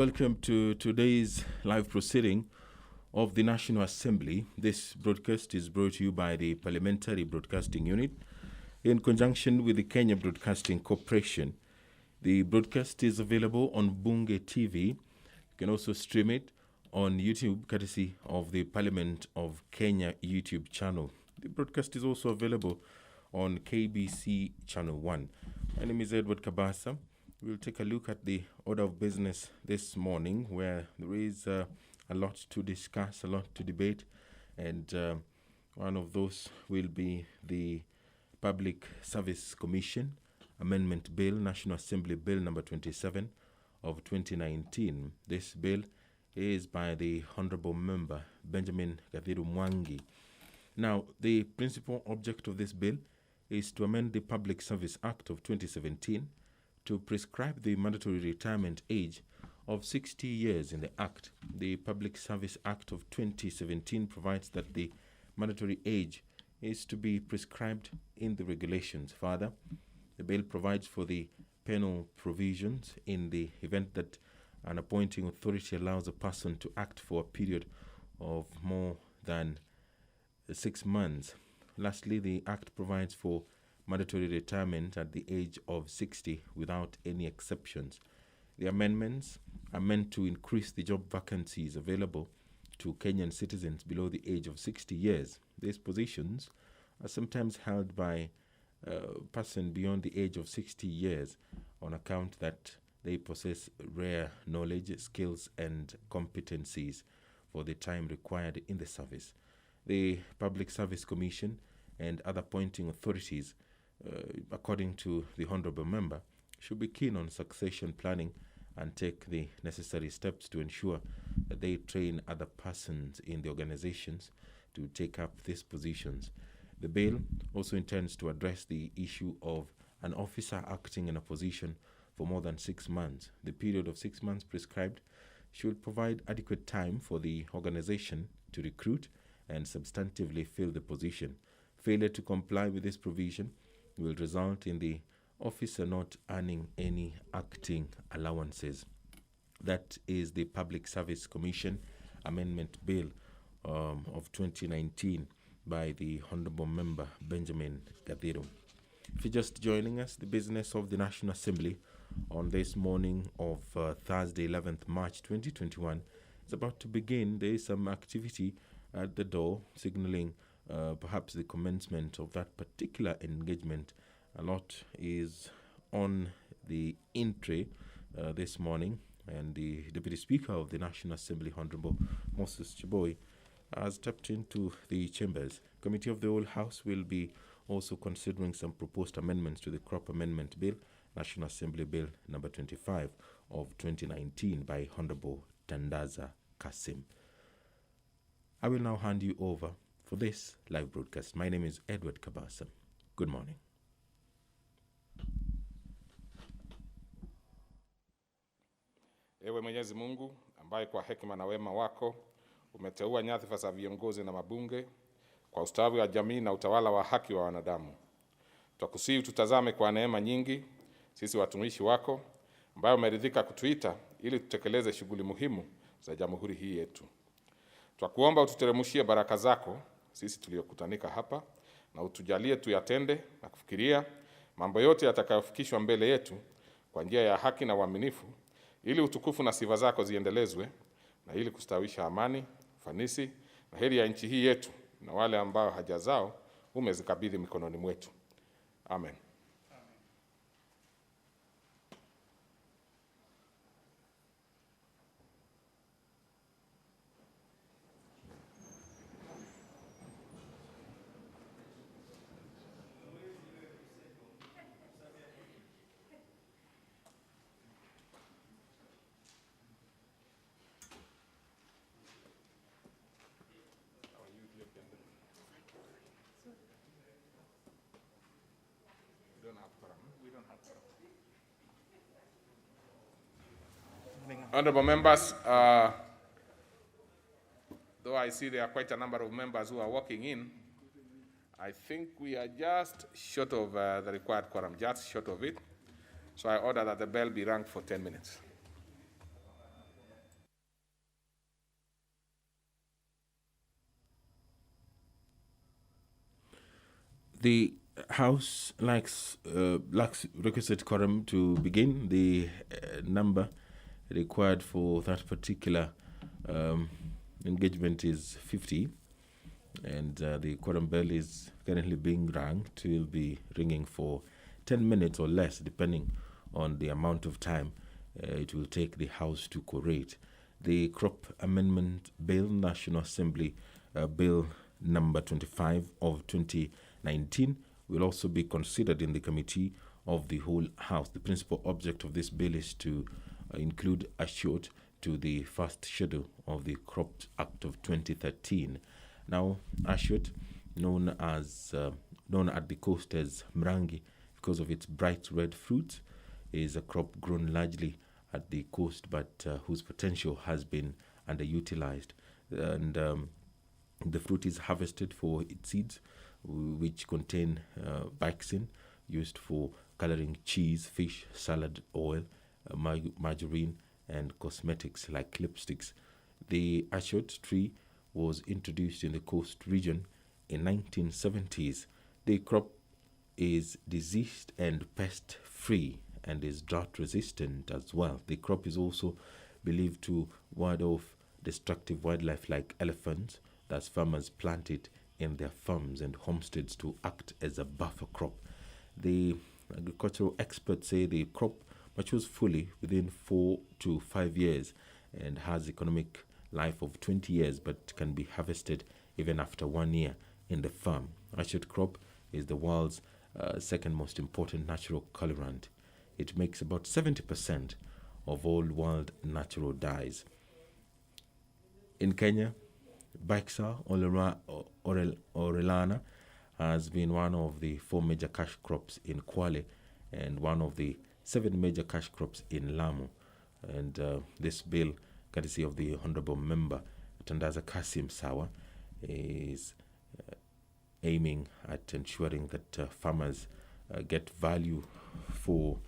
Welcome to today's live proceeding of the National Assembly. This broadcast is brought to you by the Parliamentary Broadcasting Unit in conjunction with the Kenya Broadcasting Corporation. The broadcast is available on Bunge TV. You can also stream it on YouTube, courtesy of the Parliament of Kenya YouTube channel. The broadcast is also available on KBC Channel 1. My name is Edward Kabasa. We'll take a look at the order of business this morning, where there is a lot to discuss, a lot to debate, and one of those will be the Public Service Commission Amendment Bill, National Assembly Bill number 27 of 2019. This bill is by the Honorable Member Benjamin Gathiru Mwangi. Now, the principal object of this bill is to amend the Public Service Act of 2017 to prescribe the mandatory retirement age of 60 years in the Act. The Public Service Act of 2017 provides that the mandatory age is to be prescribed in the regulations. Further, the bill provides for the penal provisions in the event that an appointing authority allows a person to act for a period of more than 6 months. Lastly, the Act provides for mandatory retirement at the age of 60 without any exceptions. The amendments are meant to increase the job vacancies available to Kenyan citizens below the age of 60 years. These positions are sometimes held by a person beyond the age of 60 years on account that they possess rare knowledge, skills, and competencies for the time required in the service. The Public Service Commission and other appointing authorities, according to the Honourable Member, should be keen on succession planning and take the necessary steps to ensure that they train other persons in the organizations to take up these positions. The bill also intends to address the issue of an officer acting in a position for more than 6 months. The period of 6 months prescribed should provide adequate time for the organization to recruit and substantively fill the position. Failure to comply with this provision will result in the officer not earning any acting allowances. That is the Public Service Commission Amendment Bill of 2019 by the Honourable Member Benjamin Gathiru. If you're just joining us, the business of the National Assembly on this morning of Thursday, 11th March 2021 is about to begin. There is some activity at the door signaling perhaps the commencement of that particular engagement. A lot is on the entry this morning, and the Deputy Speaker of the National Assembly, Honorable Moses Chiboi, has stepped into the chambers. Committee of the Whole House will be also considering some proposed amendments to the Crop Amendment Bill, National Assembly Bill number 25 of 2019 by Honorable Tandaza Kasim. I will now hand you over for this live broadcast. My name is Edward Kabasa. Good morning. Ewe Mwenyezi Mungu, ambaye kwa hekima na wema wako umeteua nyadhifa za viongozi na mabunge kwa ustawi wa jamii na utawala wa haki wa wanadamu, twakusihi tutazame kwa neema nyingi sisi watumishi wako, ambaye umeridhika kutuita ili tutekeleze shughuli muhimu za jamhuri hii yetu. Twakuomba ututeremshie baraka zako sisi tuliokutanika hapa, na utujalie tuyatende na kufikiria mambo yote yatakayofikishwa mbele yetu kwa njia ya haki na uaminifu, ili utukufu na sifa zako ziendelezwe, na ili kustawisha amani, ufanisi na heri ya nchi hii yetu na wale ambao haja zao umezikabidhi mikononi mwetu. Amen. Honorable members, though I see there are quite a number of members who are walking in, I think we are just short of the required quorum, just short of it. So I order that the bell be rung for 10 minutes. The House lacks requisite quorum to begin. The number required for that particular engagement is 50, and the quorum bell is currently being rung. It will be ringing for 10 minutes or less, depending on the amount of time it will take the House to quorate. The Crop Amendment Bill, National Assembly Bill number 25 of 2019, will also be considered in the Committee of the Whole House. The principal object of this bill is to include a short to the first schedule of the Crops Act of 2013. Now, ashot, known at the coast as mrangi because of its bright red fruit, is a crop grown largely at the coast but whose potential has been underutilized. And the fruit is harvested for its seeds, which contain bixin, used for coloring cheese, fish, salad oil, margarine, and cosmetics like lipsticks. The ashot tree was introduced in the coast region in 1970s. The crop is disease and pest free and is drought resistant as well. The crop is also believed to ward off destructive wildlife like elephants. Thus, farmers plant it in their farms and homesteads to act as a buffer crop. The agricultural experts say the crop matures fully within 4 to 5 years and has economic life of 20 years, but can be harvested even after 1 year in the farm. Ashot crop is the world's second most important natural colorant. It makes about 70% of all world natural dyes. In Kenya, Bixa orellana has been one of the 4 major cash crops in Kwale and one of the 7 major cash crops in Lamu. And this bill, courtesy of the Honorable Member Tandaza Kasim Sawa, is aiming at ensuring that farmers get value for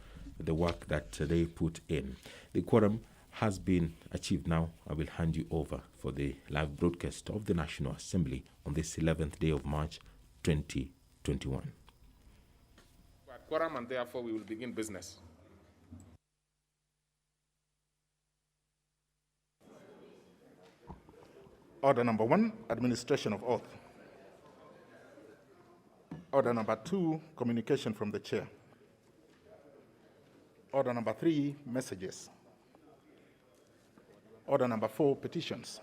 the work that they put in. The quorum has been achieved now. I will hand you over for the live broadcast of the National Assembly on this 11th day of March 2021. Quorum, and therefore we will begin business. Order number 1, administration of oath. Order number 2, communication from the chair. Order number 3, messages. Order number 4, petitions.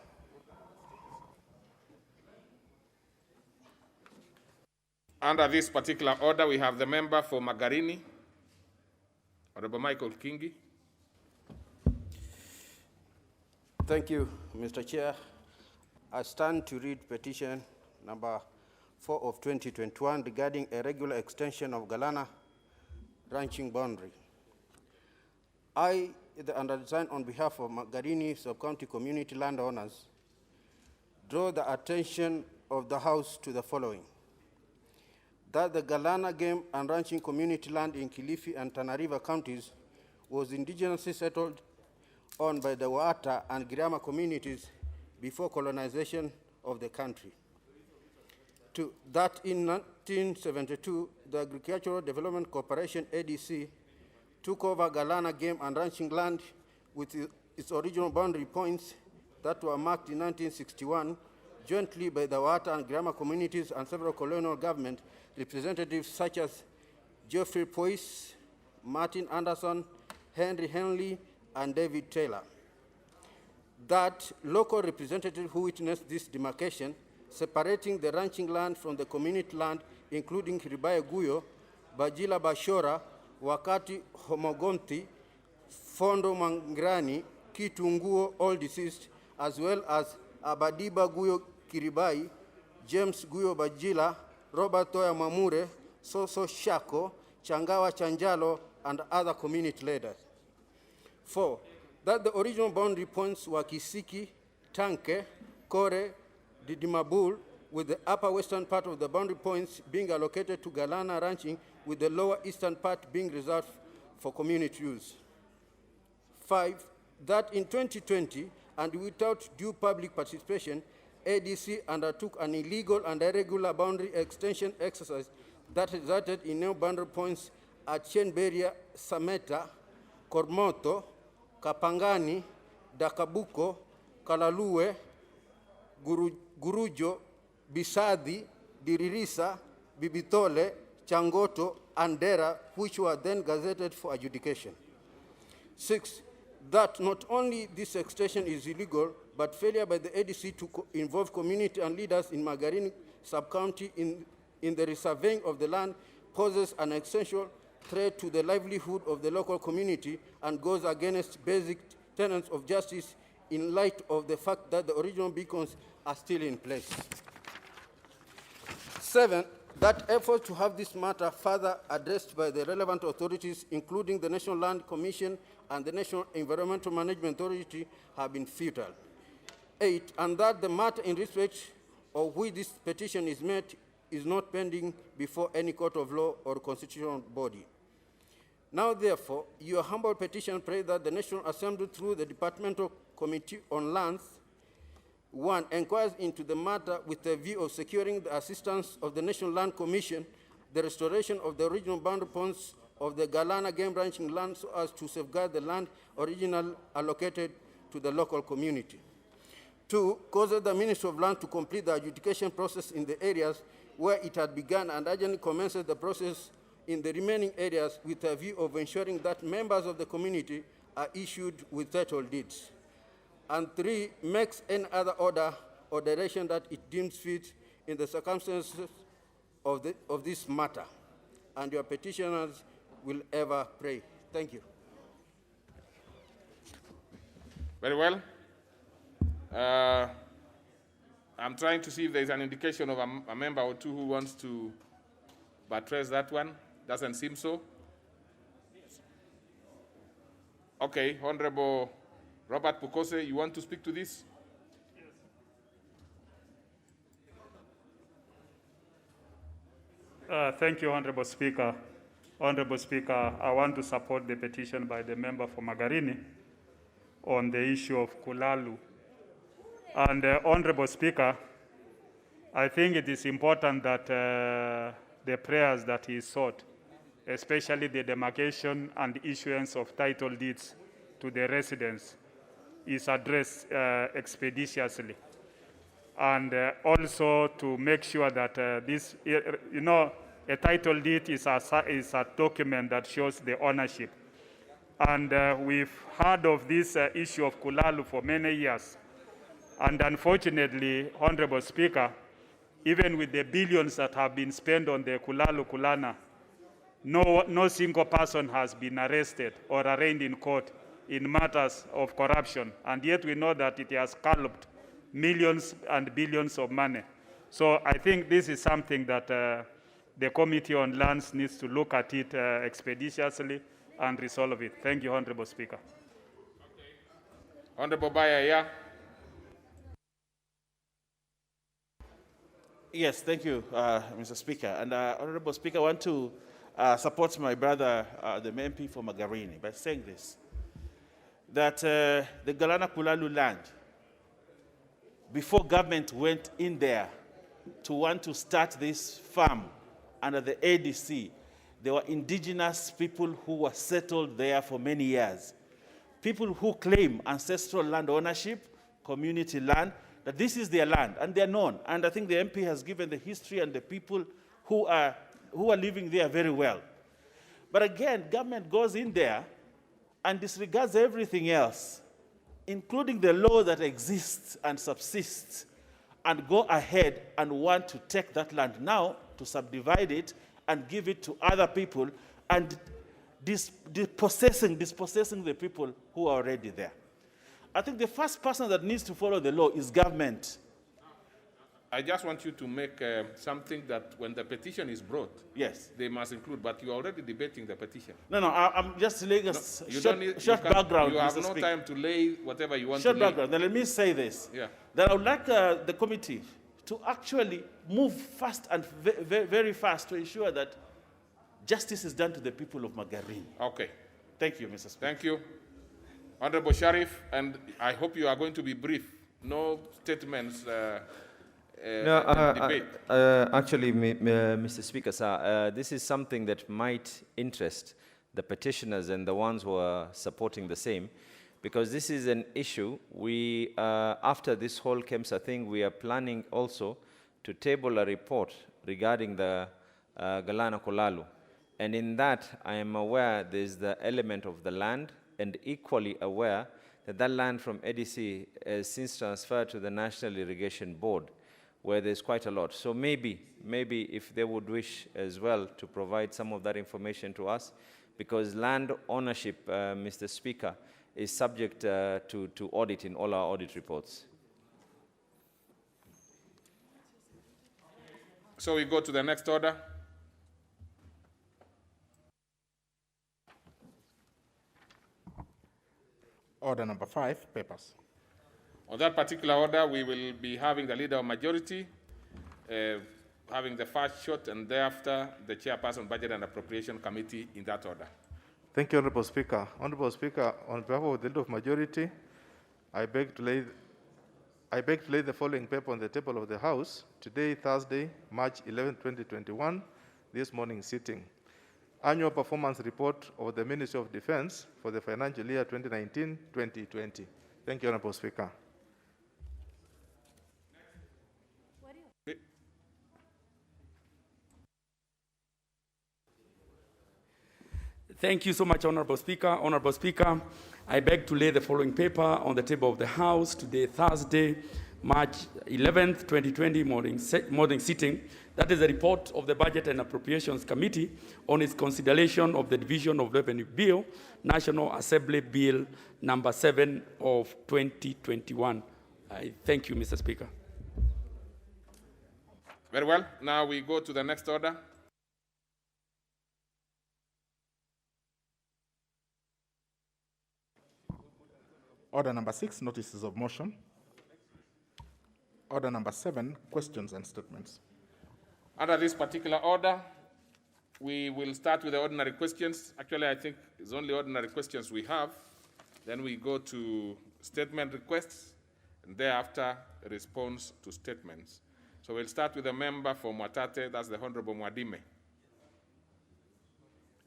Under this particular order, we have the member for Magarini, Honorable Michael Kingi. Thank you, Mr. Chair. I stand to read petition number 4 of 2021 regarding a regular extension of Galana ranching boundary. I, the undersigned, on behalf of Magarini Sub-County community landowners, draw the attention of the House to the following: that the Galana Game and Ranching community land in Kilifi and Tana River counties was indigenously settled on by the Waata and Giriama communities before colonization of the country. That in 1972, the Agricultural Development Corporation, ADC, took over Galana Game and Ranching land with its original boundary points that were marked in 1961 jointly by the Waata and Giriama communities and several colonial government representatives such as Geoffrey Poise, Martin Anderson, Henry Henley, and David Taylor. That local representatives who witnessed this demarcation, separating the ranching land from the community land, including Kiribaya Guyo, Bajila Bashora, Wakati Homogonti, Fondo Mangrani, Kitunguo, all deceased, as well as Abadiba Guyo Kiribai, James Guyo Bajila, Robert Toya Mamure, Soso Shako, Changawa Chanjalo, and other community leaders. 4, that the original boundary points were Kisiki, Tanke, Kore, Didimabul, with the upper western part of the boundary points being allocated to Galana ranching, with the lower eastern part being reserved for community use. 5, that in 2020, and without due public participation, ADC undertook an illegal and irregular boundary extension exercise that resulted in new boundary points at Chenberia, Sameta, Kormoto, Kapangani, Dakabuko, Kalalue, Gurujo, Bisadi, Diririsa, Bibitole, Changoto, and Dera, which were then gazetted for adjudication. 6, that not only this extension is illegal, but failure by the ADC to involve community and leaders in Magarini sub-county in the resurveying of the land poses an essential threat to the livelihood of the local community and goes against basic tenets of justice in light of the fact that the original beacons are still in place. 7, that efforts to have this matter further addressed by the relevant authorities, including the National Land Commission and the National Environmental Management Authority, have been futile. 8, and that the matter in respect of which this petition is made is not pending before any court of law or constitutional body. Now, therefore, your humble petition prays that the National Assembly, through the Departmental Committee on Lands, 1, inquires into the matter with a view of securing the assistance of the National Land Commission, the restoration of the original boundary points of the Galana game ranching land so as to safeguard the land originally allocated to the local community. 2, causes the Ministry of Land to complete the adjudication process in the areas where it had begun and urgently commences the process in the remaining areas with a view of ensuring that members of the community are issued with title deeds. And 3, makes any other order or direction that it deems fit in the circumstances of this matter. And your petitioners will ever pray. Thank you. Very well. I'm trying to see if there's an indication of a member or two who wants to buttress that one. Doesn't seem so. Okay, Honorable Robert Pukose, you want to speak to this? Thank you, Honorable Speaker. Honorable Speaker, I want to support the petition by the member for Magarini on the issue of Kulalu. And Honorable Speaker, I think it is important that the prayers that he sought, especially the demarcation and issuance of title deeds to the residents, is addressed expeditiously. And also to make sure that this, a title deed is a document that shows the ownership. And we've heard of this issue of Kulalu for many years. And unfortunately, Honorable Speaker, even with the billions that have been spent on the Kulalu Kulana, no single person has been arrested or arraigned in court in matters of corruption. And yet we know that it has scalloped millions and billions of money. So I think this is something that the Committee on Lands needs to look at it expeditiously and resolve it. Thank you, Honorable Speaker. Okay. Honorable Bayaya. Yes, thank you, Mr. Speaker. And Honorable Speaker, I want to support my brother, the MP for Magarini, by saying this, that the Galana Kulalu land, before government went in there to want to start this farm under the ADC, there were indigenous people who were settled there for many years. People who claim ancestral land ownership, community land, that this is their land, and they're known. And I think the MP has given the history and the people who are living there very well. But again, government goes in there and disregards everything else, including the law that exists and subsists, and go ahead and want to take that land now, to subdivide it and give it to other people, and dispossessing the people who are already there. I think the first person that needs to follow the law is government. I just want you to make something that when the petition is brought, yes, they must include, but you're already debating the petition. No, I'm just laying a short background. You have no time to lay whatever you want to lay. Short background. Then let me say this, that I would like the committee to actually move fast and very fast to ensure that justice is done to the people of Magarini. Okay. Thank you, Mr. Speaker. Thank you. Honorable Sharif, and I hope you are going to be brief. No statements debate. Actually, Mr. Speaker, sir, this is something that might interest the petitioners and the ones who are supporting the same, because this is an issue. We, after this whole KEMSA thing, we are planning also to table a report regarding the Galana Kulalu. And in that, I am aware there's the element of the land, and equally aware that that land from ADC has since transferred to the National Irrigation Board, where there's quite a lot. So maybe if they would wish as well to provide some of that information to us, because land ownership, Mr. Speaker, is subject to audit in all our audit reports. So we go to the next order. Order number 5, papers. On that particular order, we will be having the leader of majority having the first shot, and thereafter the chairperson, Budget and Appropriation Committee, in that order. Thank you, Honorable Speaker. Honorable Speaker, on behalf of the leader of majority, I beg to lay the following paper on the table of the House today, Thursday, March 11, 2021, this morning sitting. Annual Performance Report of the Ministry of Defense for the financial year 2019-2020. Thank you, Honorable Speaker. Thank you so much, Honorable Speaker. Honorable Speaker, I beg to lay the following paper on the table of the House today, Thursday, March 11th, 2020, morning sitting. That is a report of the Budget and Appropriations Committee on its consideration of the Division of Revenue Bill, National Assembly Bill number 7 of 2021. I thank you, Mr. Speaker. Very well. Now we go to the next order. Order number 6, notices of motion. Order number 7, questions and statements. Under this particular order, we will start with the ordinary questions. Actually, I think it's only ordinary questions we have. Then we go to statement requests, and thereafter a response to statements. So we'll start with the member for Mwatate, that's the Honorable Mwadime.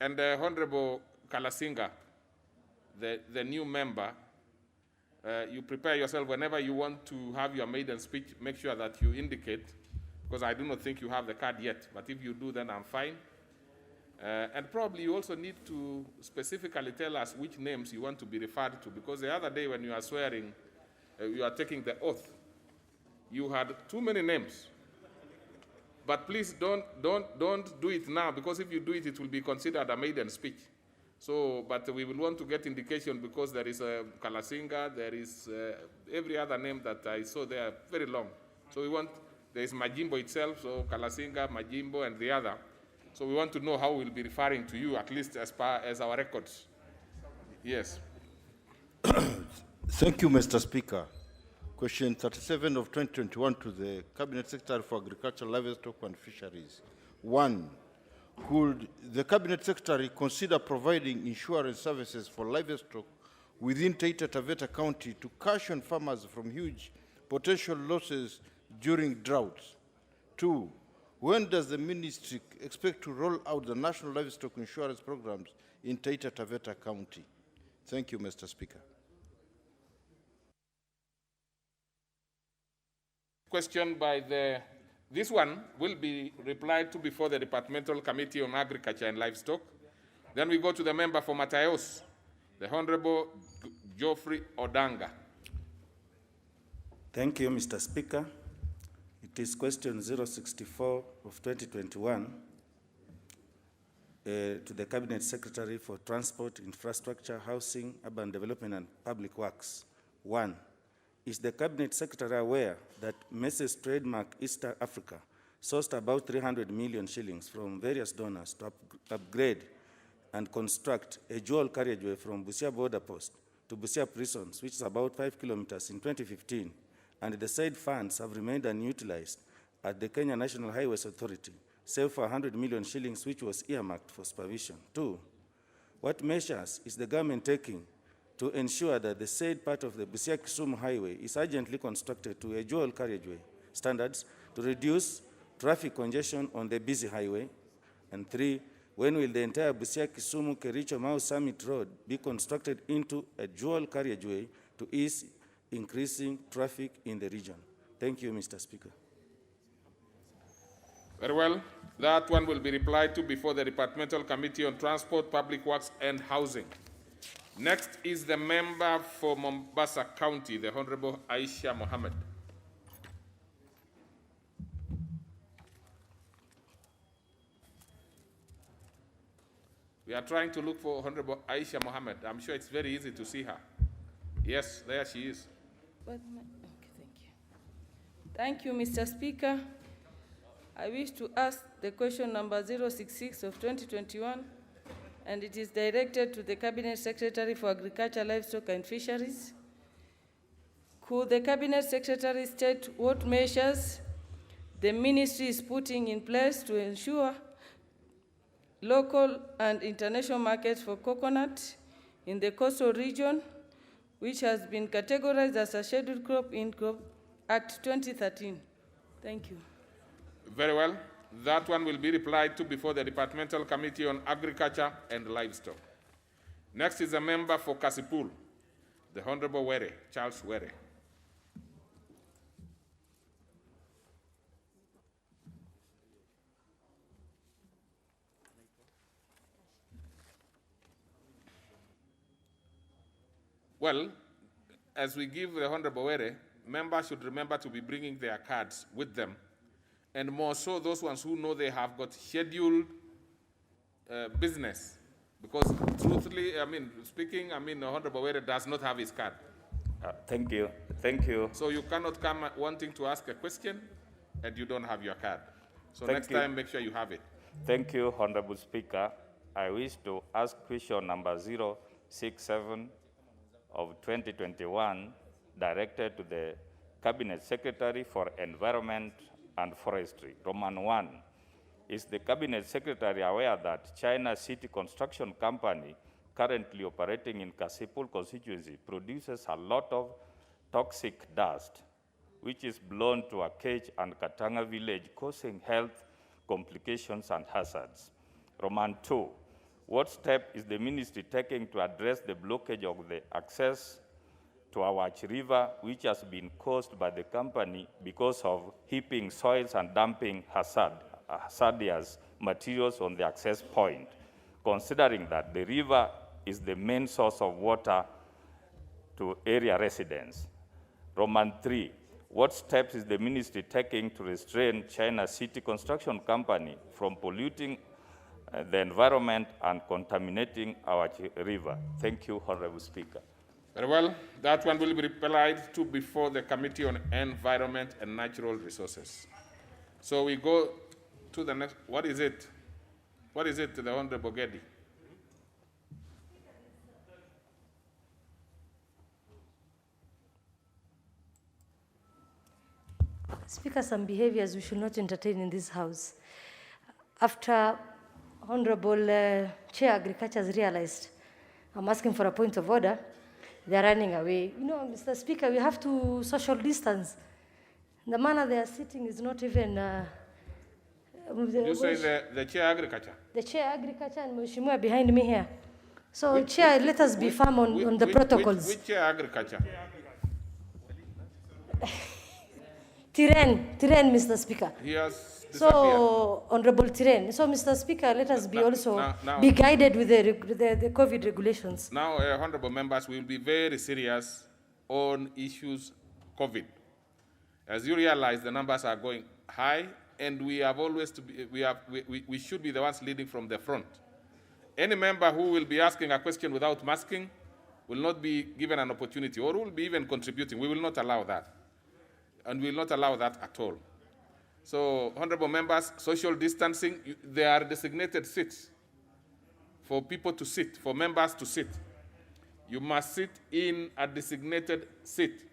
And the Honorable Kalasinga, the new member, you prepare yourself whenever you want to have your maiden speech, make sure that you indicate, because I do not think you have the card yet, but if you do, then I'm fine. And probably you also need to specifically tell us which names you want to be referred to, because the other day when you are swearing, you are taking the oath, you had too many names. But please don't do it now, because if you do it, it will be considered a maiden speech. So, but we will want to get indication, because there is a Kalasinga, there is every other name that I saw there, very long. So we want, there is Majimbo itself, so Kalasinga, Majimbo, and the other. So we want to know how we'll be referring to you, at least as far as our records. Yes. Thank you, Mr. Speaker. Question 37 of 2021 to the Cabinet Secretary for Agriculture, Livestock and Fisheries. 1. Could the Cabinet Secretary consider providing insurance services for livestock within Taita Taveta County to caution farmers from huge potential losses during droughts? 2. When does the ministry expect to roll out the National Livestock Insurance Programs in Taita Taveta County? Thank you, Mr. Speaker. Question by this one will be replied to before the Departmental Committee on Agriculture and Livestock. Then we go to the member for Matayos, the Honorable Geoffrey Odanga. Thank you, Mr. Speaker. It is question 064 of 2021 to the Cabinet Secretary for Transport, Infrastructure, Housing, Urban Development and Public Works. 1. Is the Cabinet Secretary aware that Mrs. Trademark East Africa sourced about 300 million shillings from various donors to upgrade and construct a dual carriageway from Busia border post to Busia prisons, which is about 5 kilometers in 2015, and the said funds have remained unutilized at the Kenya National Highways Authority, save for 100 million shillings, which was earmarked for supervision. 2. What measures is the government taking to ensure that the said part of the Busia-Kisumu Highway is urgently constructed to a dual carriageway standards to reduce traffic congestion on the busy highway? And 3, when will the entire Busia-Kisumu-Kericho-Mau Summit Road be constructed into a dual carriageway to ease increasing traffic in the region? Thank you, Mr. Speaker. Very well. That one will be replied to before the Departmental Committee on Transport, Public Works and Housing. Next is the member for Mombasa County, the Honorable Aisha Mohammed. We are trying to look for Honorable Aisha Mohammed. I'm sure it's very easy to see her. Yes, there she is. Okay, thank you. Thank you, Mr. Speaker. I wish to ask the question number 066 of 2021, and it is directed to the Cabinet Secretary for Agriculture, Livestock and Fisheries. Could the Cabinet Secretary state what measures the ministry is putting in place to ensure local and international markets for coconut in the coastal region, which has been categorized as a scheduled crop in Crop Act 2013? Thank you. Very well. That one will be replied to before the Departmental Committee on Agriculture and Livestock. Next is a member for Kasipul, the Honorable Were, Charles Were. Well, as we give the Honorable Were, members should remember to be bringing their cards with them, and more so those ones who know they have got scheduled business. Because truthfully, Honorable Were does not have his card. Thank you. Thank you. So you cannot come wanting to ask a question and you don't have your card. So Thank next you. time, make sure you have it. Thank you, Honorable Speaker. I wish to ask question number 067 of 2021, directed to the Cabinet Secretary for Environment and Forestry. Roman 1. Is the Cabinet Secretary aware that China City Construction Company, currently operating in Kasipul constituency, produces a lot of toxic dust, which is blown to Akech and Katanga village, causing health complications and hazards? Roman 2. What step is the ministry taking to address the blockage of the access to our river, which has been caused by the company because of heaping soils and dumping hazardous materials on the access point, considering that the river is the main source of water to area residents? Roman 3. What steps is the ministry taking to restrain China City Construction Company from polluting the environment and contaminating our river? Thank you, Honorable Speaker. Very well. That one will be replied to before the Committee on Environment and Natural Resources. So we go to the next. What is it? What is it, the Honorable Gedi? Speaker, some behaviors we should not entertain in this House. After Honorable Chair Agriculture has realized I'm asking for a point of order, they're running away. You know, Mr. Speaker, we have to social distance. The manner they are sitting is not even... You say the Chair Agriculture? The Chair Agriculture and Mheshimiwa behind me here. So, Chair, let us be firm on the protocols. Which Chair Agriculture? Tiren, Mr. Speaker. He has disappeared. So, Honorable Tiren. So, Mr. Speaker, let us be be guided with the COVID regulations. Now, honorable members, we will be very serious on issues COVID. As you realize, the numbers are going high, and we have always to be, we should be the ones leading from the front. Any member who will be asking a question without masking will not be given an opportunity, or will be even contributing. We will not allow that. And we will not allow that at all. So, honorable members, social distancing, there are designated seats for people to sit, for members to sit. You must sit in a designated seat.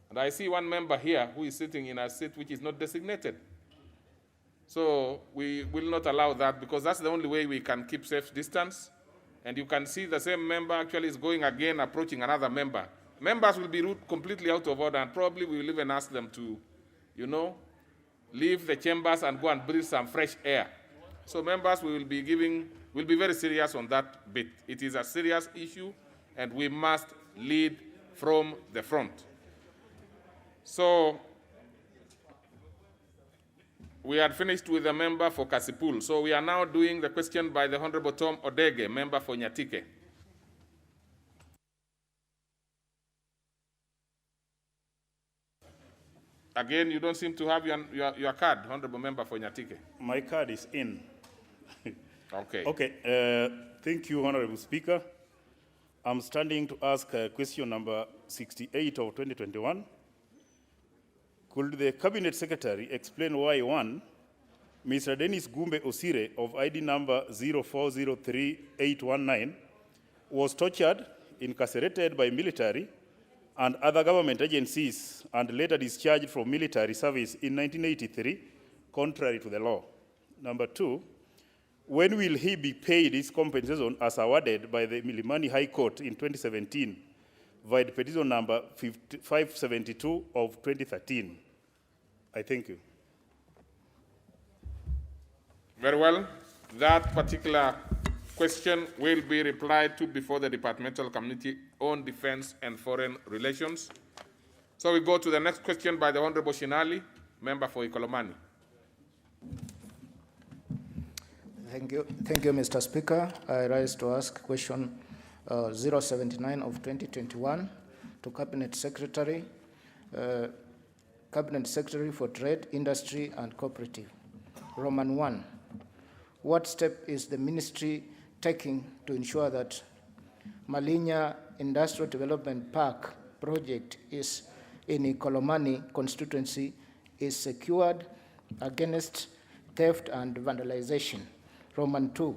And I see one member here who is sitting in a seat which is not designated. So we will not allow that, because that's the only way we can keep safe distance. And you can see the same member actually is going again, approaching another member. Members will be completely out of order, and probably we will even ask them to, leave the chambers and go and breathe some fresh air. So members, we'll be very serious on that bit. It is a serious issue, and we must lead from the front. So we had finished with the member for Kasipul. So we are now doing the question by the Honorable Tom Odege, member for Nyatike. Again, you don't seem to have your card, Honorable Member for Nyatike. My card is in. Okay. Okay. Thank you, Honorable Speaker. I'm standing to ask question number 68 of 2021. Could the Cabinet Secretary explain why, one, Mr. Dennis Gumbe Osire of ID number 0403819 was tortured, incarcerated by military and other government agencies and later discharged from military service in 1983, contrary to the law? Number two, when will he be paid his compensation as awarded by the Milimani High Court in 2017, via petition number 572 of 2013? I thank you. Very well. That particular question will be replied to before the Departmental Committee on Defense and Foreign Relations. So we go to the next question by the Honorable Shinali, member for Ikolomani. Thank you, Mr. Speaker. I rise to ask question 079 of 2021 to Cabinet Secretary for Trade, Industry and Cooperative. Roman 1. What step is the ministry taking to ensure that Malinya Industrial Development Park project is in Ikolomani constituency is secured against theft and vandalization? Roman 2.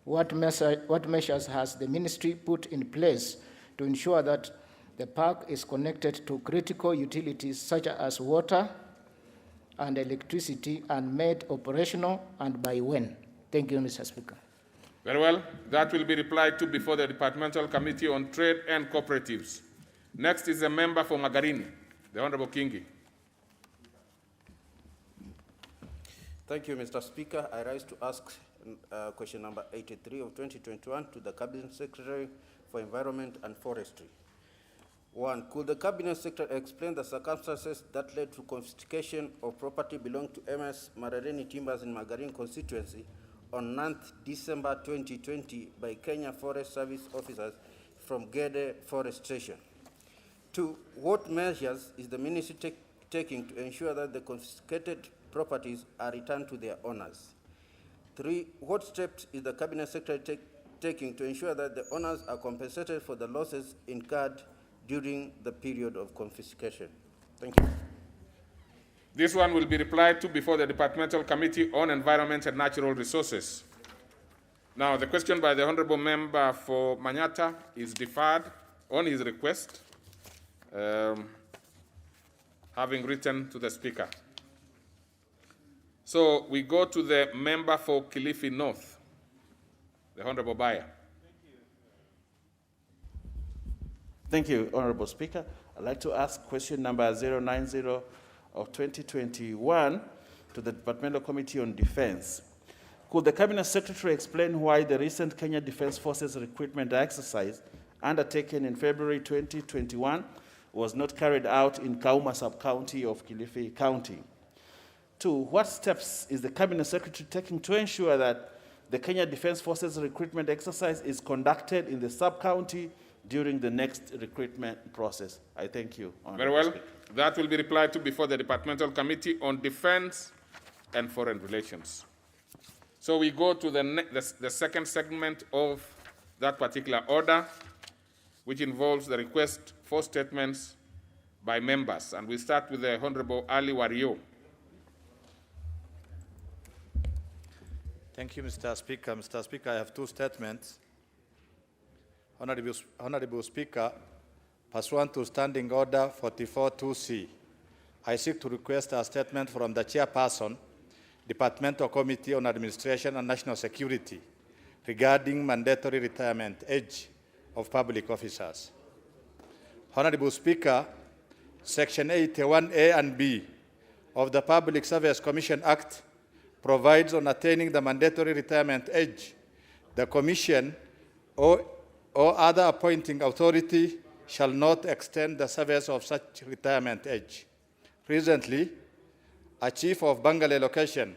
What measures has the ministry put in place to ensure that the park is connected to critical utilities such as water and electricity and made operational, and by when? Thank you, Mr. Speaker. Very well. That will be replied to before the Departmental Committee on Trade and Cooperatives. Next is a member for Magarini, the Honorable Kingi. Thank you, Mr. Speaker. I rise to ask question number 83 of 2021 to the Cabinet Secretary for Environment and Forestry. 1. Could the Cabinet Secretary explain the circumstances that led to confiscation of property belonging to MS Marareni Timbers in Magarini constituency on 9th December 2020 by Kenya Forest Service officers from Gede Forest Station? 2. What measures is the ministry taking to ensure that the confiscated properties are returned to their owners? 3. What steps is the Cabinet Secretary taking to ensure that the owners are compensated for the losses incurred during the period of confiscation? Thank you. This one will be replied to before the Departmental Committee on Environment and Natural Resources. Now, the question by the Honorable Member for Manyata is deferred on his request, having written to the Speaker. So we go to the member for Kilifi North, the Honorable Bayer. Thank you, Honorable Speaker. I'd like to ask question number 090 of 2021 to the Departmental Committee on Defense. Could the Cabinet Secretary explain why the recent Kenya Defense Forces recruitment exercise undertaken in February 2021 was not carried out in Kauma sub-county of Kilifi County? 2. What steps is the Cabinet Secretary taking to ensure that the Kenya Defense Forces recruitment exercise is conducted in the sub-county during the next recruitment process? I thank you, Very well. Speaker. That will be replied to before the Departmental Committee on Defense and Foreign Relations. So we go to the second segment of that particular order, which involves the request for statements by members. And we start with the Honorable Ali Wario. Thank you, Mr. Speaker. Mr. Speaker, I have two statements. Honorable Speaker, pursuant to Standing Order 44-2C, I seek to request a statement from the Chairperson, Departmental Committee on Administration and National Security, regarding mandatory retirement age of public officers. Honorable Speaker, Section 81A and B of the Public Service Commission Act provides on attaining the mandatory retirement age, the Commission or other appointing authority shall not extend the service of such retirement age. Recently, a chief of Bangale location,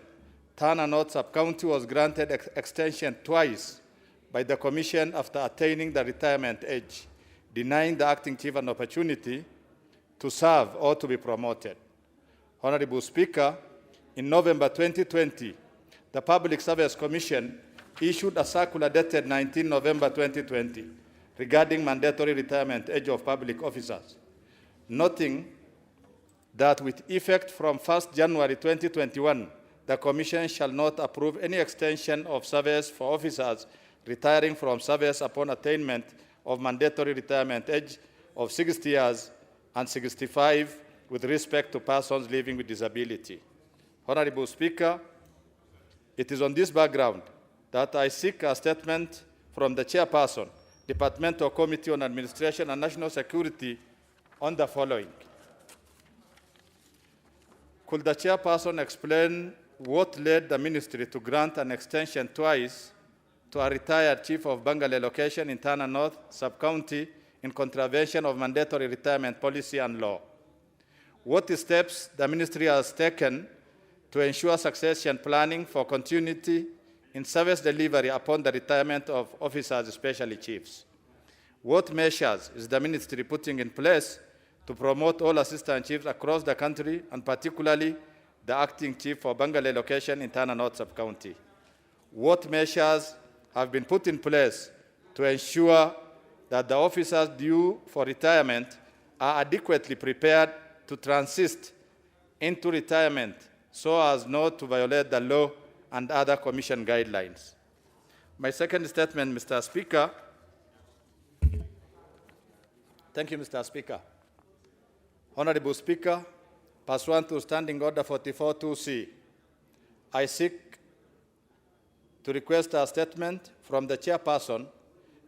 Tana North Sub-County, was granted extension twice by the Commission after attaining the retirement age, denying the acting chief an opportunity to serve or to be promoted. Honorable Speaker, in November 2020, the Public Service Commission issued a circular dated 19 November 2020 regarding mandatory retirement age of public officers, noting that with effect from 1st January 2021, the Commission shall not approve any extension of service for officers retiring from service upon attainment of mandatory retirement age of 60 years and 65 with respect to persons living with disability. Honorable Speaker, it is on this background that I seek a statement from the Chairperson, Departmental Committee on Administration and National Security on the following. Could the Chairperson explain what led the Ministry to grant an extension twice to a retired Chief of Bangale location in Tana North Sub-County in contravention of mandatory retirement policy and law? What steps the Ministry has taken to ensure succession planning for continuity in service delivery upon the retirement of officers, especially chiefs? What measures is the Ministry putting in place to promote all assistant chiefs across the country, and particularly the acting chief for Bangale location in Tana North Sub-County? What measures have been put in place to ensure that the officers due for retirement are adequately prepared to transit into retirement so as not to violate the law and other Commission guidelines? My second statement, Mr. Speaker. Thank you, Mr. Speaker. Honorable Speaker, pursuant to Standing Order 44-2C, I seek to request a statement from the Chairperson,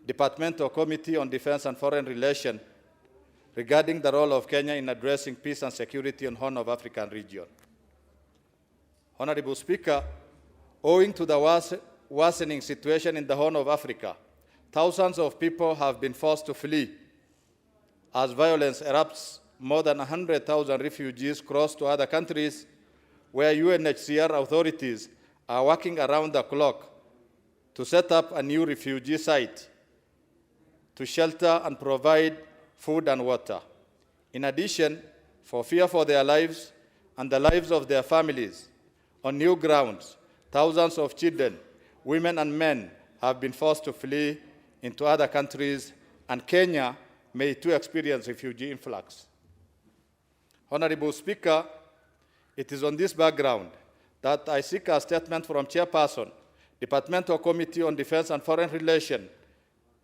Departmental Committee on Defense and Foreign Relations, regarding the role of Kenya in addressing peace and security in the Horn of African region. Honorable Speaker, owing to the worsening situation in the Horn of Africa, thousands of people have been forced to flee as violence erupts. More than 100,000 refugees cross to other countries where UNHCR authorities are working around the clock to set up a new refugee site to shelter and provide food and water. In addition, for fear for their lives and the lives of their families, on new grounds, thousands of children, women and men have been forced to flee into other countries, and Kenya may too experience refugee influx. Honorable Speaker, it is on this background that I seek a statement from Chairperson, Departmental Committee on Defense and Foreign Relations,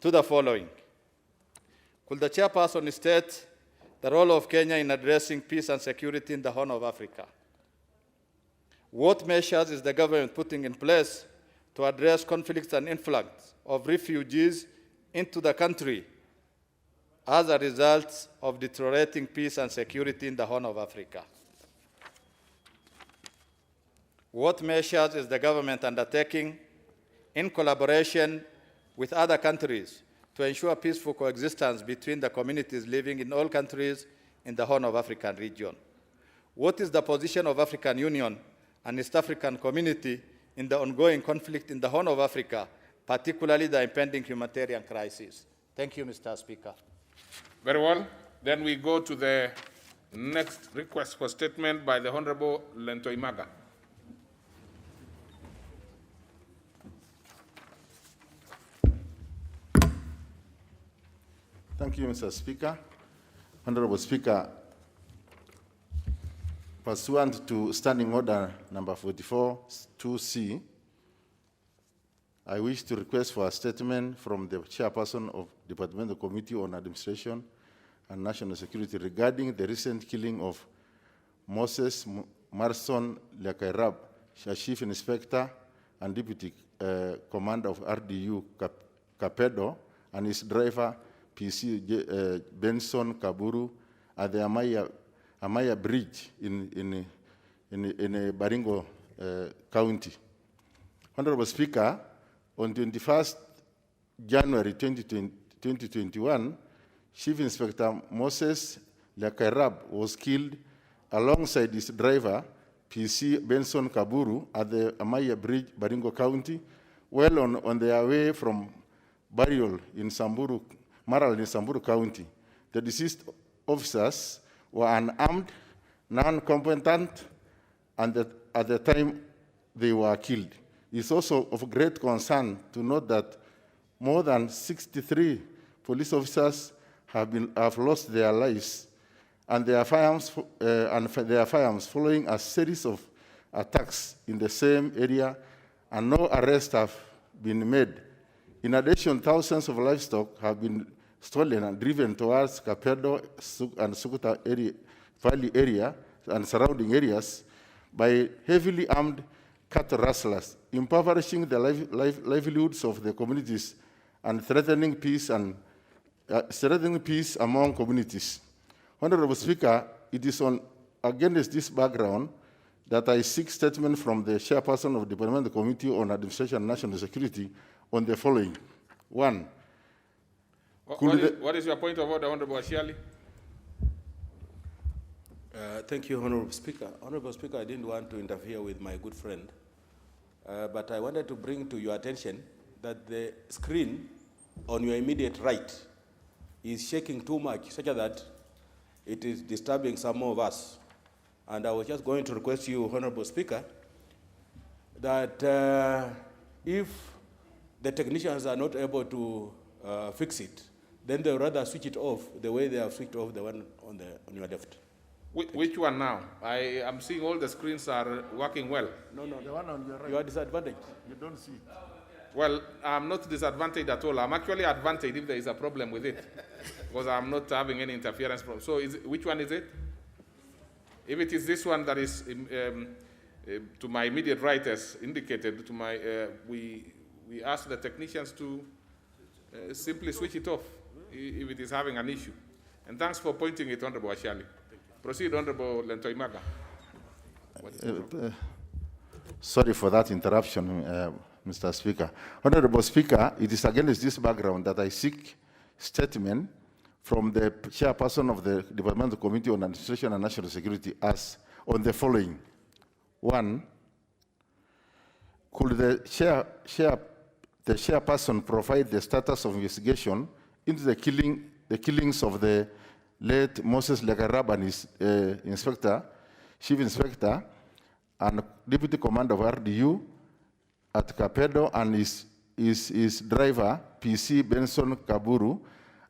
to the following. Could the Chairperson state the role of Kenya in addressing peace and security in the Horn of Africa? What measures is the government putting in place to address conflicts and influx of refugees into the country as a result of deteriorating peace and security in the Horn of Africa? What measures is the government undertaking in collaboration with other countries to ensure peaceful coexistence between the communities living in all countries in the Horn of African region? What is the position of African Union and East African Community in the ongoing conflict in the Horn of Africa, particularly the impending humanitarian crisis? Thank you, Mr. Speaker. Very well. Then we go to the next request for statement by the Honorable Lentoimaga. Thank you, Mr. Speaker. Honorable Speaker, pursuant to Standing Order number 44-2C, I wish to request for a statement from the Chairperson of Departmental Committee on Administration and National Security regarding the recent killing of Moses Marson Lekairab, Chief Inspector and Deputy Commander of RDU Kapedo, and his driver, PC Benson Kaburu, at the Amaya Bridge in in Baringo County. Honorable Speaker, on 21st January 2021, Chief Inspector Moses Lekarab was killed alongside his driver, PC Benson Kaburu, at the Amaya Bridge, Baringo County, well on their way from burial in Samburu, Maral in Samburu County. The deceased officers were unarmed, non-competent, and at the time they were killed. It's also of great concern to note that more than 63 police officers have lost their lives and their firearms following a series of attacks in the same area, and no arrests have been made. In addition, thousands of livestock have been stolen and driven towards Kapedo and Sukuta Valley area and surrounding areas by heavily armed cattle rustlers, impoverishing the livelihoods of the communities and threatening peace among communities. Honorable Speaker, it is against this background that I seek statement from the chairperson of the Parliamentary Committee on Administration and National Security on the following. One. What is your point of order, Honorable Ashiali? Thank you, Honorable Speaker. Honorable Speaker, I didn't want to interfere with my good friend, but I wanted to bring to your attention that the screen on your immediate right is shaking too much, such that it is disturbing some of us. And I was just going to request you, Honorable Speaker, that if the technicians are not able to fix it, then they'll rather switch it off the way they have switched off the one on your left. Which one now? I am seeing all the screens are working well. No, the one on your right. You are disadvantaged. You don't see it. Well, I'm not disadvantaged at all. I'm actually advantaged if there is a problem with it, because I'm not having any interference problem. So which one is it? If it is this one that is to my immediate right as indicated, we ask the technicians to simply switch it off if it is having an issue. And thanks for pointing it, Honorable Ashali. Proceed, Honorable Lentoimaga. Sorry for that interruption, Mr. Speaker. Honorable Speaker, it is against this background that I seek statement from the chairperson of the Departmental Committee on Administration and National Security as on the following. One, could the chairperson provide the status of investigation into the killings of the late Moses Lekarab and his chief inspector and deputy commander of RDU at Kapedo and his driver, PC Benson Kaburu,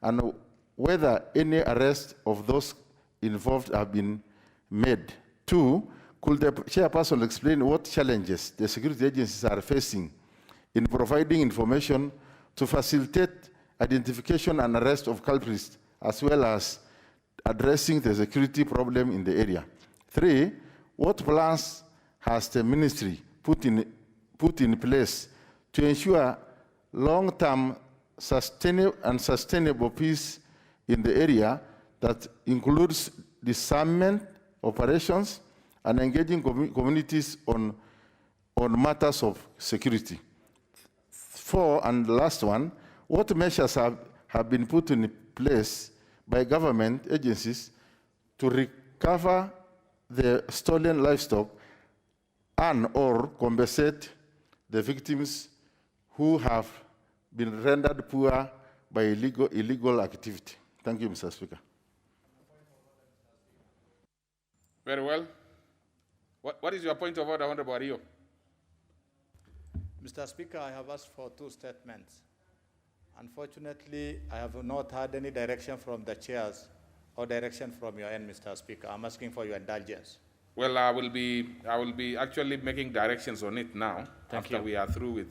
and whether any arrest of those involved have been made. Two, could the chairperson explain what challenges the security agencies are facing in providing information to facilitate identification and arrest of culprits, as well as addressing the security problem in the area? Three, what plans has the ministry put in place to ensure long-term sustainable peace in the area that includes disarmament operations and engaging communities on matters of security? Four, and the last one, what measures have been put in place by government agencies to recover the stolen livestock and or compensate the victims who have been rendered poor by illegal activity? Thank you, Mr. Speaker. Very well. What is your point of order, Honorable Ario? Mr. Speaker, I have asked for two statements. Unfortunately, I have not had any direction from the chairs or direction from your end, Mr. Speaker. I'm asking for your indulgence. Well, I will be actually making directions on it now. After we are through with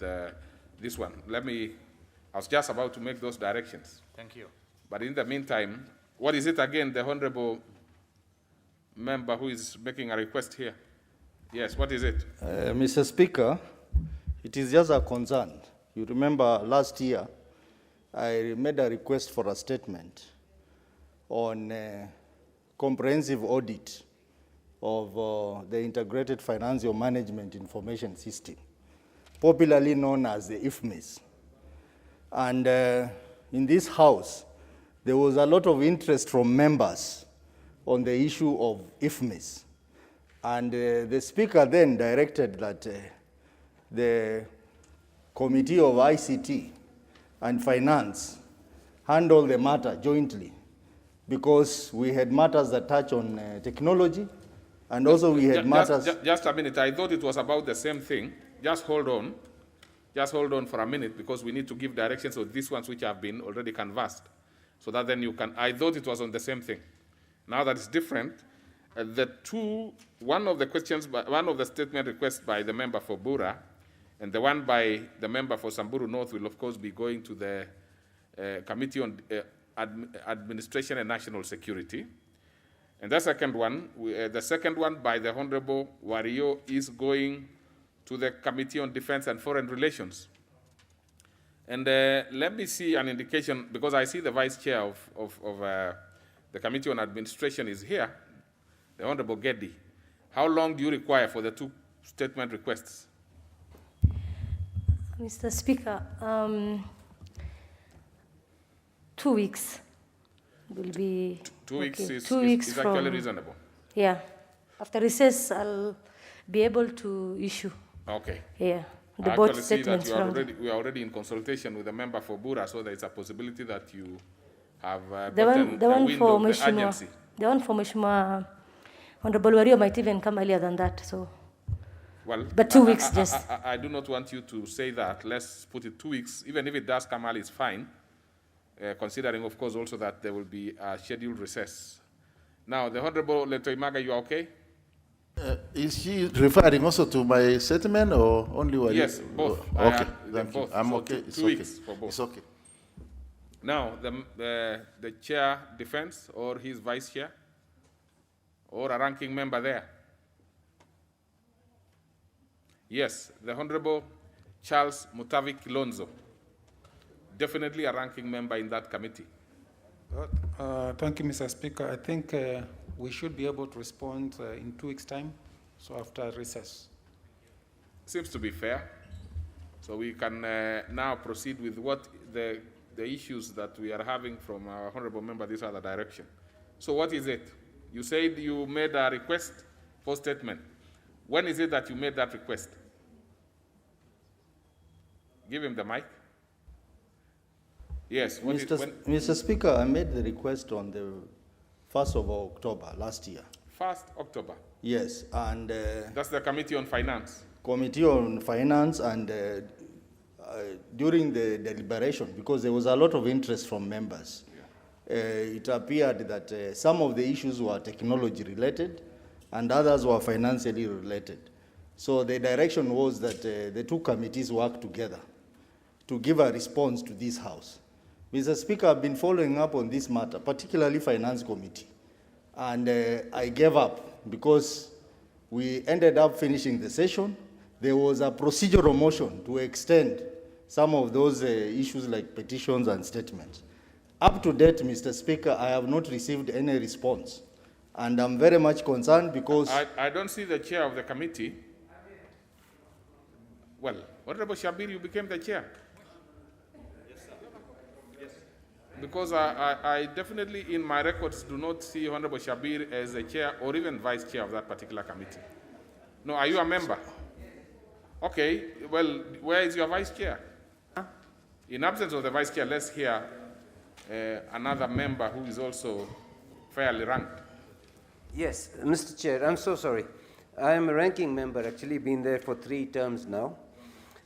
this one. I was just about to make those directions. Thank you. But in the meantime, what is it again, the honorable member who is making a request here? Yes, what is it? Mr. Speaker, it is just a concern. You remember last year, I made a request for a statement on comprehensive audit of the Integrated Financial Management Information System, popularly known as the IFMIS. And in this House, there was a lot of interest from members on the issue of IFMIS. And the Speaker then directed that the Committee of ICT and Finance handle the matter jointly, because we had matters that touch on technology, and also we had matters... Just a minute, I thought it was about the same thing. Just hold on. Just hold on for a minute, because we need to give directions on these ones which have been already canvassed, so that then you can... I thought it was on the same thing. Now that it's different, one of the statement requests by the member for Bura, and the one by the member for Samburu North will of course be going to the Committee on Administration and National Security. And the second one by the Honorable Wario is going to the Committee on Defense and Foreign Relations. And let me see an indication, because I see the Vice Chair of the Committee on Administration is here, the Honorable Geddy. How long do you require for the two statement requests? Mr. Speaker, 2 weeks will be... 2 weeks okay. is 2 weeks is actually reasonable. Yeah. After recess, I'll be able to issue. Okay. Yeah. The I board actually see that statements we are already in consultation with the member for Bura, so there is a possibility that you have the gotten one a wind for of the Mheshimiwa, urgency. the one for Mheshimiwa Honorable Wario might even come earlier than that. So. Well, but 2 weeks just. I do not want you to say that. Let's put it 2 weeks. Even if it does come early, it's fine, considering, of course, also that there will be a scheduled recess. Now, the Honorable Letoimaga, you are okay? Is she referring also to my statement or only one? Yes, both. Okay, thank you. Both. I'm So okay. Two weeks for both. It's okay. Now, the chair defense or his vice chair or a ranking member there? Yes, the Honorable Charles Mutavi Kilonzo, definitely a ranking member in that committee. Thank you, Mr. Speaker. I think we should be able to respond in 2 weeks' time, so after recess. Seems to be fair. So we can now proceed with what the issues that we are having from our honorable member this other direction. So what is it? You said you made a request for statement. When is it that you made that request? Give him the mic. Yes. Mr. Speaker, I made the request on the 1st of October last year. 1st October? Yes, and... that's the Committee on Finance? Committee on Finance, and during the deliberation, because there was a lot of interest from members, it appeared that some of the issues were technology related and others were financially related. So the direction was that the two committees work together to give a response to this House. Mr. Speaker, I've been following up on this matter, particularly Finance Committee, and I gave up because we ended up finishing the session. There was a procedural motion to extend some of those issues like petitions and statements. Up to date, Mr. Speaker, I have not received any response, and I'm very much concerned because... I don't see the chair of the committee. Well, Honorable Shabir, you became the chair. Because I definitely, in my records, do not see Honorable Shabir as a chair or even vice chair of that particular committee. No, are you a member? Okay, well, where is your vice chair? In absence of the vice chair, let's hear another member who is also fairly ranked. Yes, Mr. Chair, I'm so sorry. I am a ranking member, actually, been there for 3 terms now.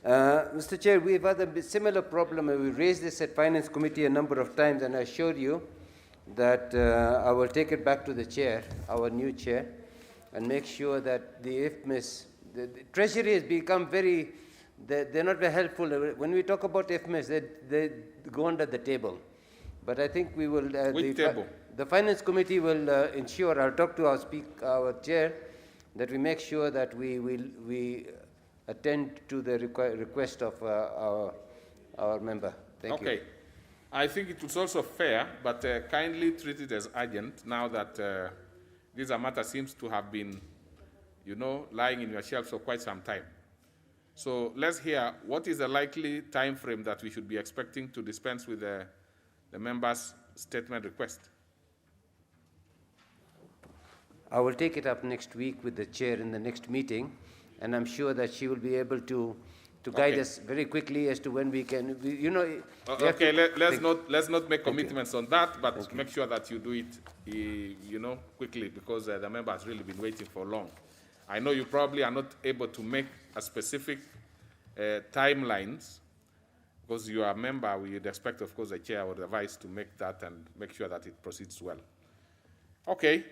Mr. Chair, we've had a similar problem. We raised this at Finance Committee a number of times, and I assured you that I will take it back to the chair, our new chair, and make sure that the IFMIS, the Treasury has become very, they're not very helpful. When we talk about IFMIS, they go under the table. But I think we will... Which table? The Finance Committee will ensure, I'll talk to our chair, that we make sure that we attend to the request of our member. Thank you. Okay. I think it was also fair, but kindly treat it as urgent now that this matter seems to have been, lying in your shelves for quite some time. So let's hear what is the likely time frame that we should be expecting to dispense with the member's statement request. I will take it up next week with the chair in the next meeting, and I'm sure that she will be able to guide us very quickly as to when we can, Okay, let's not make commitments on that, but make sure that you do it, quickly, because the member has really been waiting for long. I know you probably are not able to make a specific timelines, because you are a member. We would expect, of course, the chair or the vice to make that and make sure that it proceeds well. Okay.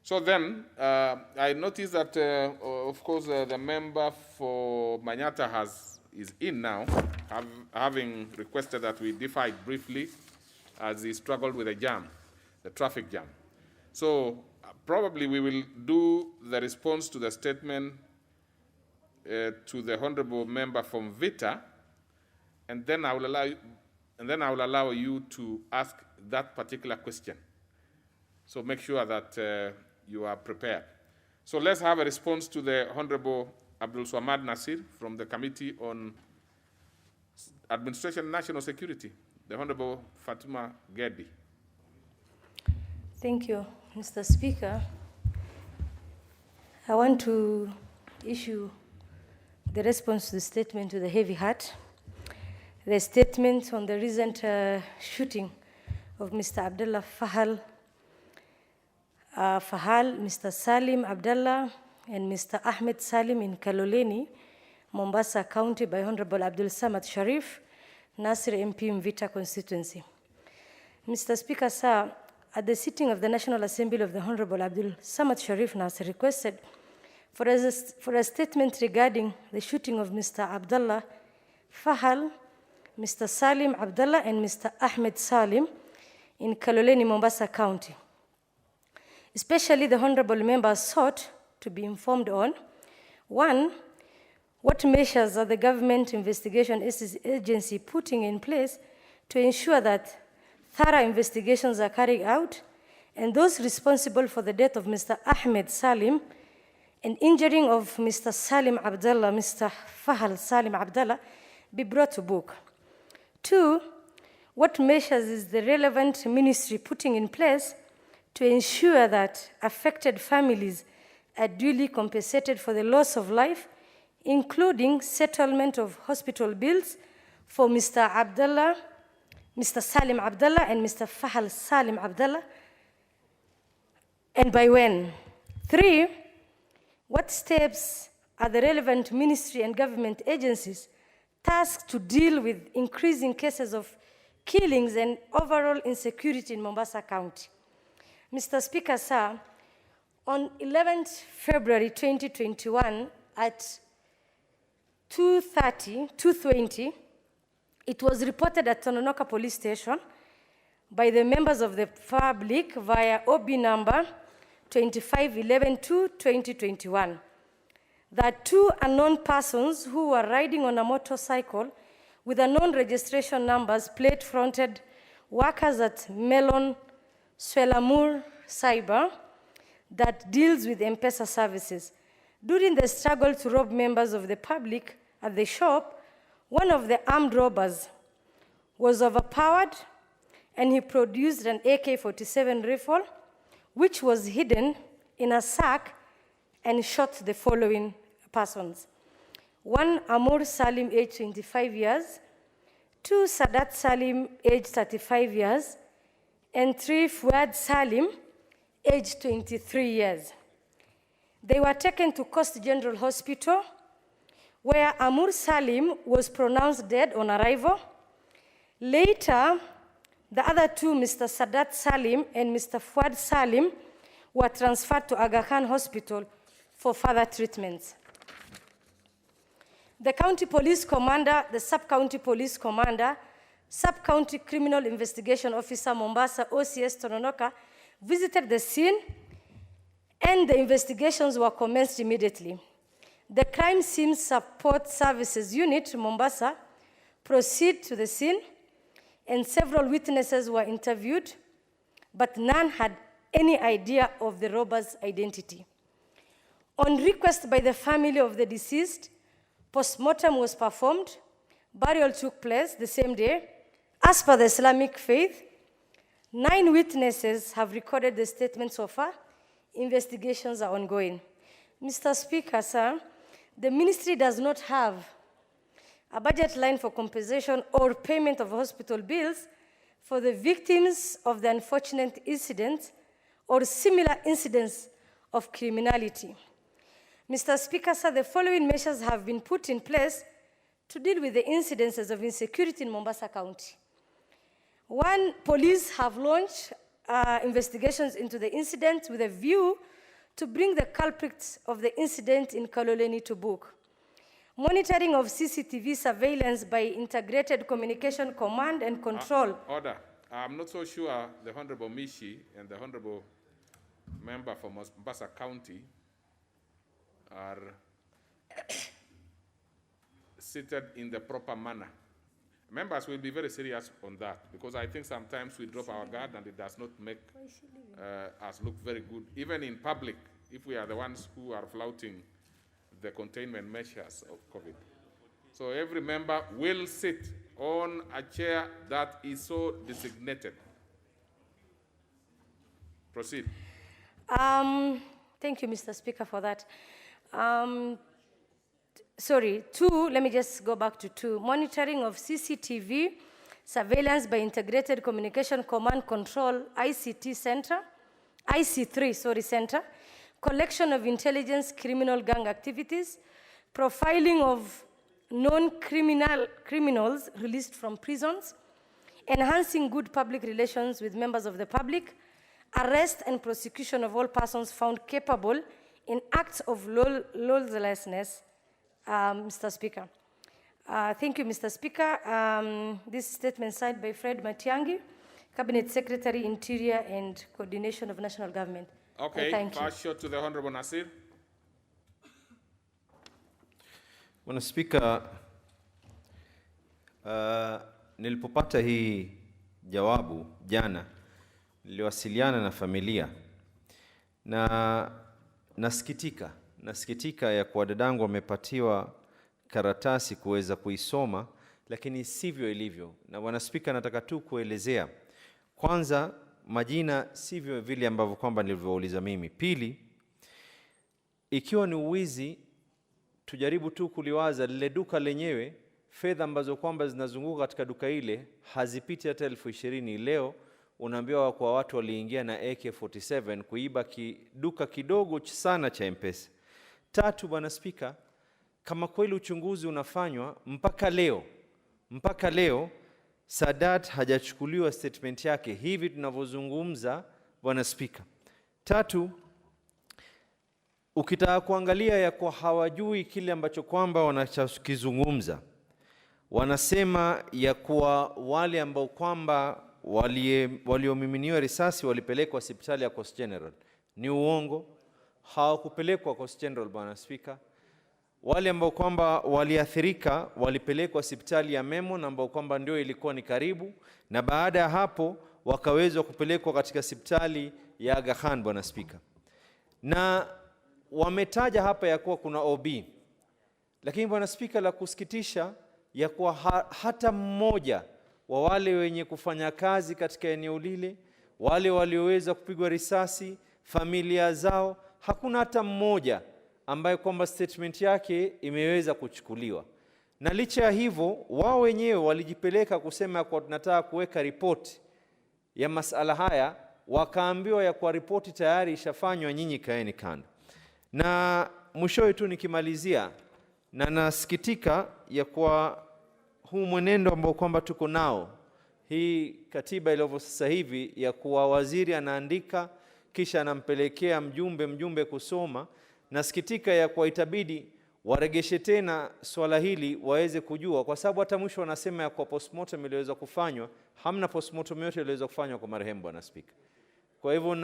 So then, I noticed that, of course, the member for Manyata is in now, having requested that we defer it briefly as he struggled with the traffic jam. So probably we will do the response to the statement to the honorable member from Vita, and then I will allow you to ask that particular question. So make sure that you are prepared. So let's have a response to the Honorable Abdul Swamad Nasir from the Committee on Administration and National Security, the Honorable Fatuma Gedi. Thank you, Mr. Speaker. I want to issue the response to the statement to the heavy heart. The statement on the recent shooting of Mr. Abdullah Fahal, Mr. Salim Abdullah, and Mr. Ahmed Salim in Kaloleni, Mombasa County by Honorable Abdul Samad Sharif, Nasir MP Mvita constituency. Mr. Speaker, sir, at the sitting of the National Assembly of the Honorable Abdul Samad Sharif Nasir requested for a statement regarding the shooting of Mr. Abdullah Fahal, Mr. Salim Abdullah, and Mr. Ahmed Salim in Kaloleni, Mombasa County. Especially the honorable members sought to be informed on, 1, what measures are the government investigation agency putting in place to ensure that thorough investigations are carried out and those responsible for the death of Mr. Ahmed Salim and injuring of Mr. Salim Abdullah, Mr. Fahal Salim Abdullah, be brought to book. 2, what measures is the relevant ministry putting in place to ensure that affected families are duly compensated for the loss of life, including settlement of hospital bills for Mr. Abdullah, Mr. Salim Abdullah, and Mr. Fahal Salim Abdullah, and by when? 3, what steps are the relevant ministry and government agencies tasked to deal with increasing cases of killings and overall insecurity in Mombasa County? Mr. Speaker, sir, on 11th February 2021 at 2:20, it was reported at Tononoka Police Station by the members of the public via OB number 2511-2021 that 2 unknown persons who were riding on a motorcycle with unknown registration numbers plate-fronted workers at Melon Swelamur Cyber that deals with M-Pesa services. During the struggle to rob members of the public at the shop, one of the armed robbers was overpowered and he produced an AK-47 rifle, which was hidden in a sack, and shot the following persons. 1, Amur Salim, age 25 years, 2, Sadat Salim, age 35 years, and 3, Fuad Salim, age 23 years. They were taken to Coast General Hospital, where Amur Salim was pronounced dead on arrival. Later, the other 2, Mr. Sadat Salim and Mr. Fuad Salim, were transferred to Aga Khan Hospital for further treatments. The county police commander, the sub-county police commander, sub-county criminal investigation officer, Mombasa, OCS Tononoka, visited the scene and the investigations were commenced immediately. The crime scene support services unit, Mombasa, proceeded to the scene and several witnesses were interviewed, but none had any idea of the robber's identity. On request by the family of the deceased, postmortem was performed, burial took place the same day. As per the Islamic faith, 9 witnesses have recorded the statement so far. Investigations are ongoing. Mr. Speaker, sir, the ministry does not have a budget line for compensation or payment of hospital bills for the victims of the unfortunate incident or similar incidents of criminality. Mr. Speaker, sir, the following measures have been put in place to deal with the incidences of insecurity in Mombasa County. 1, police have launched investigations into the incident with a view to bring the culprits of the incident in Kaloleni to book. Monitoring of CCTV surveillance by Integrated Communication Command and Control. Order. I'm not so sure the Honorable Mishi and the Honorable Member for Mombasa County are seated in the proper manner. Members will be very serious on that, because I think sometimes we drop our guard and it does not make us look very good, even in public, if we are the ones who are flouting the containment measures of COVID. So every member will sit on a chair that is so designated. Proceed. Thank you, Mr. Speaker, for that. Sorry, 2, let me just go back to 2. Monitoring of CCTV surveillance by Integrated Communication Command Control, ICT Center, IC3, sorry, Center, collection of intelligence criminal gang activities, profiling of criminals released from prisons, enhancing good public relations with members of the public, arrest and prosecution of all persons found capable in acts of lawlessness, Mr. Speaker. Thank you, Mr. Speaker. This statement signed by Fred Matiang'i, Cabinet Secretary, Interior and Coordination of National Government. Okay, thank you. pass shot to the Honorable Nasir. Bwana Spika, nilipopata hii jawabu jana, niliwasiliana na familia na nasikitika ya kuwa dadangu wamepatiwa karatasi kuweza kuisoma, lakini sivyo ilivyo. Na Bwana Spika, nataka tu kuelezea kwanza, majina sivyo vile ambavyo kwamba nilivyouliza mimi. Pili, ikiwa ni uwizi, tujaribu tu kuliwaza lile duka lenyewe, fedha ambazo kwamba zinazunguka katika duka ile hazipiti hata 20,000. Leo unaambiwa kwa watu waliingia na AK47 kuiba duka kidogo sana cha M-Pesa. 3, Bwana Spika, kama kweli uchunguzi unafanywa, mpaka leo Sadat hajachukuliwa statement yake hivi tunavyozungumza, Bwana Spika. 3, ukitaka kuangalia ya kwa hawajui kile ambacho kwamba wanachokizungumza, wanasema ya kuwa wale ambao kwamba waliomiminiwa risasi walipelekwa hospitali ya Coast General. Ni uongo, hawakupelekwa Coast General, Bwana Spika. Wale ambao kwamba waliathirika walipelekwa hospitali ya Memo, na ambao kwamba ndio ilikuwa ni karibu, na baada ya hapo wakawezwa kupelekwa katika hospitali ya Aga Khan, Bwana Spika. Na wametaja hapa ya kuwa kuna OB, lakini Bwana Spika, la kusikitisha ya kuwa hata mmoja wa wale wenye kufanya kazi katika eneo lile, wale walioweza kupigwa risasi, familia zao, hakuna hata mmoja ambaye kwamba statement yake imeweza kuchukuliwa. Na licha ya hivyo, wao wenyewe walijipeleka kusema kwa tunataka kuweka ripoti ya masala haya, wakaambiwa ya kwa ripoti tayari ishafanywa, nyinyi kaeni kando. Na mwishowe tu nikimalizia, na nasikitika ya kwa huu mwenendo ambao kwamba tuko nao, hii katiba ilivyo sasa hivi ya kuwa waziri anaandika kisha anampelekea mjumbe kusoma. Nasikitika ya kwa itabidi waregeshe tena swala hili waweze kujua, kwa sababu hata mwisho wanasema ya kwa postmortem iliweza kufanywa, hamna postmortem yote iliweza kufanywa kwa marehemu, Bwana Spika. Kwa hivyo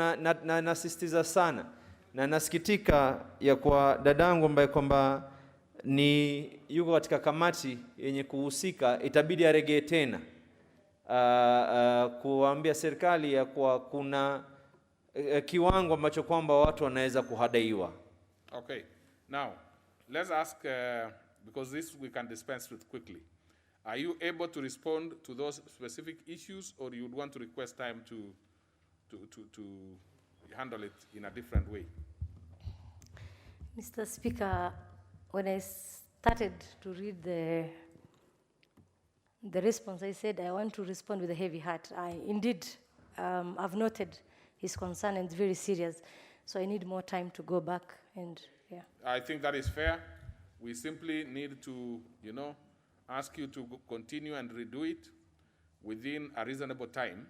nasisitiza sana, na nasikitika ya kwa dadangu ambaye kwamba ni yuko katika kamati yenye kuhusika, itabidi aregee tena kuambia serikali ya kwa kuna kiwango ambacho kwamba watu wanaweza kuhadaiwa. Okay. Now, let's ask, because this we can dispense with quickly. Are you able to respond to those specific issues, or you would want to request time to handle it in a different way? Mr. Speaker, when I started to read the response, I said I want to respond with a heavy heart. Indeed, I've noted his concern and it's very serious. So I need more time to go back and, yeah. I think that is fair. We simply need to, ask you to continue and redo it within a reasonable time,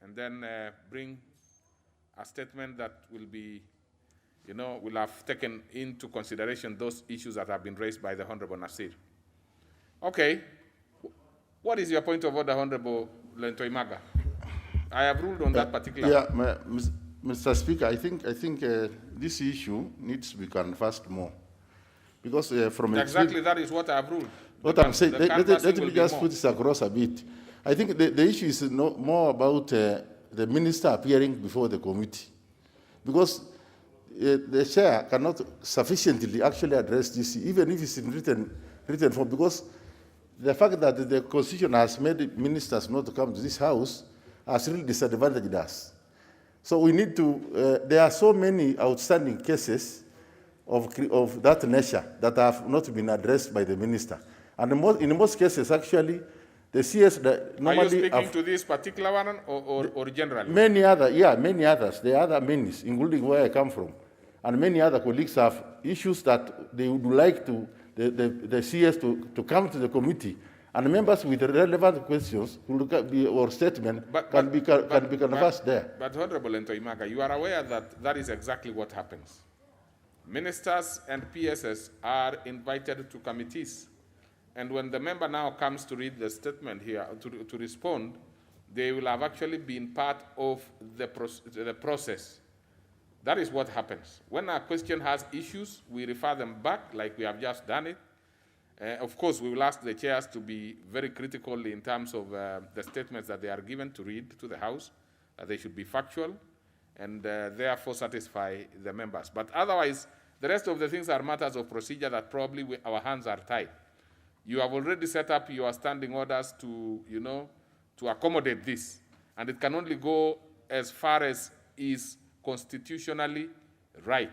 and then bring a statement that will be, will have taken into consideration those issues that have been raised by the Honorable Nasir. Okay. What is your point of order, Honorable Lentoimaga? I have ruled on that particular. Yeah, Mr. Speaker, I think this issue needs to be canvassed more, because from exactly that is what I have ruled. What I'm saying, let me just put this across a bit. I think the issue is more about the minister appearing before the committee, because the chair cannot sufficiently actually address this, even if it's in written form, because the fact that the Constitution has made ministers not to come to this house has really disadvantaged us. So we need to, there are so many outstanding cases of that nature that have not been addressed by the minister. And in most cases, actually, the CS that normally... Are you speaking to this particular one or generally? Many others. There are other many, including where I come from. And many other colleagues have issues that they would like to the CS to come to the committee, and members with relevant questions or statement can be canvassed there. But Honorable Ntoimaga, you are aware that that is exactly what happens. Ministers and PSS are invited to committees, and when the member now comes to read the statement here, to respond, they will have actually been part of the process. That is what happens. When a question has issues, we refer them back, like we have just done it. Of course, we will ask the chairs to be very critical in terms of the statements that they are given to read to the House, that they should be factual, and therefore satisfy the members. But otherwise, the rest of the things are matters of procedure that probably our hands are tied. You have already set up your standing orders to, to accommodate this, and it can only go as far as is constitutionally right.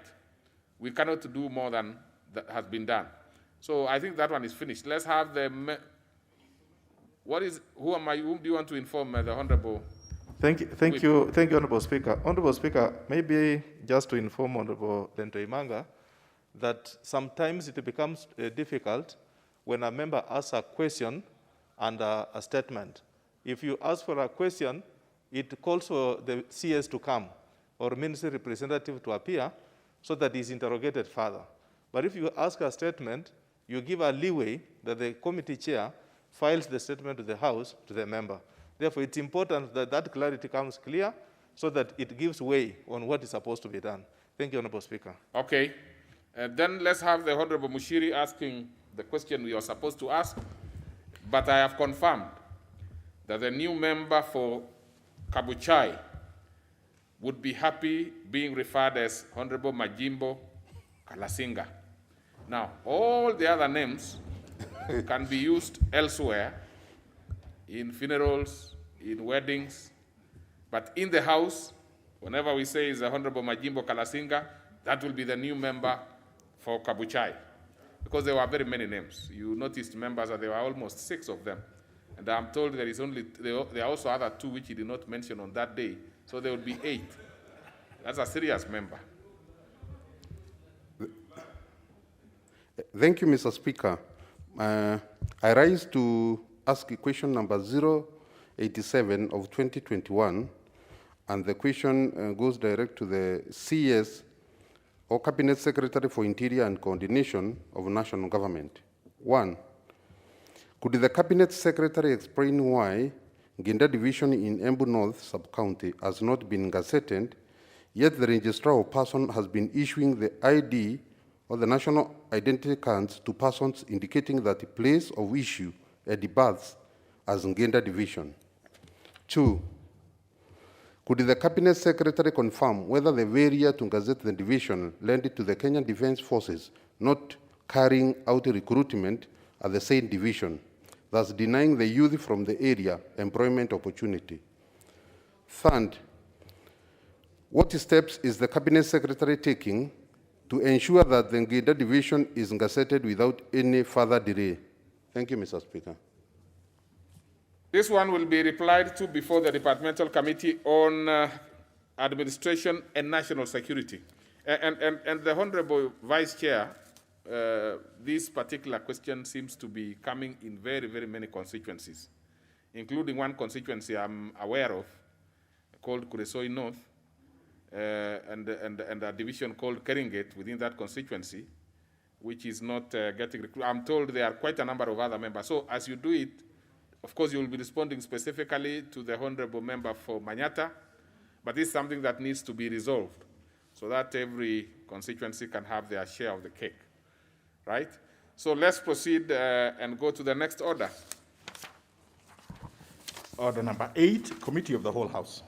We cannot do more than that has been done. So I think that one is finished. Let's have the, whom do you want to inform the Honorable? Thank you, Honorable Speaker. Honorable Speaker, maybe just to inform Honorable Lentoimaga that sometimes it becomes difficult when a member asks a question and a statement. If you ask for a question, it calls for the CS to come or ministry representative to appear so that he's interrogated further. But if you ask a statement, you give a leeway that the committee chair files the statement to the House, to the member. Therefore, it's important that that clarity comes clear so that it gives way on what is supposed to be done. Thank you, Honorable Speaker. Okay. Then let's have the Honorable Mushiri asking the question we are supposed to ask. But I have confirmed that the new member for Kabuchai would be happy being referred as Honorable Majimbo Kalasinga. Now, all the other names can be used elsewhere, in funerals, in weddings, but in the House, whenever we say is the Honorable Majimbo Kalasinga, that will be the new member for Kabuchai, because there were very many names. You noticed members that there were almost 6 of them, and I'm told there are also other 2 which he did not mention on that day, so there would be 8. That's a serious member. Thank you, Mr. Speaker. I rise to ask question number 087 of 2021, and the question goes direct to the CS or Cabinet Secretary for Interior and Coordination of National Government. 1. Could the Cabinet Secretary explain why Genda Division in Embu North Sub-County has not been gazetted, yet the Registrar of Persons has been issuing the ID or the national identity cards to persons indicating that the place of issue at the births as Ngenda Division. 2. Could the Cabinet Secretary confirm whether the Veria Tungazet Division lent to the Kenyan Defence Forces not carrying out recruitment at the same division, thus denying the youth from the area employment opportunity? Third, what steps is the Cabinet Secretary taking to ensure that the Ngida Division is gazetted without any further delay? Thank you, Mr. Speaker. This one will be replied to before the Departmental Committee on Administration and National Security. And the Honorable Vice Chair, this particular question seems to be coming in very, very many constituencies, including one constituency I'm aware of called Kuresoi North, and a division called Keringet within that constituency, which is not getting recruited. I'm told there are quite a number of other members. So as you do it, of course, you will be responding specifically to the Honorable Member for Manyata, but this is something that needs to be resolved so that every constituency can have their share of the cake, right? So let's proceed and go to the next order. Order number 8, Committee of the Whole House.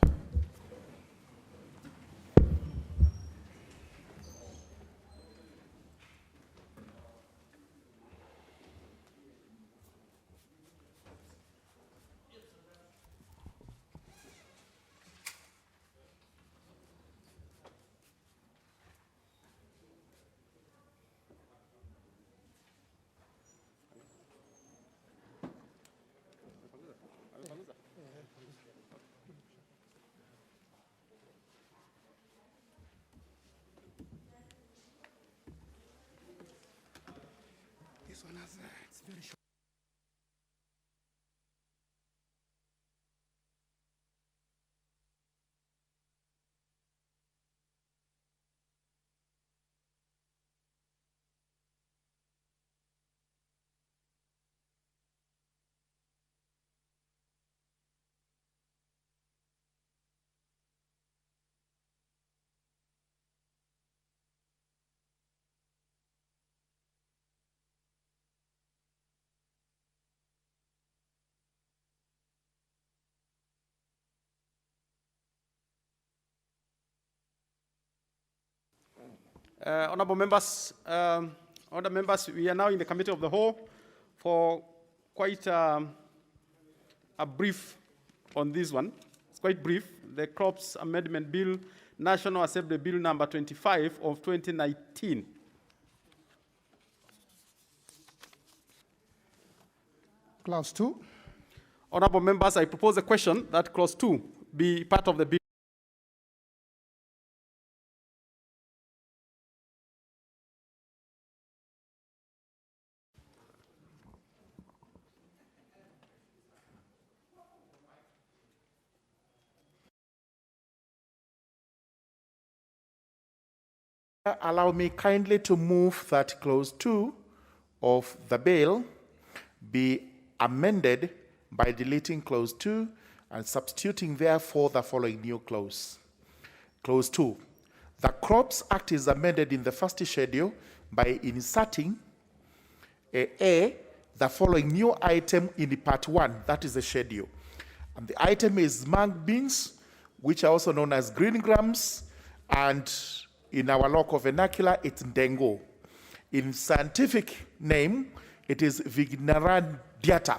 Honorable members, we are now in the Committee of the Whole for quite a brief on this one. It's quite brief. The Crops Amendment Bill, National Assembly Bill number 25 of 2019. Clause 2. Honorable members, I propose a question that Clause 2 be part of the bill. Allow me kindly to move that Clause 2 of the bill be amended by deleting Clause 2 and substituting therefore the following new clause. Clause 2. The Crops Act is amended in the first schedule by inserting the following new item in the part 1, that is the schedule. And the item is mung beans, which are also known as green grams, and in our local vernacular, it's ndengo. In scientific name, it is Vignarandiata.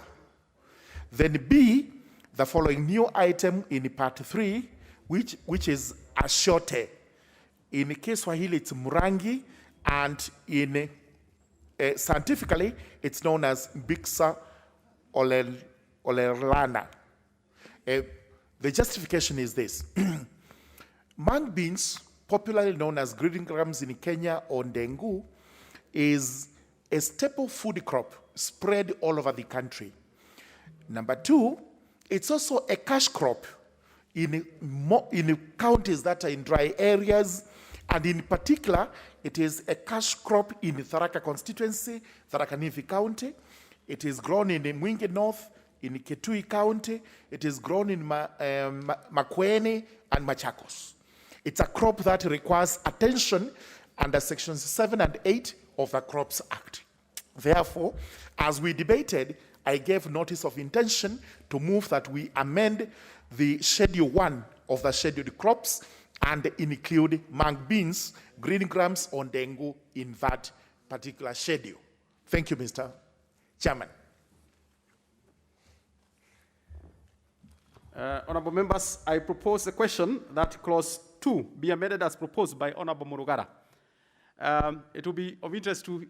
Then B, the following new item in part 3, which is ashote. In Kiswahili, it's murangi, and in scientifically, it's known as Bixa olerlana. The justification is this. Mung beans, popularly known as green grams in Kenya or ndengu, is a staple food crop spread all over the country. Number 2, it's also a cash crop in counties that are in dry areas, and in particular, it is a cash crop in the Tharaka constituency, Tharaka Nithi County. It is grown in Mwingi North, in Kitui County. It is grown in Makueni and Machakos. It's a crop that requires attention under Sections 7 and 8 of the Crops Act. Therefore, as we debated, I gave notice of intention to move that we amend the Schedule 1 of the scheduled crops and include mung beans, green grams, or dengu in that particular schedule. Thank you, Mr. Chairman. Honorable members, I propose a question that clause 2 be amended as proposed by Honorable Murugara. It will be of interest to,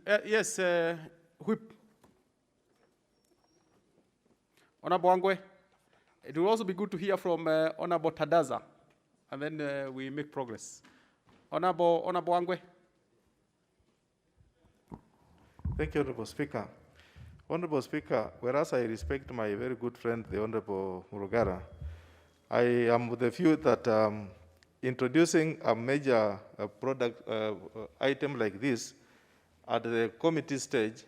Whip. Honorable Angwe, it will also be good to hear from Honorable Tadaza, and then we make progress. Honorable Angwe. Thank you, Honorable Speaker. Honorable Speaker, whereas I respect my very good friend, the Honorable Murugara, I am with the view that introducing a major product item like this at the committee stage,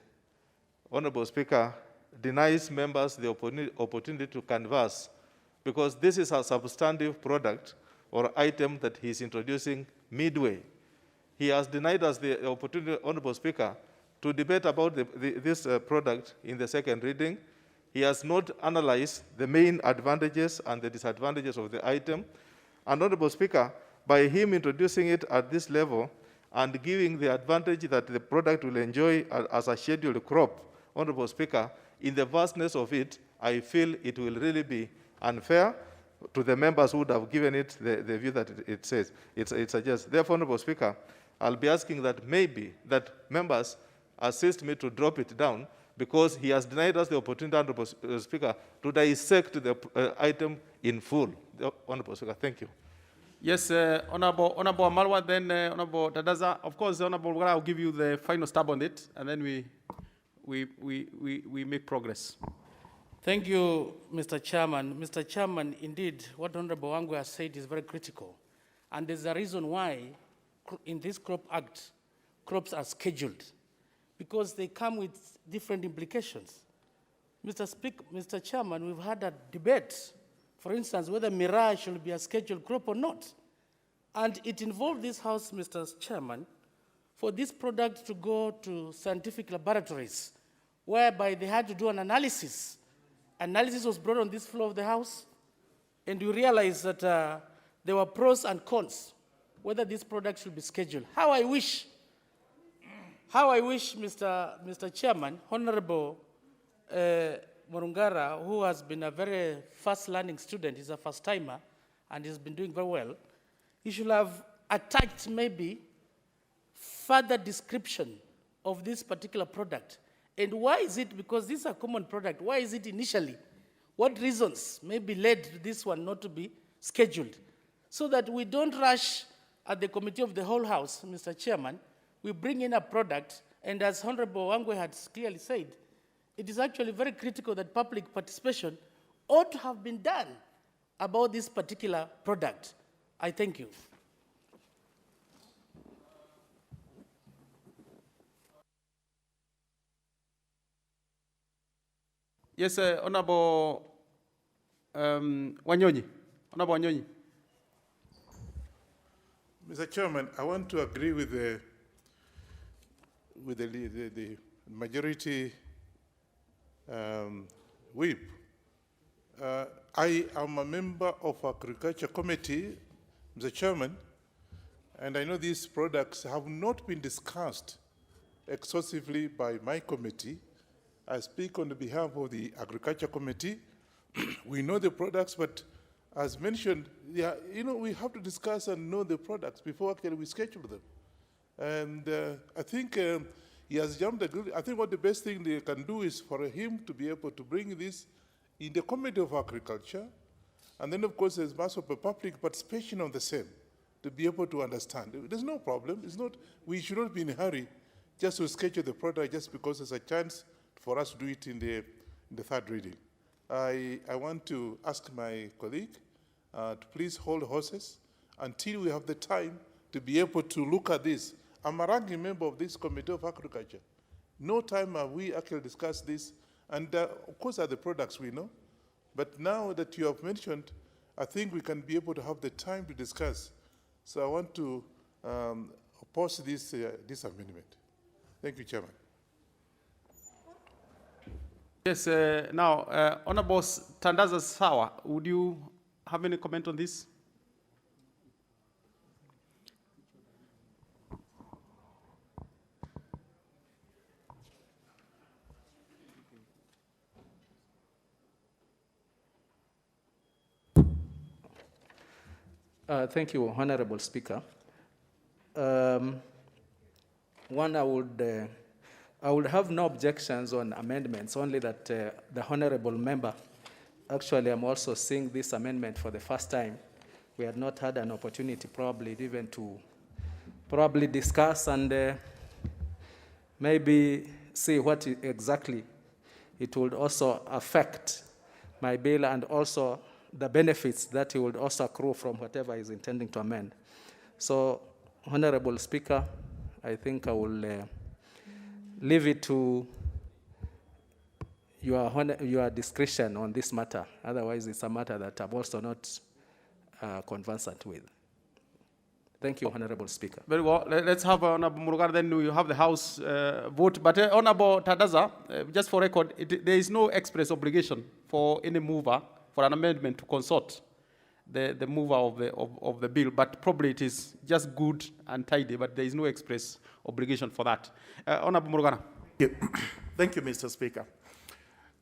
Honorable Speaker, denies members the opportunity to canvass, because this is a substantive product or item that he is introducing midway. He has denied us the opportunity, Honorable Speaker, to debate about this product in the second reading. He has not analyzed the main advantages and the disadvantages of the item. And Honorable Speaker, by him introducing it at this level and giving the advantage that the product will enjoy as a scheduled crop, Honorable Speaker, in the vastness of it, I feel it will really be unfair to the members who would have given it the view that it suggests. Therefore, Honorable Speaker, I'll be asking that maybe that members assist me to drop it down, because he has denied us the opportunity, Honorable Speaker, to dissect the item in full. Honorable Speaker, thank you. Yes, Honorable Amalwa, then Honorable Tadaza. Of course, Honorable Murugara will give you the final stab on it, and then we make progress. Thank you, Mr. Chairman. Mr. Chairman, indeed, what Honorable Angwe has said is very critical. And there's a reason why in this Crop Act, crops are scheduled, because they come with different implications. Mr. Chairman, we've had a debate, for instance, whether Mirage should be a scheduled crop or not. And it involved this House, Mr. Chairman, for this product to go to scientific laboratories, whereby they had to do an analysis. Analysis was brought on this floor of the House, and we realized that there were pros and cons, whether this product should be scheduled. How I wish, Mr. Chairman, Honorable Murugara, who has been a very fast learning student, he's a first timer, and he's been doing very well, he should have attached maybe further description of this particular product. And why is it, because this is a common product, why is it initially? What reasons maybe led to this one not to be scheduled? So that we don't rush at the committee of the whole House, Mr. Chairman, we bring in a product, and as Honorable Angwe had clearly said, it is actually very critical that public participation ought to have been done about this particular product. I thank you. Yes, Honorable Wanyonyi. Honorable Wanyonyi. Mr. Chairman, I want to agree with the majority whip. I am a member of Agriculture Committee, Mr. Chairman, and I know these products have not been discussed exhaustively by my committee. I speak on behalf of the Agriculture Committee. We know the products, but as mentioned, we have to discuss and know the products before actually we schedule them. And I think he has jumped a good. I think what the best thing they can do is for him to be able to bring this in the Committee of Agriculture, and then of course there's mass of public participation on the same to be able to understand. There's no problem. It's not. We should not be in a hurry just to schedule the product just because there's a chance for us to do it in the third reading. I want to ask my colleague to please hold horses until we have the time to be able to look at this. I'm a ranking member of this Committee of Agriculture. No time have we actually discussed this, and of course are the products we know. But now that you have mentioned, I think we can be able to have the time to discuss. So I want to oppose this amendment. Thank you, Chairman. Yes, now, Honorable Tandaza Sawa, would you have any comment on this? Thank you, Honorable Speaker. One, I would have no objections on amendments, only that the Honorable Member, actually I'm also seeing this amendment for the first time. We had not had an opportunity probably even to discuss and maybe see what exactly it would also affect my bill and also the benefits that he would also accrue from whatever he's intending to amend. So, Honorable Speaker, I think I will leave it to your discretion on this matter. Otherwise, it's a matter that I'm also not conversant with. Thank you, Honorable Speaker. Very well. Let's have Honorable Murugana, then we have the House vote. But Honorable Tadaza, just for record, there is no express obligation for any mover for an amendment to consult the mover of the bill. But probably it is just good and tidy, but there is no express obligation for that. Honorable Murugana. Thank you, Mr. Speaker.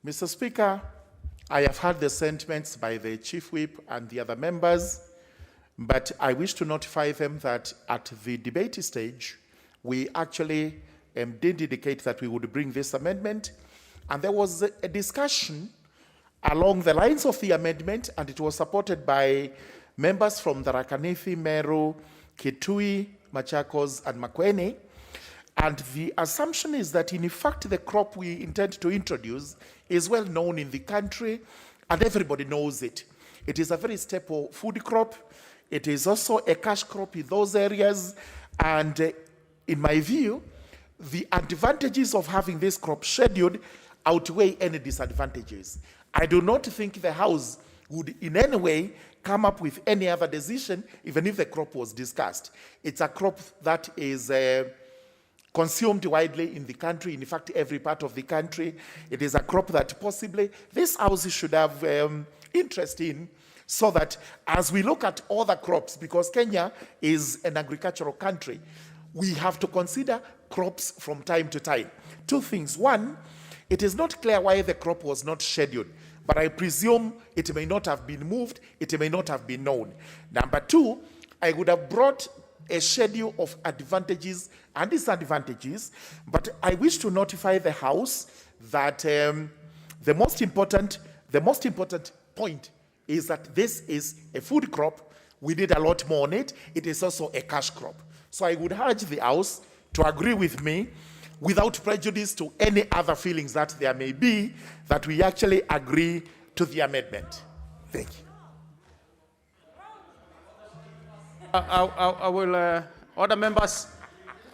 Mr. Speaker, I have heard the sentiments by the Chief Whip and the other members, but I wish to notify them that at the debate stage, we actually did indicate that we would bring this amendment, and there was a discussion along the lines of the amendment, and it was supported by members from the Rakanithi, Meru, Kitui, Machakos, and Makueni. And the assumption is that, in fact, the crop we intend to introduce is well known in the country, and everybody knows it. It is a very staple food crop. It is also a cash crop in those areas. And in my view, the advantages of having this crop scheduled outweigh any disadvantages. I do not think the House would in any way come up with any other decision, even if the crop was discussed. It's a crop that is consumed widely in the country, in fact, every part of the country. It is a crop that possibly this House should have interest in, so that as we look at other crops, because Kenya is an agricultural country, we have to consider crops from time to time. Two things. One, it is not clear why the crop was not scheduled, but I presume it may not have been moved, it may not have been known. Number two, I would have brought a schedule of advantages and disadvantages, but I wish to notify the House that the most important point is that this is a food crop. We did a lot more on it. It is also a cash crop. So I would urge the House to agree with me, without prejudice to any other feelings that there may be, that we actually agree to the amendment. Thank you. I will order members.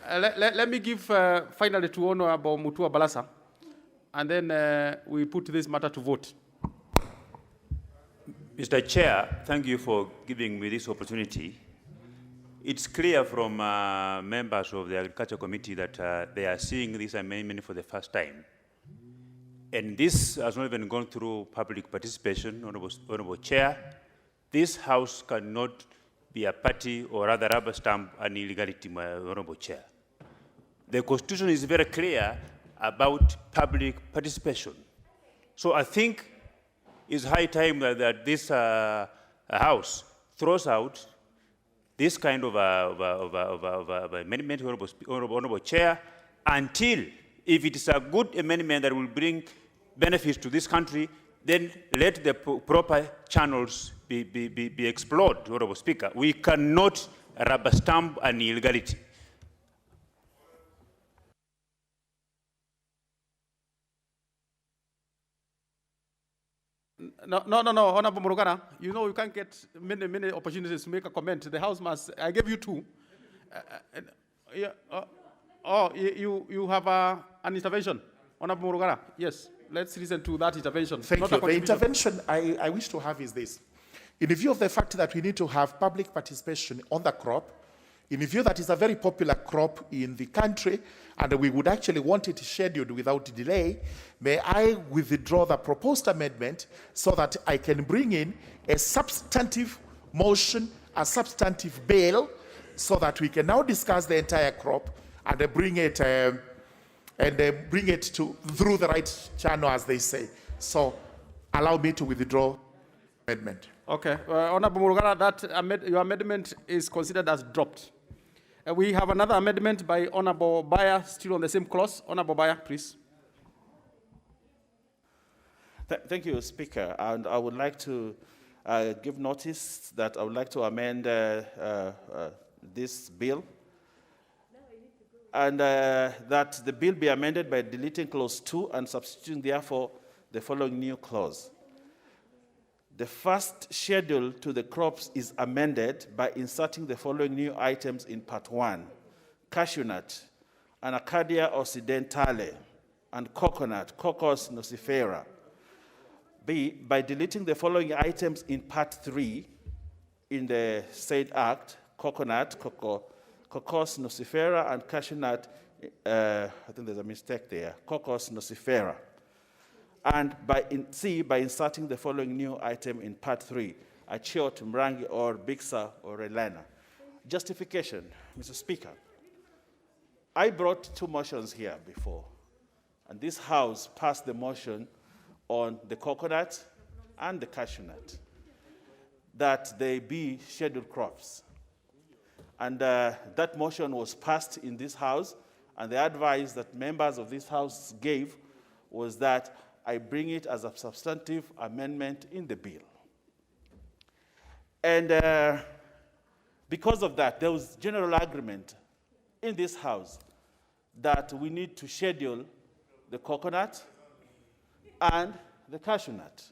Let me give finally to Honorable Mutua Balasa, and then we put this matter to vote. Mr. Chair, thank you for giving me this opportunity. It's clear from members of the Agriculture Committee that they are seeing this amendment for the first time. And this has not even gone through public participation, Honorable Chair. This House cannot be a party or rather rubber stamp an illegality, my Honorable Chair. The Constitution is very clear about public participation. So I think it's high time that this House throws out this kind of amendment, Honorable Chair, until, if it is a good amendment that will bring benefits to this country, then let the proper channels be explored, Honorable Speaker. We cannot rubber stamp an illegality. No, Honorable Murugana, you know you can't get many opportunities to make a comment. The House must, I gave you two. You have an intervention. Honorable Murugana, yes, let's listen to that intervention. Thank you. The intervention I wish to have is this. In view of the fact that we need to have public participation on the crop, in view that it's a very popular crop in the country, and we would actually want it scheduled without delay, may I withdraw the proposed amendment so that I can bring in a substantive motion, a substantive bill, so that we can now discuss the entire crop and bring it through the right channel, as they say. So allow me to withdraw the amendment. Okay, Honorable Murugara, that your amendment is considered as dropped. We have another amendment by Honorable Bayer, still on the same clause. Honorable Bayer, please. Thank you, Speaker. And I would like to give notice that I would like to amend this bill. And that the bill be amended by deleting clause 2 and substituting, therefore, the following new clause. The first schedule to the crops is amended by inserting the following new items in part 1: cashew nut, Anacardia occidentale, and coconut, Cocos nocifera. B, by deleting the following items in part 3 in the said act: coconut, Cocos nocifera, and cashew nut, I think there's a mistake there, Cocos nocifera. And C, by inserting the following new item in part 3, Achiot, Mrangi, or Bixa, or Elena. Justification, Mr. Speaker. I brought 2 motions here before, and this House passed the motion on the coconut and the cashew nut, that they be scheduled crops. And that motion was passed in this House, and the advice that members of this House gave was that I bring it as a substantive amendment in the bill. And because of that, there was general agreement in this House that we need to schedule the coconut and the cashew nut.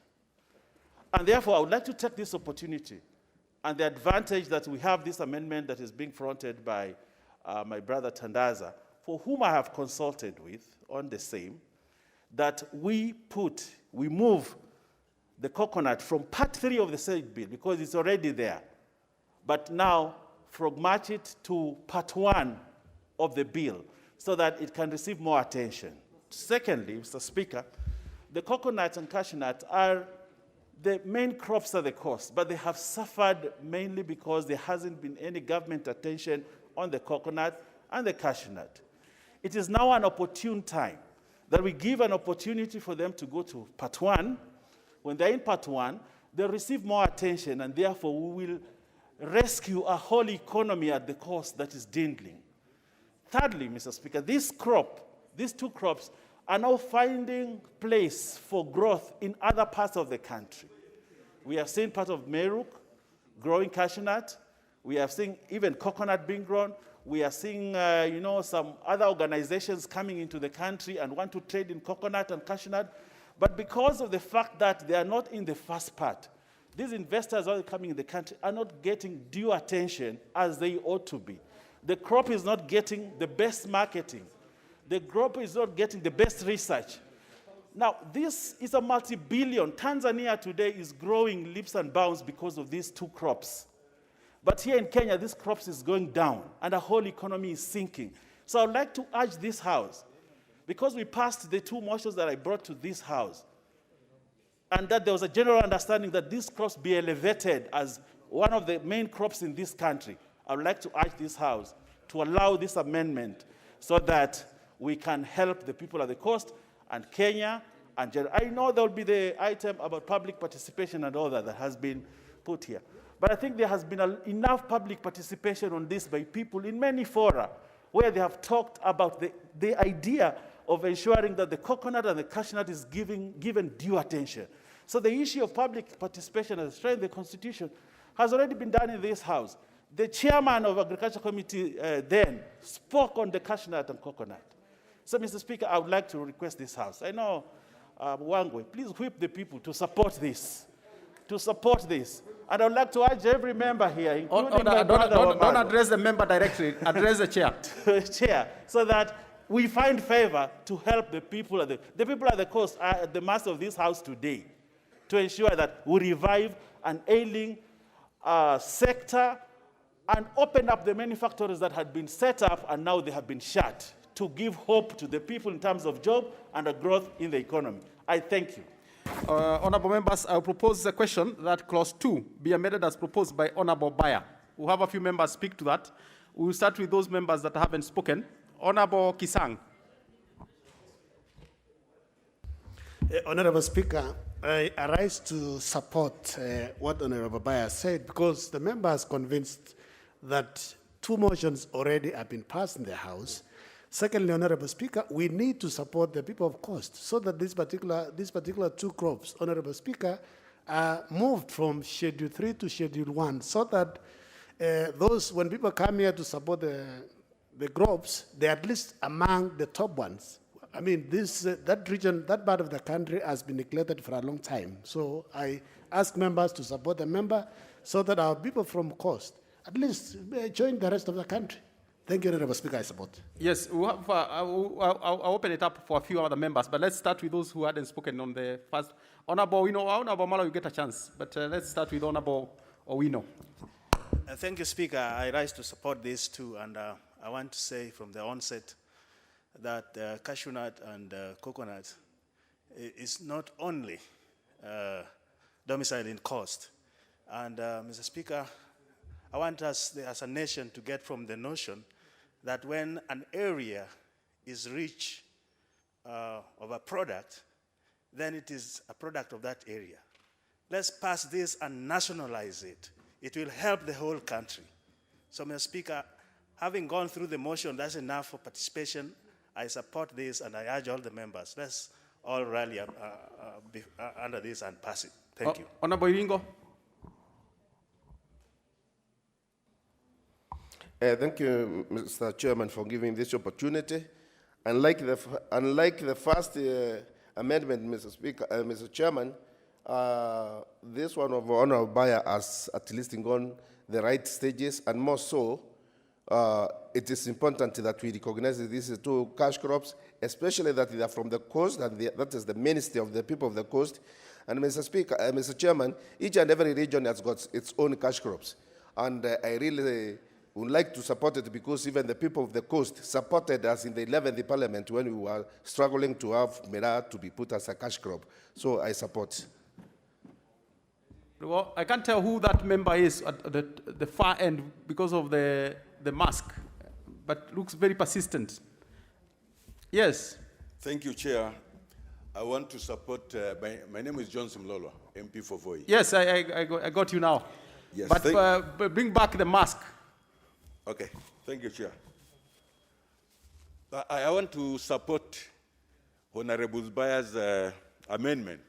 And therefore, I would like to take this opportunity and the advantage that we have this amendment that is being fronted by my brother Tandaza, for whom I have consulted with on the same, that we move the coconut from part 3 of the said bill, because it's already there, but now from match it to part 1 of the bill so that it can receive more attention. Secondly, Mr. Speaker, the coconut and cashew nut are the main crops at the coast, but they have suffered mainly because there hasn't been any government attention on the coconut and the cashew nut. It is now an opportune time that we give an opportunity for them to go to part 1. When they're in part 1, they'll receive more attention, and therefore we will rescue a whole economy at the coast that is dwindling. Thirdly, Mr. Speaker, these 2 crops are now finding place for growth in other parts of the country. We have seen part of Meruk growing cashew nut. We have seen even coconut being grown. We are seeing, some other organizations coming into the country and want to trade in coconut and cashew nut. But because of the fact that they are not in the first part, these investors are coming in the country are not getting due attention as they ought to be. The crop is not getting the best marketing. The crop is not getting the best research. Now, this is a multi-billion. Tanzania today is growing leaps and bounds because of these 2 crops. But here in Kenya, this crops is going down, and the whole economy is sinking. So I would like to urge this House, because we passed the 2 motions that I brought to this House, and that there was a general understanding that these crops be elevated as one of the main crops in this country. I would like to urge this House to allow this amendment so that we can help the people of the coast and Kenya. And I know there will be the item about public participation and all that has been put here. But I think there has been enough public participation on this by people in many fora where they have talked about the idea of ensuring that the coconut and the cashew nut is given due attention. So the issue of public participation as enshrined in the Constitution has already been done in this House. The chairman of Agriculture Committee then spoke on the cashew nut and coconut. So, Mr. Speaker, I would like to request this House. I know, Wangwe, please whip the people to support this. And I would like to urge every member here, including my brother don't address the member directly, address the chair. Chair, so that we find favor to help the people at the people at the coast are at the mass of this House today, to ensure that we revive an ailing sector and open up the many factories that had been set up and now they have been shut, to give hope to the people in terms of job and a growth in the economy. I thank you. Honorable members, I will propose a question that clause 2 be amended as proposed by Honorable Bayer. We'll have a few members speak to that. We will start with those members that haven't spoken. Honorable Kisang. Honorable Speaker, I arise to support what Honorable Baya said because the member is convinced that 2 motions already have been passed in the House. Secondly, Honorable Speaker, we need to support the people of Coast so that these particular 2 crops, Honorable Speaker, are moved from Schedule 3 to Schedule 1 so that when people come here to support the crops, they're at least among the top ones. I mean, that region, that part of the country has been neglected for a long time. So I ask members to support the member so that our people from Coast at least join the rest of the country. Thank you, Honorable Speaker. I support. Yes, I'll open it up for a few other members, but let's start with those who hadn't spoken on the first. Honorable Mala, you get a chance, but let's start with Honorable Owino. Thank you, Speaker. I rise to support this too, and I want to say from the onset that cashew nut and coconut is not only domiciled in Coast. And Mr. Speaker, I want us as a nation to get from the notion that when an area is rich of a product, then it is a product of that area. Let's pass this and nationalize it. It will help the whole country. So, Mr. Speaker, having gone through the motion, that's enough for participation. I support this and I urge all the members. Let's all rally under this and pass it. Thank you. Honorable Iringo. Thank you, Mr. Chairman, for giving this opportunity. Unlike the first amendment, Mr. Speaker, Mr. Chairman, this one of Honorable Baya has at least gone the right stages, and more so, it is important that we recognize that these are 2 cash crops, especially that they are from the coast, and that is the mainstay of the people of the coast. And Mr. Speaker, Mr. Chairman, each and every region has got its own cash crops, and I really would like to support it because even the people of the coast supported us in the 11th Parliament when we were struggling to have Mera to be put as a cash crop. So I support. Well, I can't tell who that member is at the far end because of the mask, but looks very persistent. Yes. Thank you, Chair. I want to support, my name is John Simlolo, MP for Voi. Yes, I got you now. Yes, but bring back the mask. Okay, thank you, Chair. I want to support Honorable Baya's amendment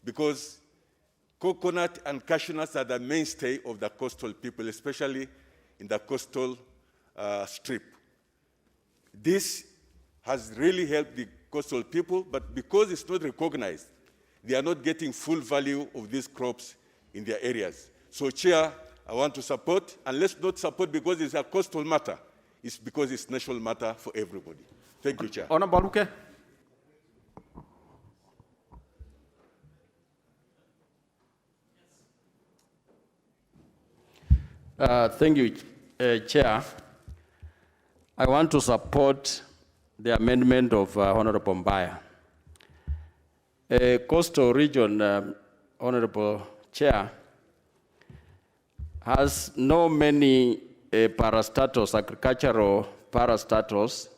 because coconut and cashew nuts are the mainstay of the coastal people, especially in the coastal strip. This has really helped the coastal people, but because it's not recognized, they are not getting full value of these crops in their areas. So, Chair, I want to support, and let's not support because it's a coastal matter. It's because it's national matter for everybody. Thank you, Chair. Honorable Luke. Thank you, Chair. I want to support the amendment of Honorable Mbaya. Coastal region, Honorable Chair, has no many parastatals, agricultural parastatals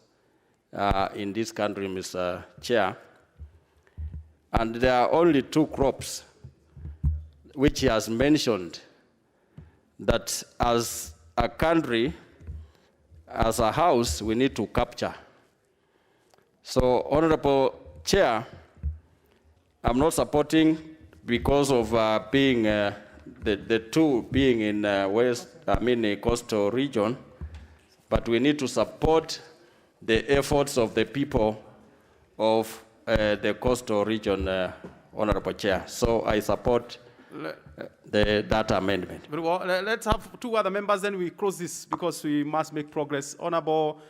in this country, Mr. Chair. And there are only 2 crops which he has mentioned that as a country, as a house, we need to capture. So, Honorable Chair, I'm not supporting because of being the 2 being in a coastal region, but we need to support the efforts of the people of the coastal region, Honorable Chair. So I support that amendment. Very well. Let's have 2 other members, then we close this because we must make progress. Honorable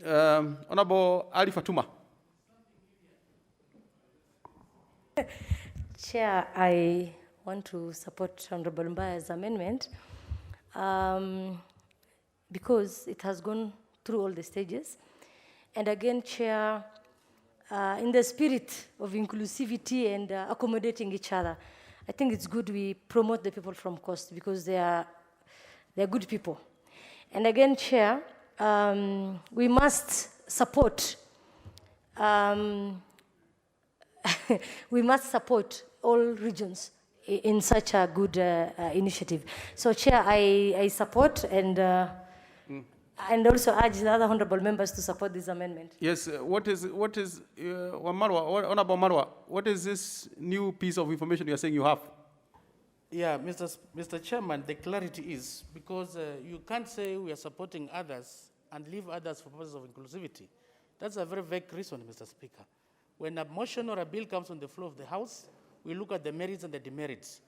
Ali Fatuma. Chair, I want to support Honorable Mbaya's amendment because it has gone through all the stages. And again, Chair, in the spirit of inclusivity and accommodating each other, I think it's good we promote the people from Coast because they're good people. And again, Chair, we must support we must support all regions in such a good initiative. So, Chair, I support and also urge the other honorable members to support this amendment. Yes, Honorable Marwa, what is this new piece of information you are saying you have? Yeah, Mr. Chairman, the clarity is because you can't say we are supporting others and leave others for purposes of inclusivity. That's a very vague reason, Mr. Speaker. When a motion or a bill comes on the floor of the House, we look at the merits and the demerits.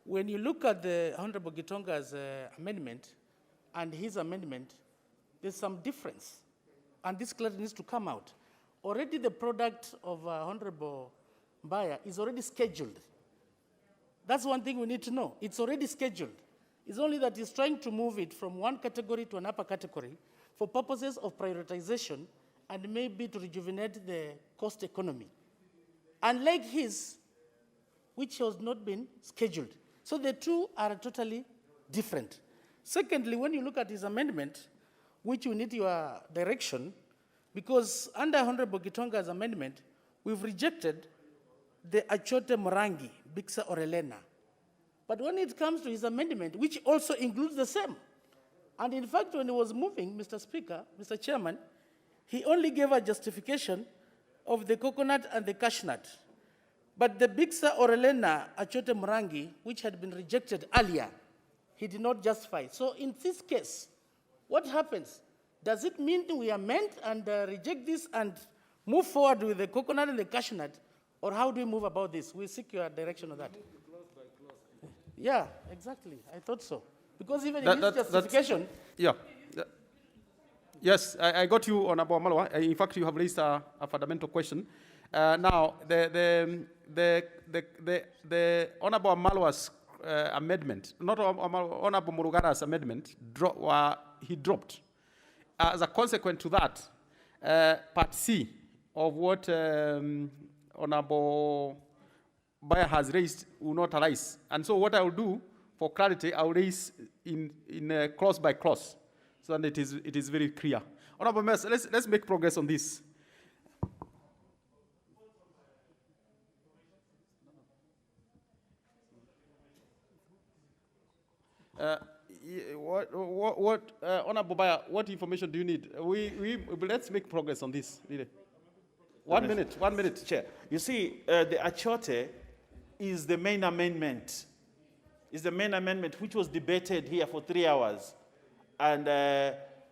When you look at the Honorable Gitonga's amendment and his amendment, there's some difference. And this clarity needs to come out. Already the product of Honorable Mbaya is already scheduled. That's one thing we need to know. It's already scheduled. It's only that he's trying to move it from one category to an upper category for purposes of prioritization and maybe to rejuvenate the cost economy. Unlike his, which has not been scheduled. So the two are totally different. Secondly, when you look at his amendment, which we need your direction, because under Honorable Gitonga's amendment, we've rejected the Achote Morangi, Bixa or Elena. But when it comes to his amendment, which also includes the same, and in fact, when he was moving, Mr. Speaker, Mr. Chairman, he only gave a justification of the coconut and the cashew nut. But the Bixa or Elena Achote Morangi, which had been rejected earlier, he did not justify. So in this case, what happens? Does it mean we amend and reject this and move forward with the coconut and the cashew nut? Or how do we move about this? We seek your direction on that. Yeah, exactly. I thought so. Because even in his justification... Yes, I got you, Honorable Malwa. In fact, you have raised a fundamental question. Now, the Honorable Malwa's amendment, not Honorable Murugara's amendment, he dropped. As a consequence to that, Part C of what Honorable Bayer has raised will not arise. And so what I will do, for clarity, I will raise in clause by clause, so that it is very clear. Honorable members, let's make progress on this. Honorable Bayer, what information do you need? Let's make progress on this. Really. 1 minute. Chair. You see, the Achote is the main amendment. Is the main amendment which was debated here for 3 hours and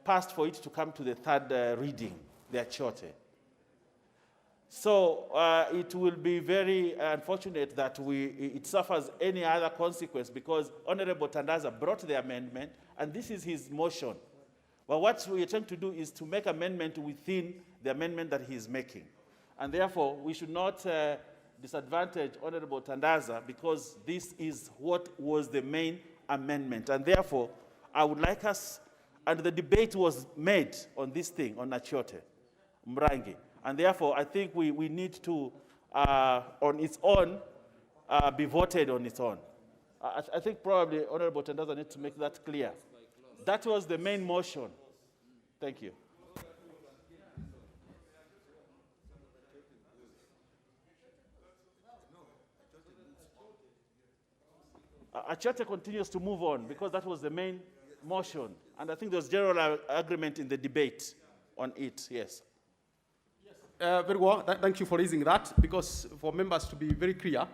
passed for it to come to the third reading, the Achote. So it will be very unfortunate that it suffers any other consequence because Honorable Tandaza brought the amendment and this is his motion. But what we are trying to do is to make amendment within the amendment that he is making. And therefore, we should not disadvantage Honorable Tandaza because this is what was the main amendment. And therefore, I would like us, and the debate was made on this thing, on Achote, Mrangi. And therefore, I think we need to, on its own, be voted on its own. I think probably Honorable Tandaza needs to make that clear. That was the main motion. Thank you. Achote continues to move on because that was the main motion. And I think there was general agreement in the debate on it, yes. Very well, thank you for raising that, because for members to be very clear,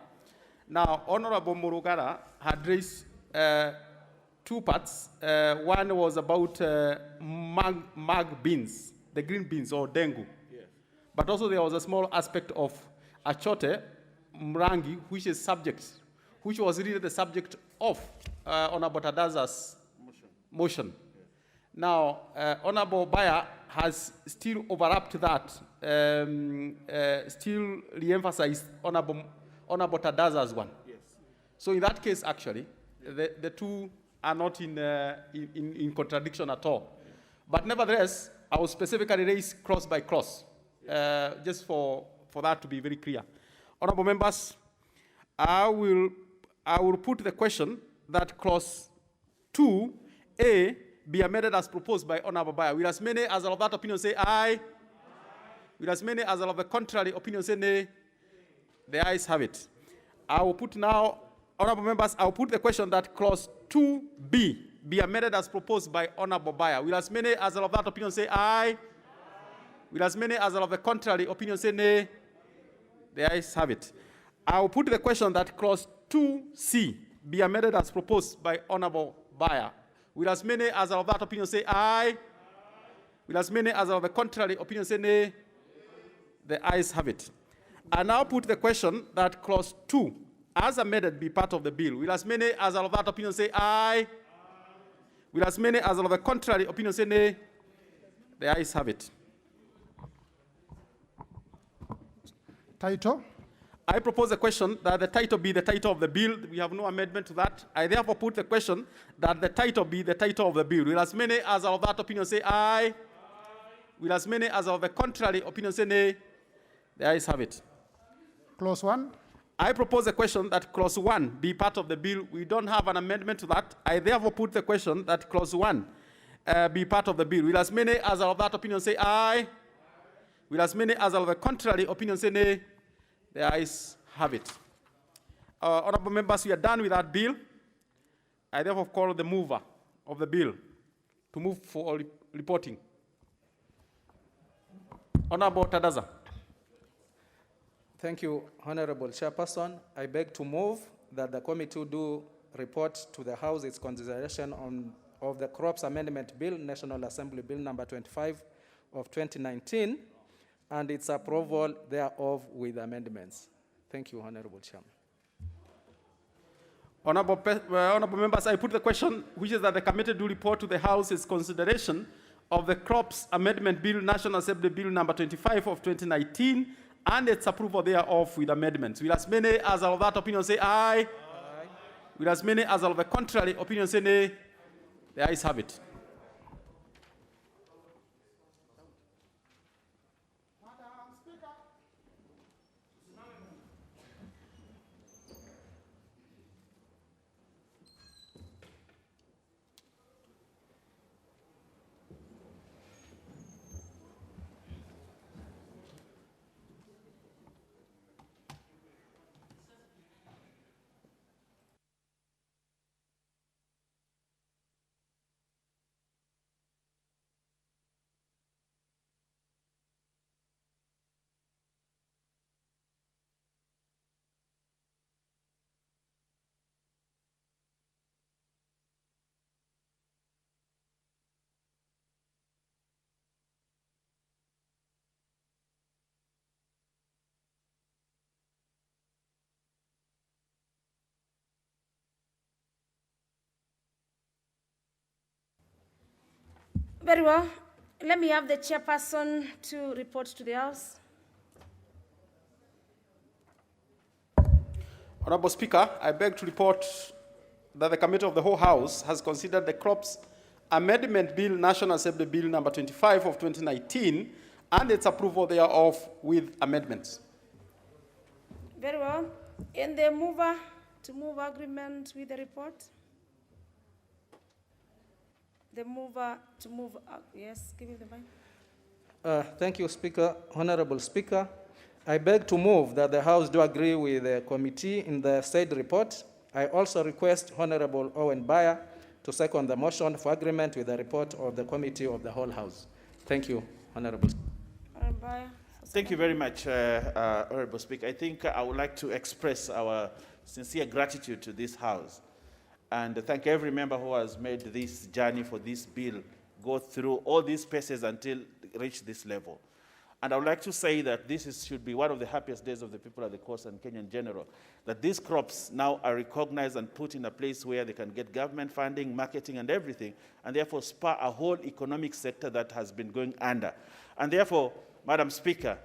now Honorable Murugara had raised 2 parts. One was about mag beans, the green beans or dengu. Yes. But also there was a small aspect of Achote, Mrangi, which was really the subject of Honorable Tadaza's motion. Yes. Now, Honorable Bayer has still overlapped that, still re-emphasized Honorable Tadaza's one. Yes. So in that case, actually, the two are not in contradiction at all. Yes. But nevertheless, I will specifically raise clause by clause, just for that to be very clear. Honorable members, I will put the question that clause 2A be amended as proposed by Honorable Bayer. Will as many as are of that opinion say aye? Will as many as are of the contrary opinion say nay? The ayes have it. I will put now, honorable members, I will put the question that clause 2B be amended as proposed by honorable buyer. Will as many as are of that opinion say aye? Will as many as are of the contrary opinion say nay? The ayes have it. I will put the question that clause 2C be amended as proposed by honorable buyer. Will as many as are of that opinion say aye? Will as many as are of the contrary opinion say nay? The ayes have it. I now put the question that clause 2, as amended, be part of the bill. Will as many as are of that opinion say aye? Will as many as are of the contrary opinion say nay? The ayes have it. Title? I propose a question that the title be the title of the bill. We have no amendment to that. I therefore put the question that the title be the title of the bill. Will as many as are of that opinion say aye? Will as many as are of the contrary opinion say nay? The ayes have it. Clause 1? I propose a question that clause 1 be part of the bill. We don't have an amendment to that. I therefore put the question that clause 1 be part of the bill. Will as many as are of that opinion say aye? Will as many as are of the contrary opinion say nay? The ayes have it. Honorable members, we are done with that bill. I therefore call the mover of the bill to move for reporting. Honorable Tadaza. Thank you, Honorable Chairperson. I beg to move that the committee do report to the House its consideration of the Crops Amendment Bill, National Assembly Bill number 25 of 2019, and its approval thereof with amendments. Thank you, Honorable Chairman. Honorable members, I put the question, which is that the committee do report to the House its consideration of the Crops Amendment Bill, National Assembly Bill number 25 of 2019, and its approval thereof with amendments. Will as many as are of that opinion say aye? Aye. Will as many as are of the contrary opinion say nay? The ayes have it. Very well. Let me have the chairperson to report to the House. Honorable Speaker, I beg to report that the Committee of the whole House has considered the Crops Amendment Bill, National Assembly Bill number 25 of 2019, and its approval thereof with amendments. Very well. In the mover to move agreement with the report? The mover to move, yes, give me the mic. Thank you, Speaker. Honorable Speaker, I beg to move that the House do agree with the committee in the said report. I also request Honorable Owen Bayer to second the motion for agreement with the report of the Committee of the whole House. Thank you, Honorable Speaker. Bayer. Thank you very much, Honorable Speaker. I think I would like to express our sincere gratitude to this House and thank every member who has made this journey for this bill go through all these paces until it reach this level. And I would like to say that this should be one of the happiest days of the people of the coast and Kenya in general, that these crops now are recognized and put in a place where they can get government funding, marketing, and everything, and therefore spur a whole economic sector that has been going under. And therefore, Madam Speaker,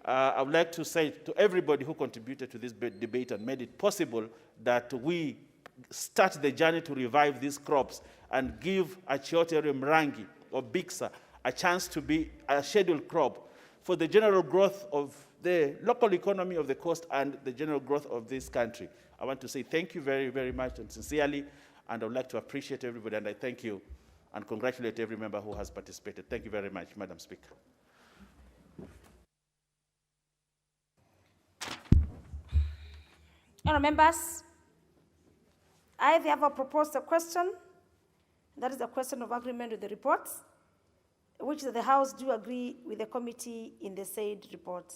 I would like to say to everybody who contributed to this debate and made it possible that we start the journey to revive these crops and give Achiote Mrangi or Bixa a chance to be a scheduled crop for the general growth of the local economy of the coast and the general growth of this country. I want to say thank you very, very much and sincerely, and I would like to appreciate everybody, and I thank you and congratulate every member who has participated. Thank you very much, Madam Speaker. Honourable members, I therefore propose a question. That is the question of agreement with the reports, which the House do agree with the committee in the said report.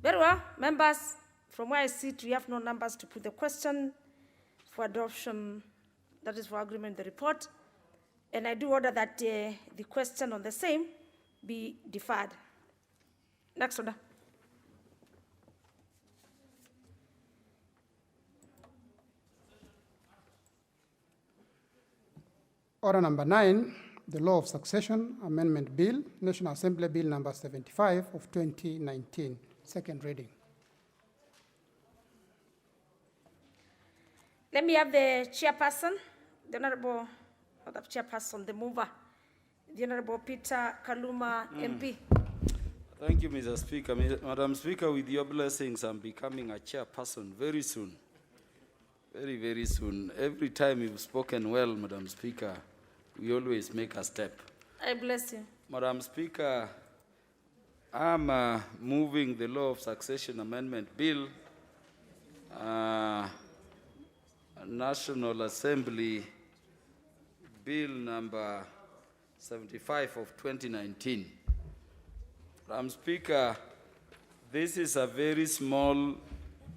Very well, members, from where I sit, we have no numbers to put the question for adoption, that is for agreement with the report. And I do order that the question on the same be deferred. Next order. Order number 9, the Law of Succession Amendment Bill, National Assembly Bill number 75 of 2019, second reading. Let me have the chairperson, the Honorable, not the chairperson, the mover, the Honorable Peter Kaluma, MP. Thank you, Mr. Speaker. Madam Speaker, with your blessings, I'm becoming a chairperson very soon. Very, very soon. Every time you've spoken well, Madam Speaker, we always make a step. I bless you. Madam Speaker, I'm moving the Law of Succession Amendment Bill, National Assembly Bill number 75 of 2019. Madam Speaker, this is a very small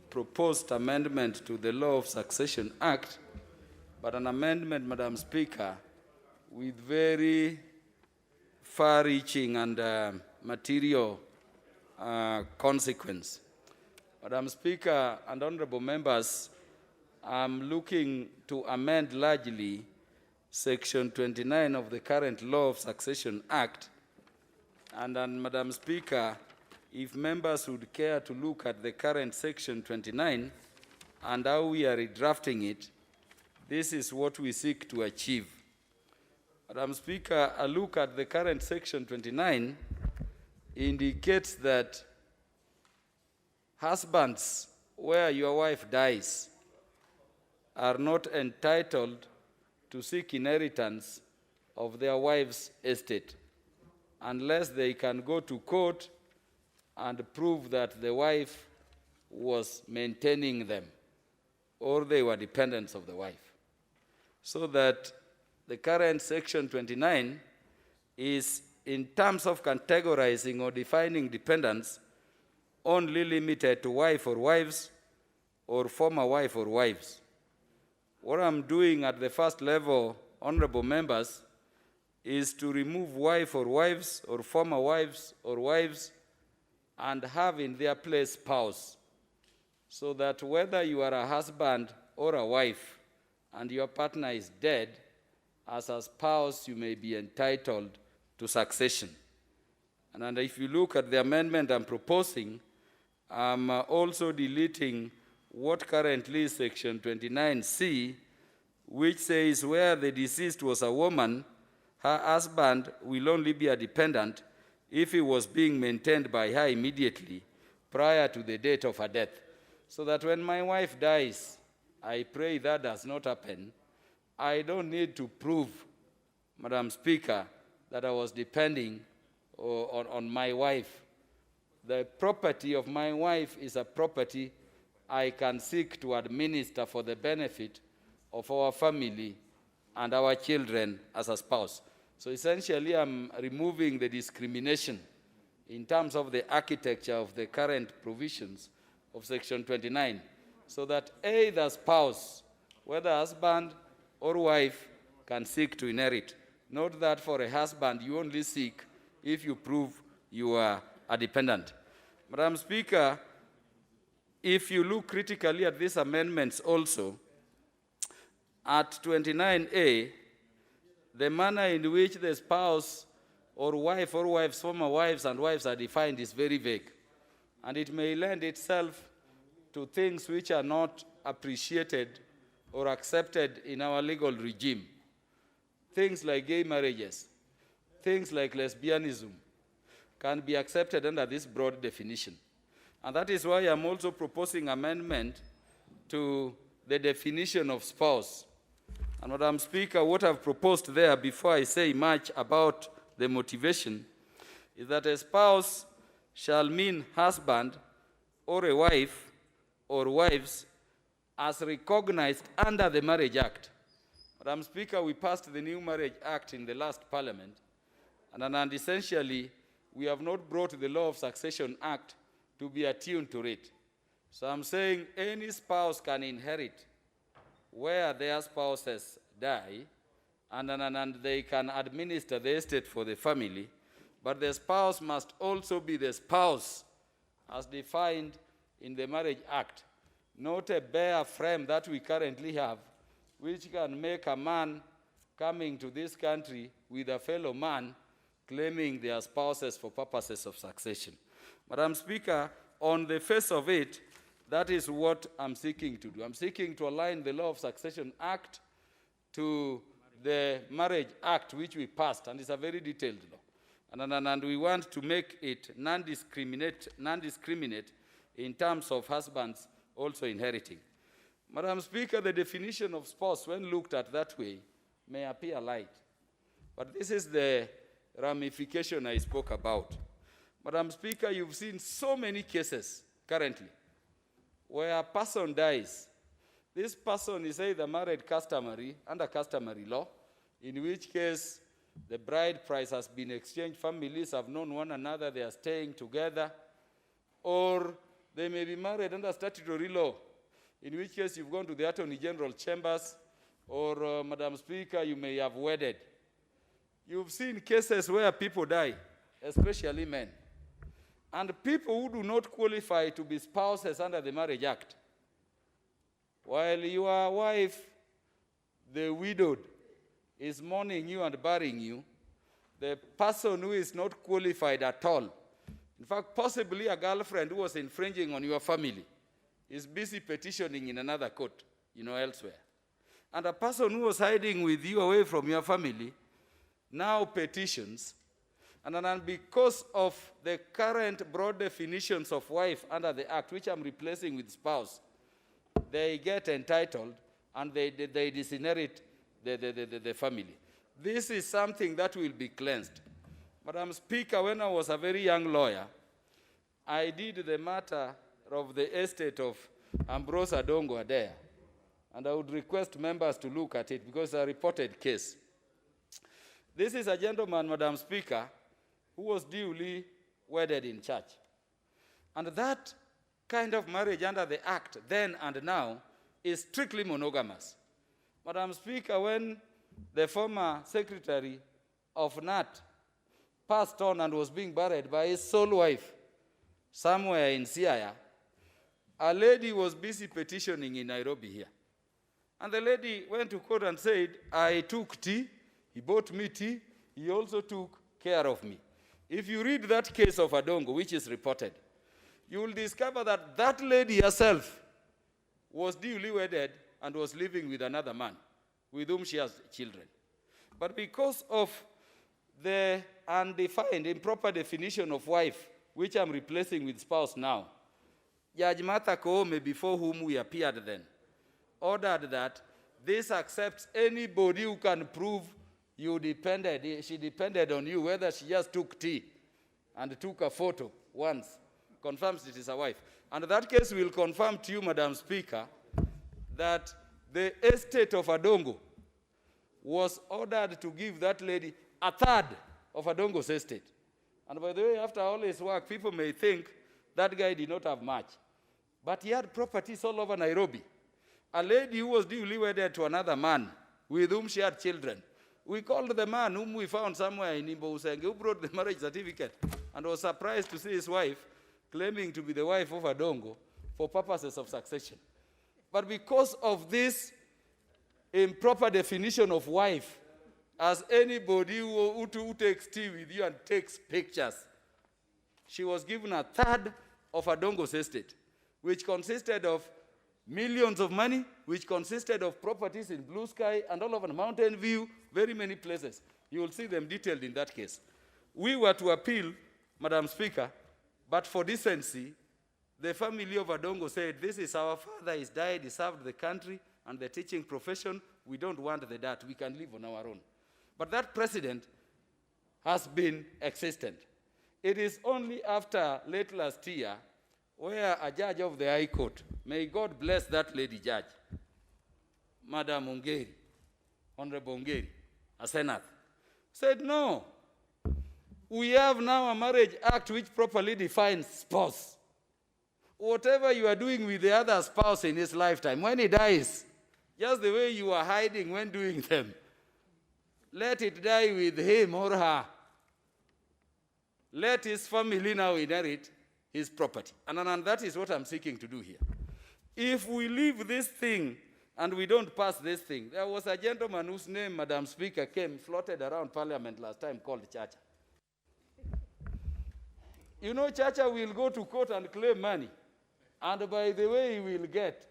proposed amendment to the Law of Succession Act, but an amendment, Madam Speaker, with very far-reaching and material consequence. Madam Speaker and honorable members, I'm looking to amend largely Section 29 of the current Law of Succession Act. And Madam Speaker, if members would care to look at the current Section 29 and how we are redrafting it, this is what we seek to achieve. Madam Speaker, a look at the current Section 29 indicates that husbands, where your wife dies, are not entitled to seek inheritance of their wife's estate unless they can go to court and prove that the wife was maintaining them or they were dependents of the wife. So that the current Section 29 is, in terms of categorizing or defining dependents, only limited to wife or wives or former wife or wives. What I'm doing at the first level, honorable members, is to remove wife or wives or former wives or wives and have in their place spouse, so that whether you are a husband or a wife and your partner is dead, as a spouse you may be entitled to succession. And if you look at the amendment I'm proposing, I'm also deleting what currently is Section 29C, which says where the deceased was a woman, her husband will only be a dependent if he was being maintained by her immediately prior to the date of her death. So that when my wife dies, I pray that does not happen, I don't need to prove, Madam Speaker, that I was depending on my wife. The property of my wife is a property I can seek to administer for the benefit of our family and our children as a spouse. So essentially, I'm removing the discrimination in terms of the architecture of the current provisions of Section 29, so that either spouse, whether husband or wife, can seek to inherit. Not that for a husband you only seek if you prove you are a dependent. Madam Speaker, if you look critically at these amendments also, at 29A, the manner in which the spouse or wives, former wives and wives are defined is very vague. And it may lend itself to things which are not appreciated or accepted in our legal regime. Things like gay marriages, things like lesbianism, can be accepted under this broad definition. And that is why I'm also proposing amendment to the definition of spouse. And Madam Speaker, what I've proposed there, before I say much about the motivation, is that a spouse shall mean husband or a wife or wives as recognized under the Marriage Act. Madam Speaker, we passed the new Marriage Act in the last Parliament, and essentially, we have not brought the Law of Succession Act to be attuned to it. So I'm saying any spouse can inherit where their spouses die, and they can administer the estate for the family, but the spouse must also be the spouse as defined in the Marriage Act, not a bare frame that we currently have, which can make a man coming to this country with a fellow man claiming their spouses for purposes of succession. Madam Speaker, on the face of it, that is what I'm seeking to do. I'm seeking to align the Law of Succession Act to the Marriage Act, which we passed, and it's a very detailed law. And we want to make it non-discriminate in terms of husbands also inheriting. Madam Speaker, the definition of spouse, when looked at that way, may appear light. But this is the ramification I spoke about. Madam Speaker, you've seen so many cases currently where a person dies. This person is either married customary, under customary law, in which case the bride price has been exchanged, families have known one another, they are staying together, or they may be married under statutory law, in which case you've gone to the Attorney General chambers, or, Madam Speaker, you may have wedded. You've seen cases where people die, especially men, and people who do not qualify to be spouses under the Marriage Act. While your wife, the widowed, is mourning you and burying you, the person who is not qualified at all, in fact, possibly a girlfriend who was infringing on your family, is busy petitioning in another court, elsewhere. And a person who was hiding with you away from your family now petitions, and then because of the current broad definitions of wife under the Act, which I'm replacing with spouse, they get entitled and they disinherit the family. This is something that will be cleansed. Madam Speaker, when I was a very young lawyer, I did the matter of the estate of Ambrose Adongo Adea, and I would request members to look at it because it's a reported case. This is a gentleman, Madam Speaker, who was duly wedded in church. And that kind of marriage under the Act, then and now, is strictly monogamous. Madam Speaker, when the former secretary of NAT passed on and was being buried by his sole wife somewhere in Siaya, a lady was busy petitioning in Nairobi here. And the lady went to court and said, I took tea, he bought me tea, he also took care of me. If you read that case of Adongo, which is reported, you will discover that that lady herself was duly wedded and was living with another man with whom she has children. But because of the undefined, improper definition of wife, which I'm replacing with spouse now, Judge Martha Koome, before whom we appeared then, ordered that this accepts anybody who can prove she depended on you, whether she just took tea and took a photo once, confirms it is a wife. And that case will confirm to you, Madam Speaker, that the estate of Adongo was ordered to give that lady a third of Adongo's estate. And by the way, after all his work, people may think that guy did not have much. But he had properties all over Nairobi. A lady who was duly wedded to another man with whom she had children. We called the man whom we found somewhere in Imbo Usenge, who brought the marriage certificate and was surprised to see his wife claiming to be the wife of Adongo for purposes of succession. But because of this improper definition of wife as anybody who takes tea with you and takes pictures, she was given a third of Adongo's estate, which consisted of millions of money, which consisted of properties in Blue Sky and all over Mountain View, very many places. You will see them detailed in that case. We were to appeal Madam Speaker, but for decency, the family of Adongo said, this is our father, he's died, he served the country and the teaching profession. We don't want the dirt, we can live on our own. But that precedent has been existent. It is only after late last year where a judge of the High Court, may God bless that lady judge, Madam Ongeri, Honorable Ongeri, a senator, said no. We have now a marriage act which properly defines spouse. Whatever you are doing with the other spouse in his lifetime, when he dies, just the way you are hiding when doing them, let it die with him or her. Let his family now inherit his property. And that is what I'm seeking to do here. If we leave this thing and we don't pass this thing, there was a gentleman whose name, Madam Speaker, floated around Parliament last time called Chacha. You know, Chacha will go to court and claim money. And by the way, he will get.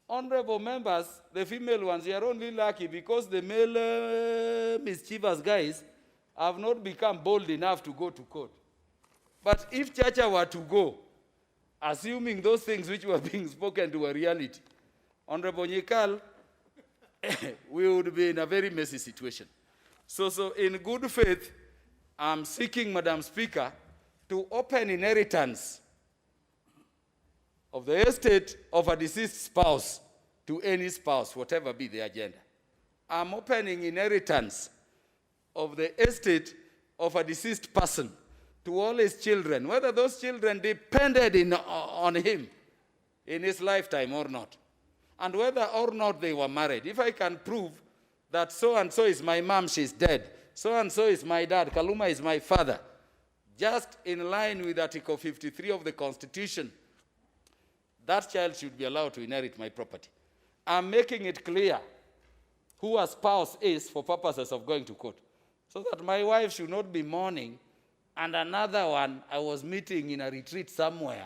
Honorable members, the female ones, you are only lucky because the male mischievous guys have not become bold enough to go to court. But if Chacha were to go, assuming those things which were being spoken to were reality, Honorable Nyikal, we would be in a very messy situation. So in good faith, I'm seeking, Madam Speaker, to open inheritance of the estate of a deceased spouse to any spouse, whatever be the agenda. I'm opening inheritance of the estate of a deceased person to all his children, whether those children depended on him in his lifetime or not, and whether or not they were married. If I can prove that so-and-so is my mom, she's dead, so-and-so is my dad, Kaluma is my father, just in line with Article 53 of the Constitution, that child should be allowed to inherit my property. I'm making it clear who a spouse is for purposes of going to court, so that my wife should not be mourning and another one I was meeting in a retreat somewhere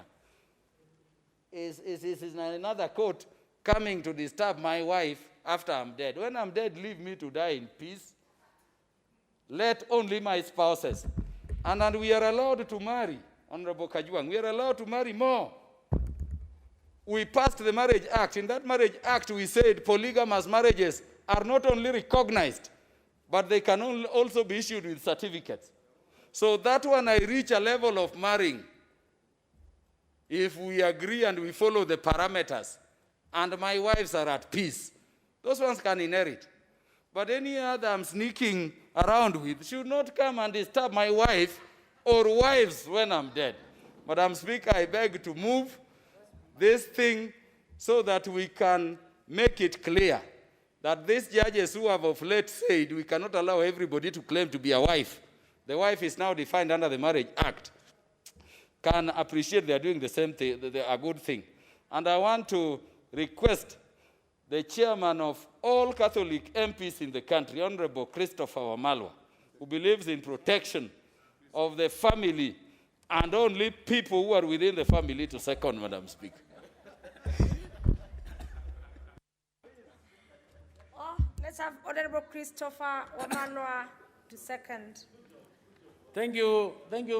is in another court coming to disturb my wife after I'm dead. When I'm dead, leave me to die in peace. Let only my spouses. And we are allowed to marry, Honorable Kajwang, we are allowed to marry more. We passed the Marriage Act. In that Marriage Act, we said polygamous marriages are not only recognized, but they can also be issued with certificates. So that when I reach a level of marrying, if we agree and we follow the parameters, and my wives are at peace, those ones can inherit. But any other I'm sneaking around with should not come and disturb my wife or wives when I'm dead. Madam Speaker, I beg to move this thing so that we can make it clear that these judges who have of late said we cannot allow everybody to claim to be a wife. The wife is now defined under the Marriage Act. Can appreciate they are doing the same thing, a good thing. And I want to request the chairman of all Catholic MPs in the country, Honorable Christopher Wamalwa, who believes in protection of the family and only people who are within the family to second, Madam Speaker. Let's have Honorable Christopher Wamalwa to second. Thank you,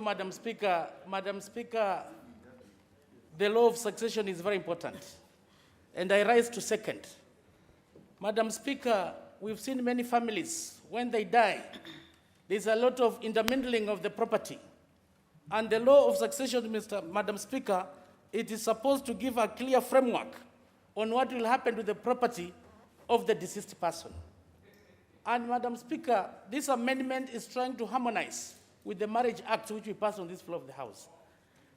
Madam Speaker. Madam Speaker, the law of succession is very important, and I rise to second. Madam Speaker, we've seen many families, when they die, there's a lot of intermingling of the property. And the law of succession, Madam Speaker, it is supposed to give a clear framework on what will happen to the property of the deceased person. And Madam Speaker, this amendment is trying to harmonize with the Marriage Act, which we passed on this floor of the House.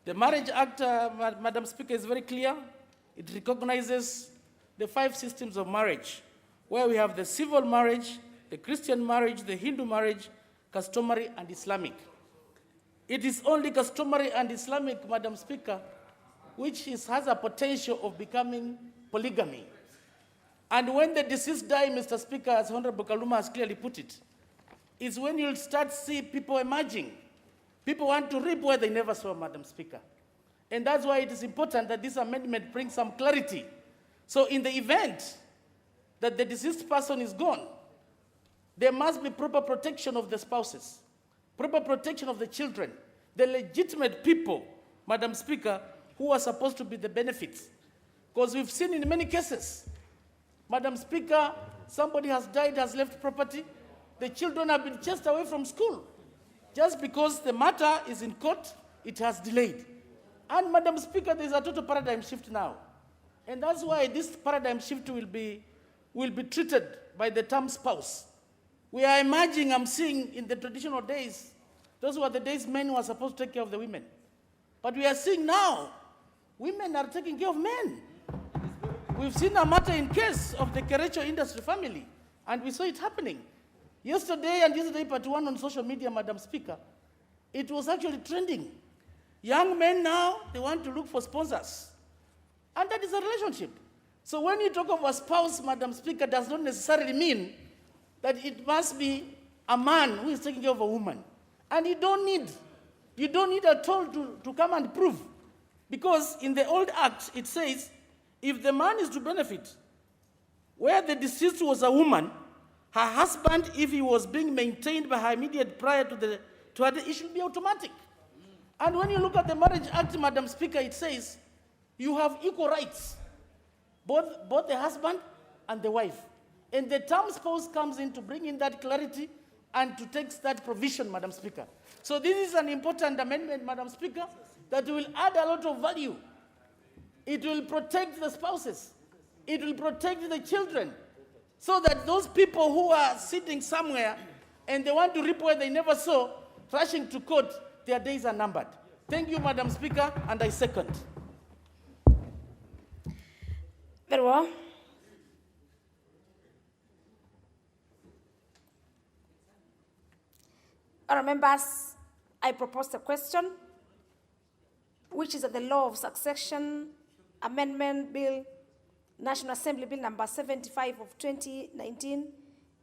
The Marriage Act, Madam Speaker, is very clear. It recognizes the 5 systems of marriage, where we have the civil marriage, the Christian marriage, the Hindu marriage, customary and Islamic. It is only customary and Islamic, Madam Speaker, which has a potential of becoming polygamy. And when the deceased die, Mr. Speaker, as Honorable Kaluma has clearly put it, is when you'll start see people emerging. People want to reap where they never saw, Madam Speaker. And that's why it is important that this amendment brings some clarity. So in the event that the deceased person is gone, there must be proper protection of the spouses, proper protection of the children. the legitimate people, Madam Speaker, who are supposed to be the benefits. Because we've seen in many cases, Madam Speaker, somebody has died, has left property, the children have been chased away from school. Just because the matter is in court, it has delayed. And Madam Speaker, there's a total paradigm shift now. And that's why this paradigm shift will be treated by the term spouse. We are emerging, I'm seeing in the traditional days, those were the days men were supposed to take care of the women. But we are seeing now, women are taking care of men. We've seen a matter in case of the Kerecho industry family, and we saw it happening. Yesterday and yesterday, part one on social media, Madam Speaker, it was actually trending. Young men now, they want to look for sponsors. And that is a relationship. So when you talk of a spouse, Madam Speaker, does not necessarily mean that it must be a man who is taking care of a woman. And you don't need at all to come and prove. Because in the old act, it says, if the man is to benefit, where the deceased was a woman, her husband, if he was being maintained by her immediate prior to her, it should be automatic. And when you look at the Marriage Act, Madam Speaker, it says you have equal rights, both the husband and the wife. And the term spouse comes in to bring in that clarity and to take that provision, Madam Speaker. So this is an important amendment, Madam Speaker, that will add a lot of value. It will protect the spouses. It will protect the children. So that those people who are sitting somewhere and they want to reap where they never saw, rushing to court, their days are numbered. Thank you, Madam Speaker, and I second. Very well. Honourable members, I propose the question, which is that the Law of Succession Amendment Bill, National Assembly Bill number 75 of 2019,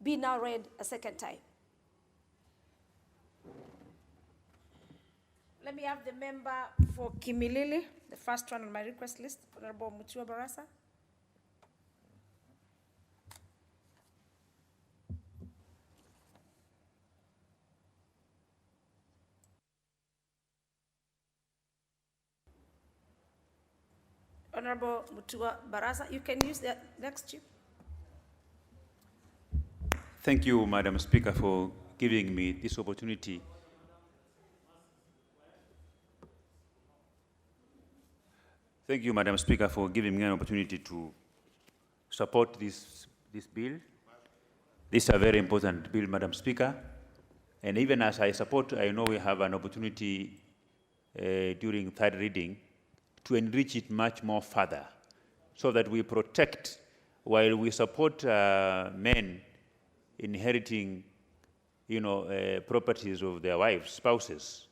be now read a second time. Let me have the member for Kimilili, the first one on my request list, Honorable Mutua Barasa. Honorable Mutua Barasa, you can use the next chip. Thank you, Madam Speaker, for giving me this opportunity. Thank you, Madam Speaker, for giving me an opportunity to support this bill. This is a very important bill, Madam Speaker. And even as I support, I know we have an opportunity during third reading to enrich it much more further so that we protect, while we support men inheriting, properties of their wives, spouses.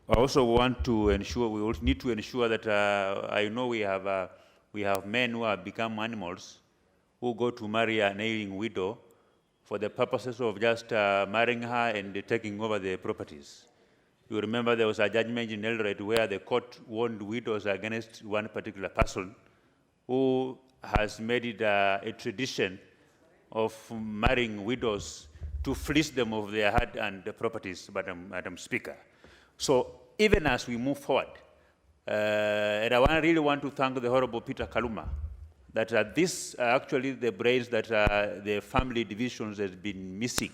I also want to ensure, we also need to ensure that I know we have men who have become animals who go to marry an ailing widow for the purposes of just marrying her and taking over the properties. You remember there was a judgment in Eldoret where the court warned widows against one particular person who has made it a tradition of marrying widows to fleece them of their heart and the properties, Madam Speaker. So even as we move forward, and I really want to thank the Honorable Peter Kaluma, that this actually the brains that the family divisions has been missing.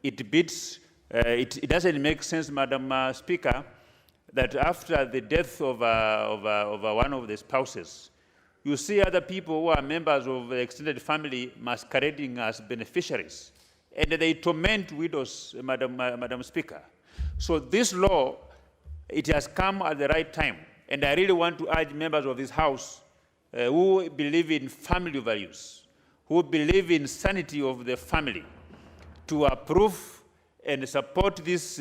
It beats. It doesn't make sense, Madam Speaker, that after the death of one of the spouses, you see other people who are members of the extended family masquerading as beneficiaries, and they torment widows, Madam Speaker. So this law, it has come at the right time, and I really want to urge members of this House who believe in family values, who believe in sanity of the family, to approve and support this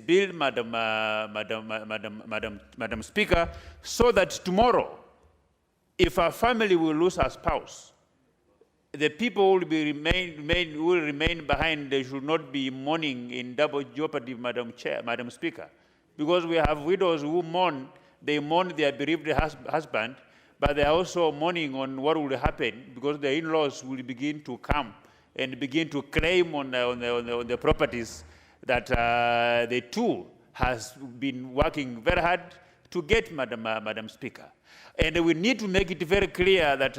bill, Madam Speaker, so that tomorrow, if a family will lose a spouse, the people will remain behind. They should not be mourning in double jeopardy, Madam Speaker, because we have widows who mourn. They mourn their bereaved husband, but they are also mourning on what will happen because the in-laws will begin to come and begin to claim on the properties that they too has been working very hard to get, Madam Speaker. And we need to make it very clear that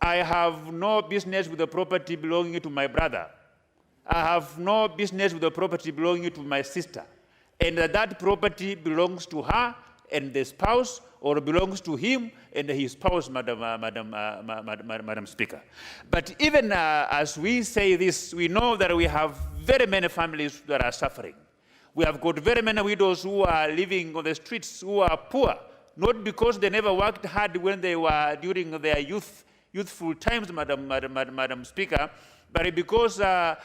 I have no business with the property belonging to my brother. I have no business with the property belonging to my sister. And that property belongs to her and the spouse, or belongs to him and his spouse, Madam Speaker. But even as we say this, we know that we have very many families that are suffering. We have got very many widows who are living on the streets, who are poor, not because they never worked hard when they were during their youthful times, Madam Speaker, but because a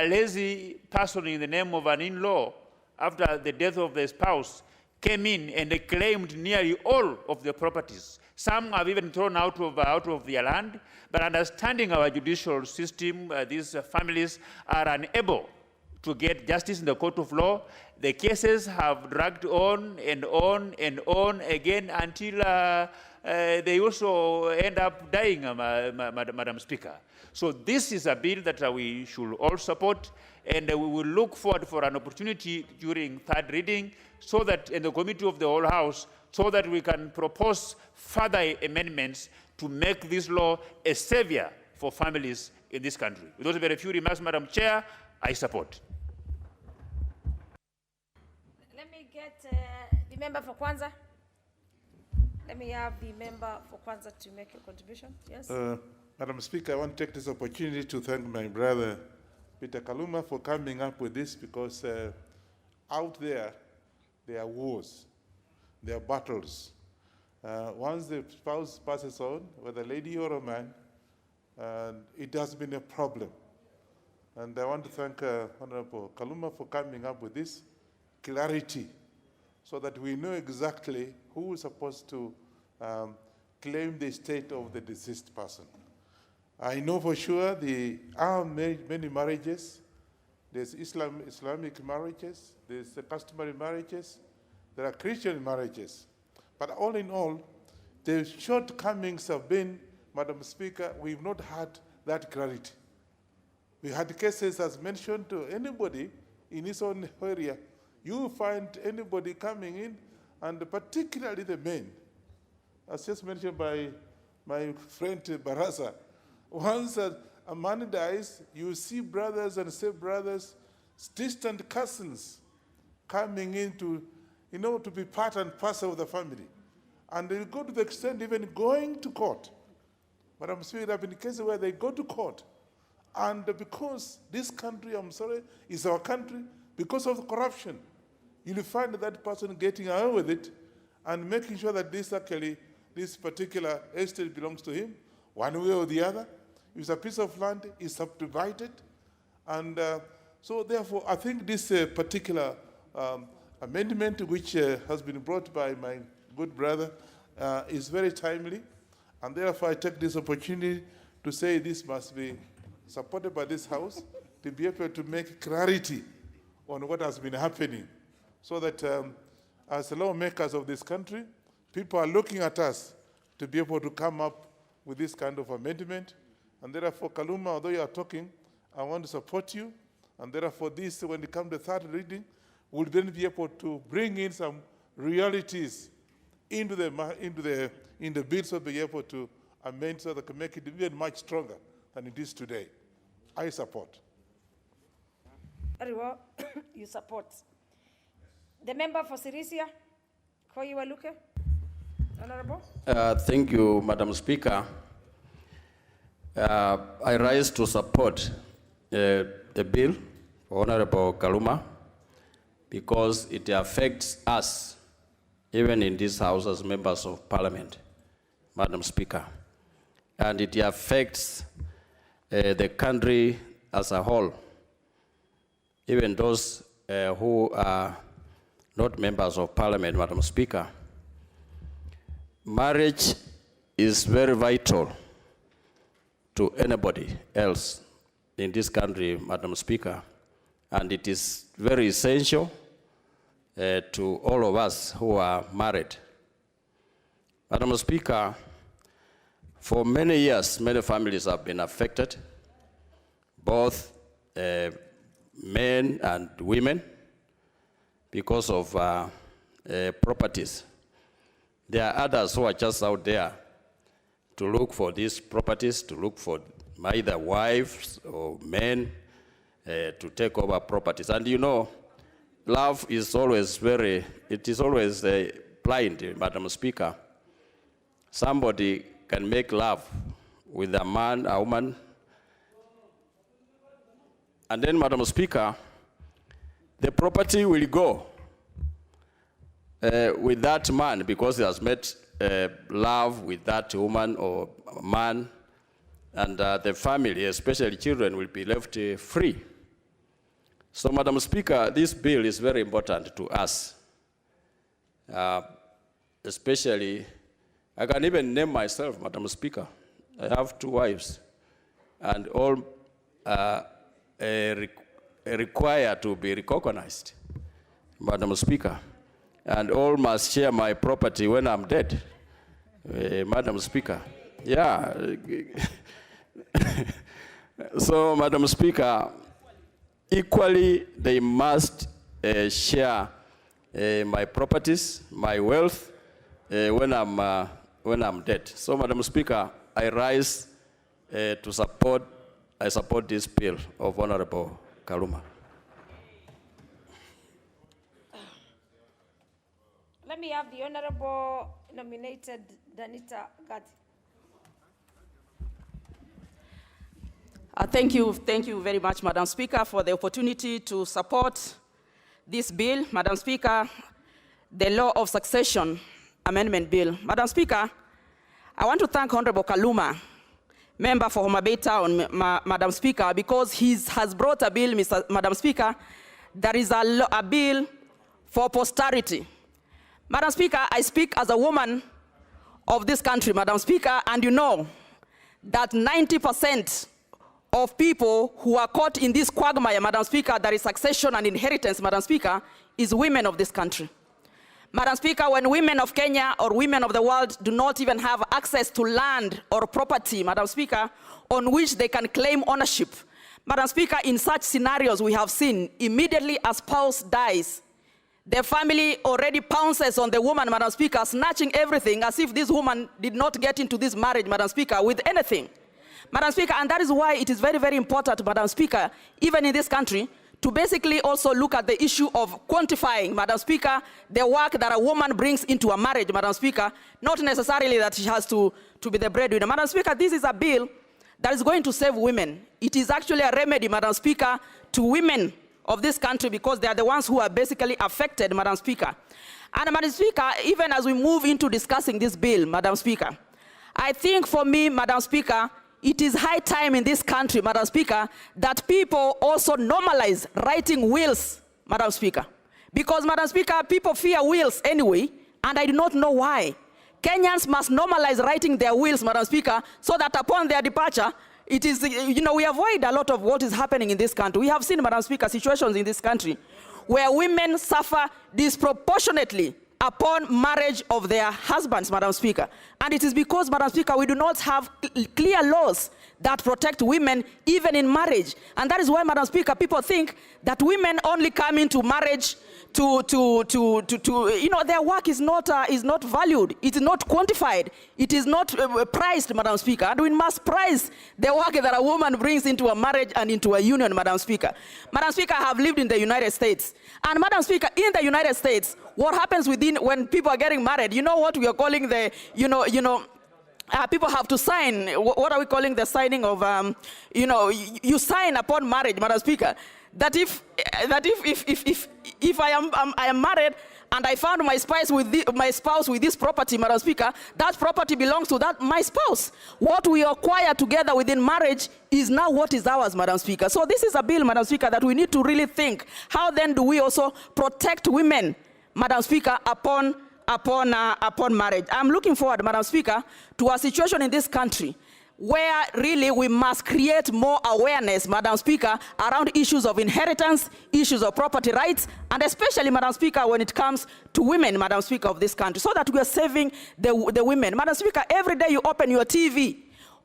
lazy person in the name of an in-law, after the death of the spouse, came in and they claimed nearly all of the properties. Some have even thrown out of their land, but understanding our judicial system, these families are unable to get justice in the court of law. The cases have dragged on and on and on again until they also end up dying, Madam Speaker. So this is a bill that we should all support, and we will look forward for an opportunity during third reading, so that in the committee of the whole House, so that we can propose further amendments to make this law a savior for families in this country. With those very few remarks, Madam Chair, I support. Let me get the member for Kwanza. Let me have the member for Kwanza to make a contribution. Yes. Madam Speaker, I want to take this opportunity to thank my brother, Peter Kaluma, for coming up with this, because out there are wars, there are battles. Once the spouse passes on, whether a lady or a man, it has been a problem. And I want to thank Honorable Kaluma for coming up with this clarity, so that we know exactly who is supposed to claim the estate of the deceased person. I know for sure there are many marriages. There's Islamic marriages, there's the customary marriages, there are Christian marriages. But all in all, the shortcomings have been, Madam Speaker, we've not had that clarity. We had cases, as mentioned, to anybody in his own area. You find anybody coming in, and particularly the men, as just mentioned by my friend Barasa. Once a man dies, you see brothers and step-brothers, distant cousins, coming in to, to be part and parcel of the family. And they go to the extent even going to court. But I'm saying there have been cases where they go to court, and because this country, I'm sorry, is our country, because of the corruption, you'll find that person getting away with it and making sure that this particular estate belongs to him, one way or the other. If it's a piece of land, it's subdivided. And so therefore, I think this particular amendment, which has been brought by my good brother, is very timely. And therefore, I take this opportunity to say this must be supported by this House, to be able to make clarity on what has been happening, so that as lawmakers of this country, people are looking at us to be able to come up with this kind of amendment. And therefore, Kaluma, although you are talking, I want to support you. And therefore, this, when it comes to third reading, we'll then be able to bring in some realities into the bill, so be able to amend so that can make it even much stronger than it is today. I support. Very well, you support. The member for Sirisia, Koyiwaluke, Honorable. Thank you, Madam Speaker. I rise to support the bill for Honorable Kaluma, because it affects us, even in this House as members of Parliament, Madam Speaker. And it affects the country as a whole, even those who are not members of Parliament, Madam Speaker. Marriage is very vital to anybody else in this country, Madam Speaker, and it is very essential to all of us who are married. Madam Speaker, for many years, many families have been affected, both men and women, because of properties. There are others who are just out there to look for these properties, to look for either wives or men to take over properties. And you know, love is always blind, Madam Speaker. Somebody can make love with a man, a woman, and then, Madam Speaker, the property will go with that man because he has met love with that woman or man, and the family, especially children, will be left free. So, Madam Speaker, this bill is very important to us, especially, I can even name myself, Madam Speaker. I have 2 wives, and all require to be recognized, Madam Speaker, and all must share my property when I'm dead, Madam Speaker. Yeah. So, Madam Speaker, equally they must share my properties, my wealth, when I'm dead. So, Madam Speaker, I rise to support. I support this bill of Honorable Kaluma. Let me have the Honorable nominated Danita Gati. Thank you very much, Madam Speaker, for the opportunity to support this bill. Madam Speaker, the Law of Succession Amendment Bill. Madam Speaker, I want to thank Honorable Kaluma, member for Homa Bay Town, Madam Speaker, because he has brought a bill, Madam Speaker, there is a bill for posterity. Madam Speaker, I speak as a woman of this country, Madam Speaker, and you know that 90% of people who are caught in this quagmire, Madam Speaker, that is succession and inheritance, Madam Speaker, is women of this country. Madam Speaker, when women of Kenya or women of the world do not even have access to land or property, Madam Speaker, on which they can claim ownership, Madam Speaker, in such scenarios we have seen, immediately a spouse dies, the family already pounces on the woman, Madam Speaker, snatching everything as if this woman did not get into this marriage, Madam Speaker, with anything. Madam Speaker, and that is why it is very, very important, Madam Speaker, even in this country, to basically also look at the issue of quantifying, Madam Speaker, the work that a woman brings into a marriage, Madam Speaker, not necessarily that she has to be the breadwinner. Madam Speaker, this is a bill that is going to save women. It is actually a remedy, Madam Speaker, to women of this country because they are the ones who are basically affected, Madam Speaker. And Madam Speaker, even as we move into discussing this bill, Madam Speaker, I think for me, Madam Speaker, it is high time in this country, Madam Speaker, that people also normalize writing wills, Madam Speaker. Because, Madam Speaker, people fear wills anyway, and I do not know why. Kenyans must normalize writing their wills, Madam Speaker, so that upon their departure, it is, we avoid a lot of what is happening in this country. We have seen, Madam Speaker, situations in this country where women suffer disproportionately upon marriage of their husbands, Madam Speaker. And it is because, Madam Speaker, we do not have clear laws that protect women even in marriage. And that is why, Madam Speaker, people think that women only come into marriage their work is not valued, it is not quantified, it is not priced, Madam Speaker. And we must price the work that a woman brings into a marriage and into a union, Madam Speaker. Madam Speaker, I have lived in the United States. And Madam Speaker, in the United States, what happens when people are getting married, you know what we are calling the, people have to sign, what are we calling the signing of, you sign upon marriage, Madam Speaker, that if I am married and I found my spouse with this property, Madam Speaker, that property belongs to my spouse. What we acquire together within marriage is now what is ours, Madam Speaker. So this is a bill, Madam Speaker, that we need to really think. How then do we also protect women, Madam Speaker, upon marriage? I'm looking forward, Madam Speaker, to a situation in this country where really we must create more awareness, Madam Speaker, around issues of inheritance, issues of property rights, and especially, Madam Speaker, when it comes to women, Madam Speaker, of this country, so that we are saving the women. Madam Speaker, every day you open your TV,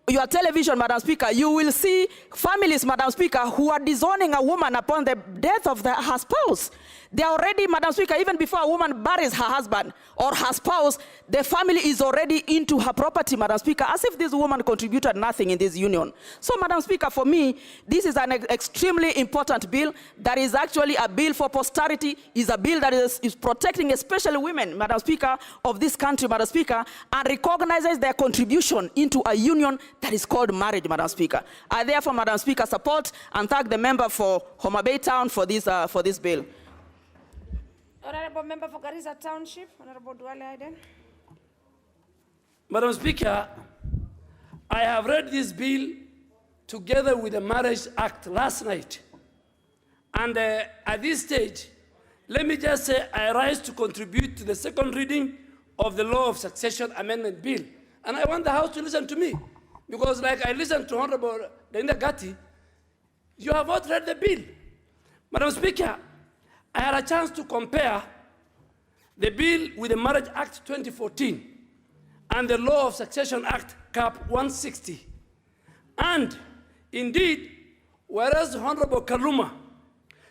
your television, Madam Speaker, you will see families, Madam Speaker, who are disowning a woman upon the death of her spouse. They are already, Madam Speaker, even before a woman buries her husband or her spouse, the family is already into her property, Madam Speaker, as if this woman contributed nothing in this union. So, Madam Speaker, for me, this is an extremely important bill. That is actually a bill for posterity, is a bill that is protecting especially women, Madam Speaker, of this country, Madam Speaker, and recognizes their contribution into a union that is called marriage, Madam Speaker. I therefore, Madam Speaker, support and thank the member for Homa Bay Town for this bill. Honorable Member for Garissa Township, Honorable Duale Aiden. Madam Speaker, I have read this bill together with the Marriage Act last night. And at this stage, let me just say I rise to contribute to the second reading of the Law of Succession Amendment Bill. And I want the House to listen to me. Because like I listened to Honorable Linda Gatti, you have not read the bill. Madam Speaker, I had a chance to compare the bill with the Marriage Act 2014 and the Law of Succession Act, Cap 160. And indeed, whereas Honorable Kaluma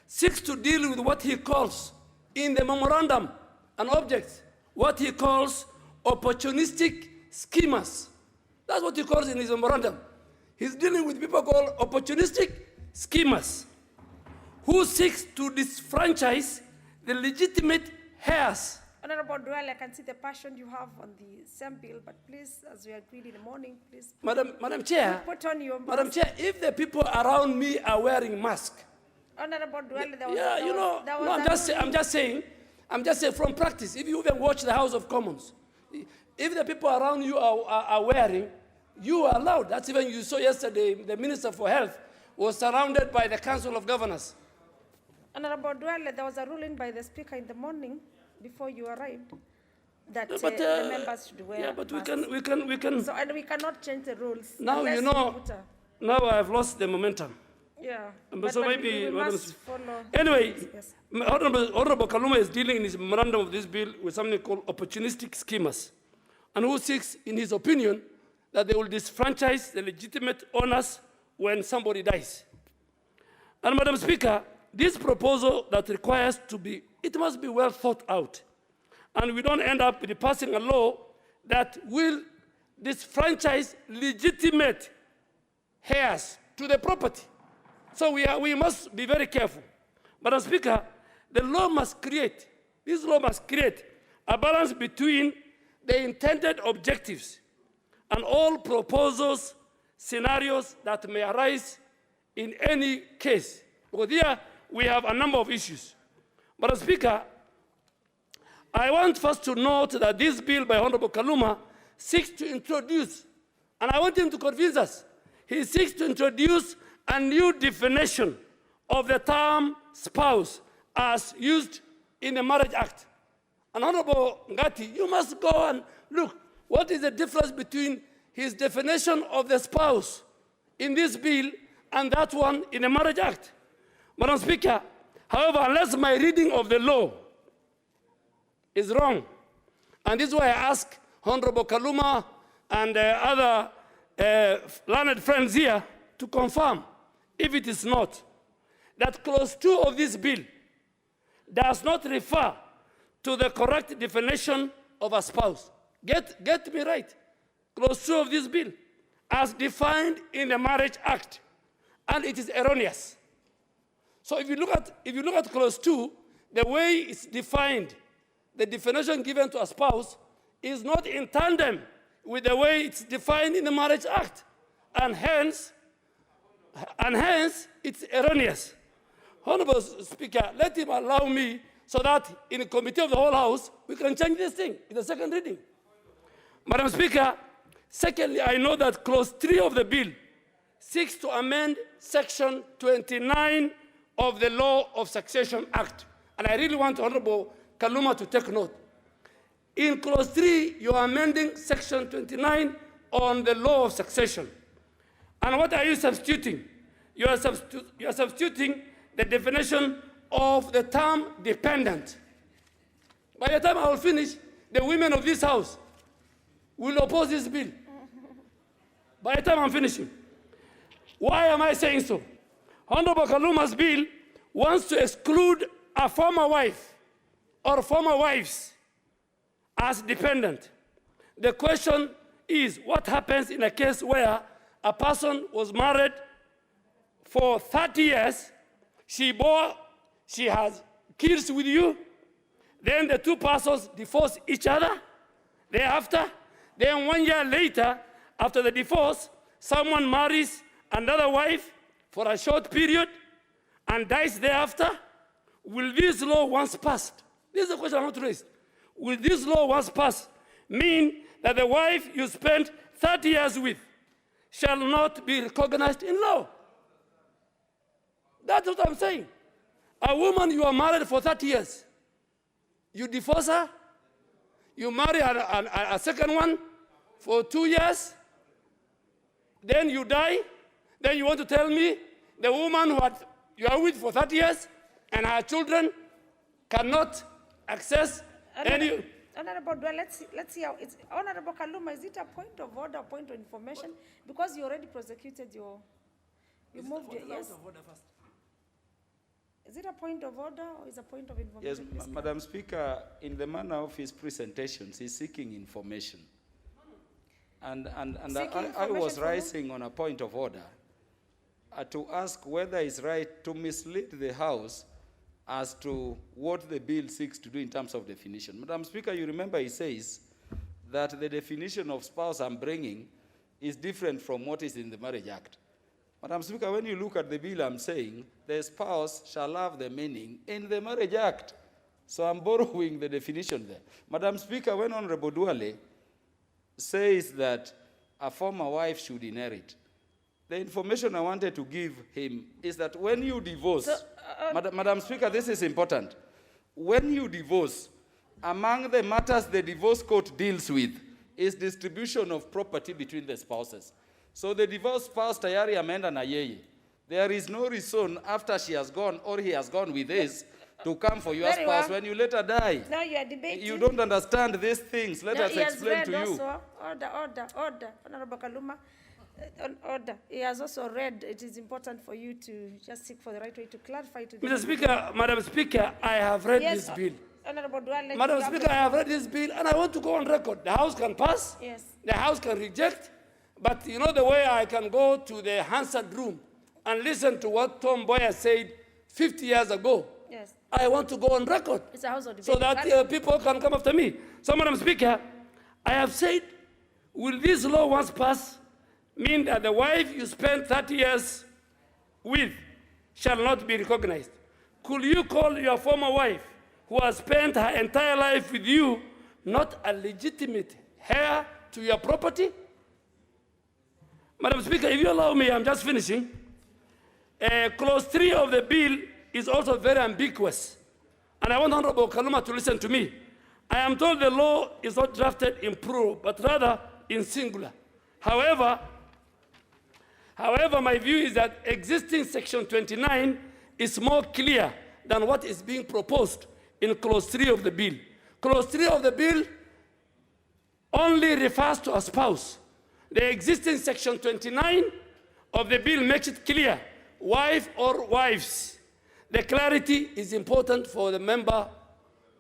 seeks to deal with what he calls in the memorandum and objects, what he calls opportunistic schemas. That's what he calls in his memorandum. He's dealing with people called opportunistic schemas, who seeks to disfranchise the legitimate heirs. Honorable Duale, I can see the passion you have on the same bill, but please, as we agreed in the morning, please. Madam Chair, put on your mask. Madam Chair, if the people around me are wearing masks, Honorable Duale, there was, yeah, there you know, was, there was no, I'm just saying from practice, if you even watch the House of Commons, if the people around you are wearing, you are allowed. That's even you saw yesterday, the Minister for Health was surrounded by the Council of Governors. Honorable Duale, there was a ruling by the Speaker in the morning before you arrived that the members should wear. Yeah, but masks. we can. So, and we cannot change the rules. Now you know. Now I've lost the momentum. Yeah. So maybe. we must follow. Anyway, Yes. Honorable Kaluma is dealing in his memorandum of this bill with something called opportunistic schemas, and who seeks, in his opinion, that they will disfranchise the legitimate owners when somebody dies. And Madam Speaker, this proposal that requires it must be well thought out. And we don't end up with passing a law that will disfranchise legitimate heirs to the property. So we must be very careful. Madam Speaker, this law must create a balance between the intended objectives and all proposals, scenarios that may arise in any case. Because here we have a number of issues. But Speaker, I want first to note that this bill by Honorable Kaluma seeks to introduce, and I want him to convince us, he seeks to introduce a new definition of the term spouse as used in the Marriage Act. And Honorable Ngati, you must go and look, what is the difference between his definition of the spouse in this bill and that one in the Marriage Act? Madam Speaker, however, unless my reading of the law is wrong, and this is why I ask Honorable Kaluma and other learned friends here to confirm, if it is not, that clause 2 of this bill does not refer to the correct definition of a spouse. Get me right. Clause 2 of this bill, as defined in the Marriage Act, and it is erroneous. So if you look at clause 2, the way it's defined, the definition given to a spouse is not in tandem with the way it's defined in the Marriage Act, and hence it's erroneous. Honorable Speaker, let him allow me so that in the committee of the whole House, we can change this thing in the second reading. Madam Speaker, secondly, I know that clause 3 of the bill seeks to amend section 29 of the Law of Succession Act. And I really want Honorable Kaluma to take note. In clause 3, you are amending section 29 on the Law of Succession. And what are you substituting? You are substituting the definition of the term dependent. By the time I will finish, the women of this House will oppose this bill. By the time I'm finishing. Why am I saying so? Honorable Kaluma's bill wants to exclude a former wife or former wives as dependent. The question is, what happens in a case where a person was married for 30 years, she has kids with you, then the two persons divorce each other thereafter, then 1 year later, after the divorce, someone marries another wife for a short period and dies thereafter? Will this law once passed? This is a question I want to raise. Will this law once passed mean that the wife you spent 30 years with shall not be recognized in law? That's what I'm saying. A woman you are married for 30 years, you divorce her, you marry a second one for 2 years, then you die, then you want to tell me the woman who you are with for 30 years and her children cannot access any... Honorable Dwell, let's see how it's... Honorable Kaluma, is it a point of order, a point of information? Because you already prosecuted your... You moved your... Yes. Is it a point of order or is it a point of information? Yes, Madam Speaker, in the manner of his presentations, he's seeking information. And I was rising on a point of order to ask whether it's right to mislead the House as to what the bill seeks to do in terms of definition. Madam Speaker, you remember he says that the definition of spouse I'm bringing is different from what is in the Marriage Act. Madam Speaker, when you look at the bill, I'm saying the spouse shall have the meaning in the Marriage Act. So I'm borrowing the definition there. Madam Speaker, when Honorable Duale says that a former wife should inherit, the information I wanted to give him is that when you divorce, Madam Speaker, this is important. When you divorce, among the matters the divorce court deals with is distribution of property between the spouses. So the divorced spouse tayari ameenda na yeye. There is no reason after she has gone or he has gone with this to come for your spouse when you later die. Now you are debating. You don't understand these things. Let us explain to you. Order. Honorable Kaluma, order. He has also read. It is important for you to just seek for the right way to clarify to the... Mr. Speaker, Madam Speaker, I have read this bill. Honorable Duale, Madam Speaker, I have read this bill and I want to go on record. The House can pass. Yes. The House can reject. But you know the way I can go to the Hansard room and listen to what Tom Boyer said 50 years ago. Yes. I want to go on record. It's a House of debate. So that people can come after me. So, Madam Speaker, I have said, will this law once pass mean that the wife you spent 30 years with shall not be recognized? Could you call your former wife, who has spent her entire life with you, not a legitimate heir to your property? Madam Speaker, if you allow me, I'm just finishing. Clause 3 of the bill is also very ambiguous. And I want Honorable Kaluma to listen to me. I am told the law is not drafted in plural, but rather in singular. However, my view is that existing Section 29 is more clear than what is being proposed in Clause 3 of the bill. Clause 3 of the bill only refers to a spouse. The existing Section 29 of the bill makes it clear, wife or wives. The clarity is important for the member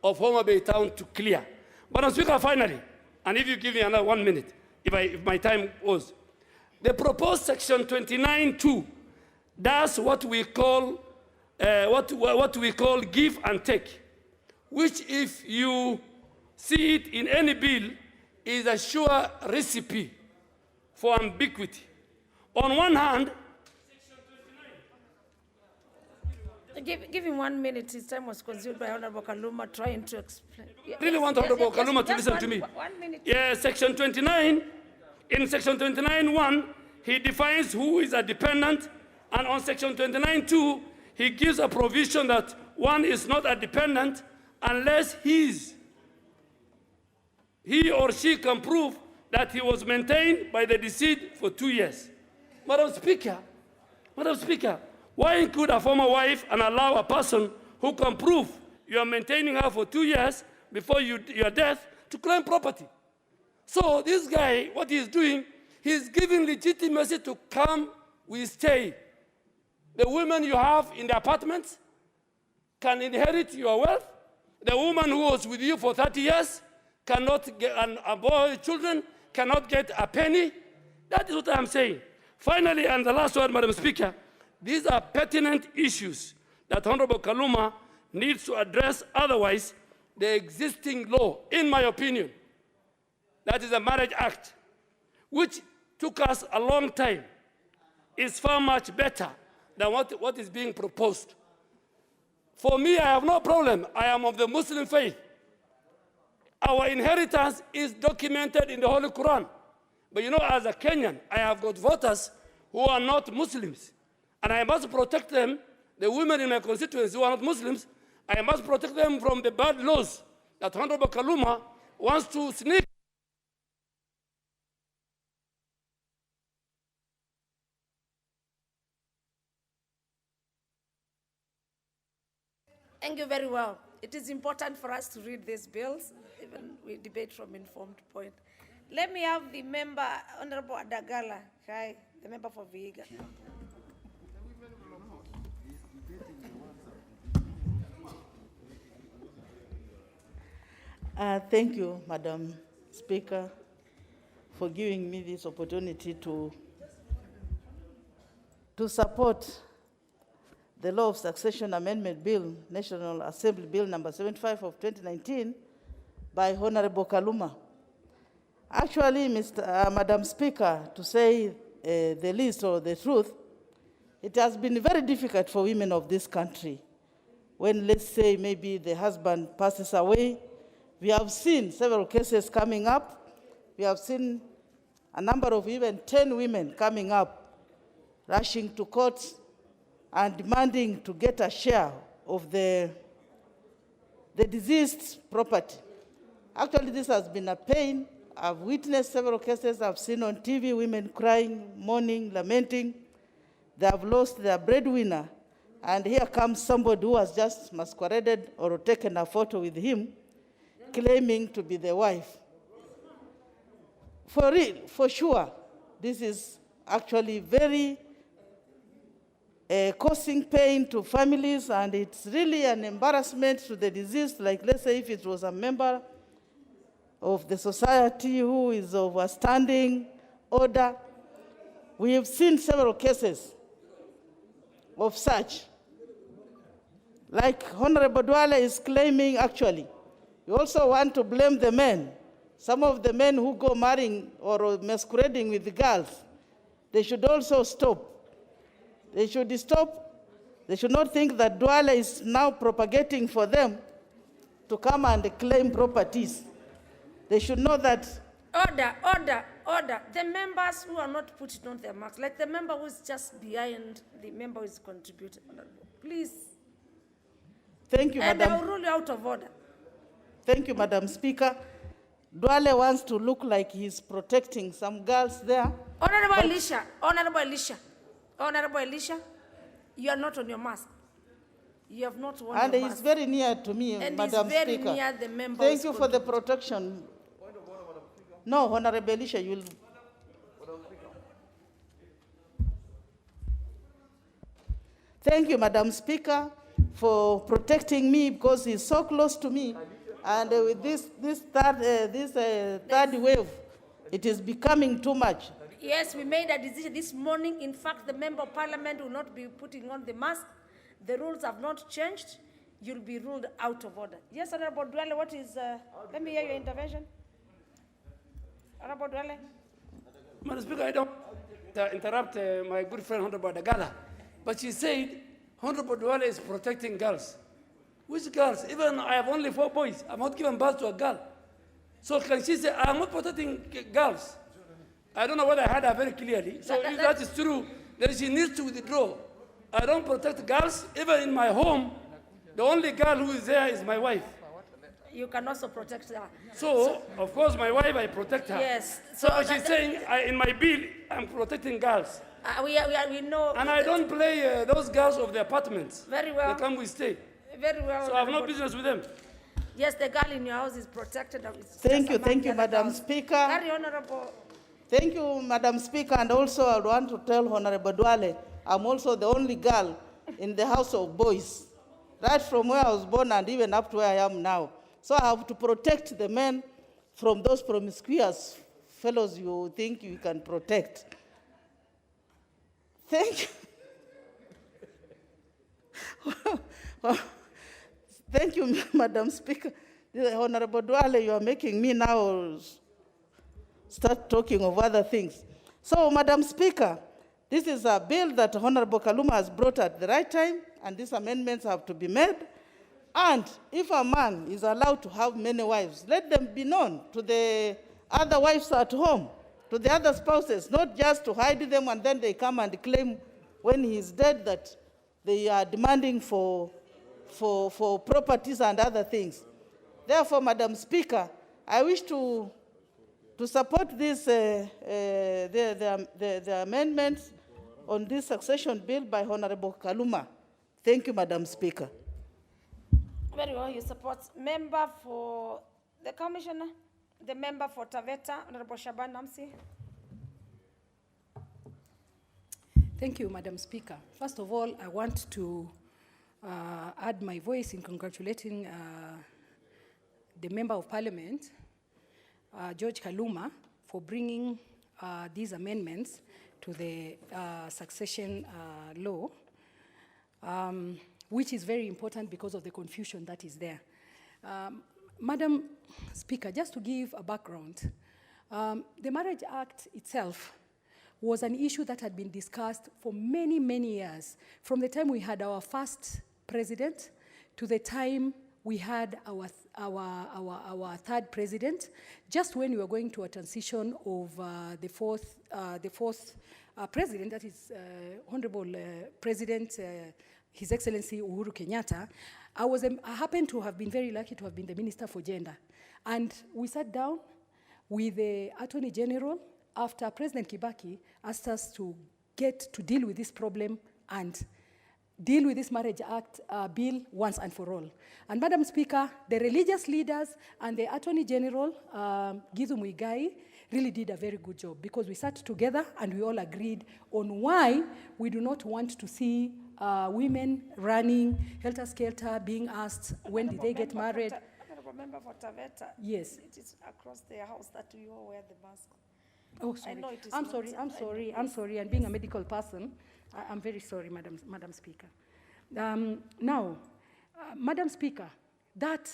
of Homa Bay Town to clear. Madam Speaker, finally, and if you give me another 1 minute, if my time goes, the proposed Section 29(2) does what we call give and take, which, if you see it in any bill, is a sure recipe for ambiguity. On one hand, give him 1 minute. His time was consumed by Honorable Kaluma trying to explain. I really want Honorable Kaluma to listen to me. 1 minute. Yeah, Section 29, in Section 29(1), he defines who is a dependent, and on Section 29(2), he gives a provision that one is not a dependent unless he or she can prove that he was maintained by the deceased for 2 years. Madam Speaker, why include a former wife and allow a person who can prove you are maintaining her for 2 years before your death to claim property? So this guy, what he's doing, He's giving legitimacy to come, we stay. The women you have in the apartments can inherit your wealth. The woman who was with you for 30 years cannot get, and boy, children cannot get a penny. That is what I'm saying. Finally, and the last word, Madam Speaker, these are pertinent issues that Honorable Kaluma needs to address. Otherwise, the existing law, in my opinion, that is the Marriage Act, which took us a long time, is far much better than what is being proposed. For me, I have no problem. I am of the Muslim faith. Our inheritance is documented in the Holy Quran. But you know, as a Kenyan, I have got voters who are not Muslims. And I must protect them, the women in my constituency who are not Muslims, I must protect them from the bad laws that Honorable Kaluma wants to sneak. Thank you very well. It is important for us to read these bills, even we debate from informed point. Let me have the member, Honorable Adagala, okay, the member for Vihiga. Thank you, Madam Speaker, for giving me this opportunity to support the Law of Succession Amendment Bill, National Assembly Bill number 75 of 2019 by Honorable Kaluma. Actually, Madam Speaker, to say the least or the truth, it has been very difficult for women of this country. When, let's say, maybe the husband passes away, we have seen several cases coming up. We have seen a number of even 10 women coming up, rushing to courts and demanding to get a share of the deceased's property. Actually, this has been a pain. I've witnessed several cases. I've seen on TV women crying, mourning, lamenting. They have lost their breadwinner. And here comes somebody who has just masqueraded or taken a photo with him, claiming to be the wife. For real, for sure, this is actually very causing pain to families, and it's really an embarrassment to the deceased. Like, let's say if it was a member of the society who is of a standing order. We have seen several cases of such. Like Honorable Dwale is claiming, actually, you also want to blame the men. Some of the men who go marrying or masquerading with the girls, they should also stop. They should stop. They should not think that Dwale is now propagating for them to come and claim properties. They should know that. Order, order, order. The members who are not putting on their marks, like the member who is just behind the member who is contributing. Please. Thank you, and Madam. I will rule you out of order. Thank you, Madam Speaker. Dwale wants to look like he's protecting some girls there. Honorable Elisha, Honorable Elisha, Honorable Elisha, you are not on your mask. You have not worn And your he's mask. very near to me, And Madam he's very Speaker. near the member. Thank you for the protection. No, Honorable Elisha, you will. Thank you, Madam Speaker, for protecting me because he's so close to me. And with this third wave, it is becoming too much. Yes, we made a decision this morning. In fact, the member of parliament will not be putting on the mask. The rules have not changed. You'll be ruled out of order. Yes, Honorable Dwale, what is, let me hear your intervention. Honorable Dwale. Madam Speaker, I don't interrupt my good friend Honorable Dagala, but she said Honorable Dwale is protecting girls. Which girls? Even I have only 4 boys. I'm not giving birth to a girl. So can she say, I'm not protecting girls? I don't know whether I heard her very clearly. So if that is true, then she needs to withdraw. I don't protect girls. Even in my home, the only girl who is there is my wife. You can also protect her. So of course, my wife, I protect her. Yes. So she's saying, in my bill, I'm protecting girls. We know. And I don't play those girls of the apartments. Very well. They come, we stay. Very well. So I have no business with them. Yes, the girl in your house is protected. Thank you, Madam Speaker. Very honorable. Thank you, Madam Speaker, and also I want to tell Honorable Dwale, I'm also the only girl in the house of boys, right from where I was born and even up to where I am now. So I have to protect the men from those promiscuous fellows you think you can protect. Thank you. Thank you, Madam Speaker. Honorable Dwale, you are making me now start talking of other things. So, Madam Speaker, this is a bill that Honorable Kaluma has brought at the right time, and these amendments have to be made. And if a man is allowed to have many wives, let them be known to the other wives at home, to the other spouses, not just to hide them and then they come and claim when he is dead that they are demanding for properties and other things. Therefore, Madam Speaker, I wish to support this, the amendments on this succession bill by Honorable Kaluma. Thank you, Madam Speaker. Very well, you support. Member for the Commissioner, the member for Taveta, Honorable Shaban Namsi. Thank you, Madam Speaker. First of all, I want to add my voice in congratulating the Member of Parliament, George Kaluma, for bringing these amendments to the succession law, which is very important because of the confusion that is there. Madam Speaker, just to give a background, the Marriage Act itself was an issue that had been discussed for many, many years, from the time we had our first president to the time we had our third president, just when we were going to a transition of the fourth president, that is Honorable President, His Excellency Uhuru Kenyatta. I happened to have been very lucky to have been the Minister for Gender. And we sat down with the Attorney General after President Kibaki asked us to deal with this problem and deal with this Marriage Act bill once and for all. And Madam Speaker, the religious leaders and the Attorney General, Gizu Muigai, really did a very good job because we sat together and we all agreed on why we do not want to see women running helter-skelter, being asked when did they get married. Honorable Member for Taveta. Yes. It is across their house that you all wear the mask. Oh, sorry. I know it is I'm sorry. And being a medical person, I'm very sorry, Madam Speaker. Now, Madam Speaker, that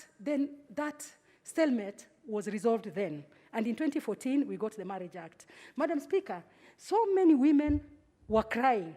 stalemate was resolved then. And in 2014, we got the Marriage Act. Madam Speaker, so many women were crying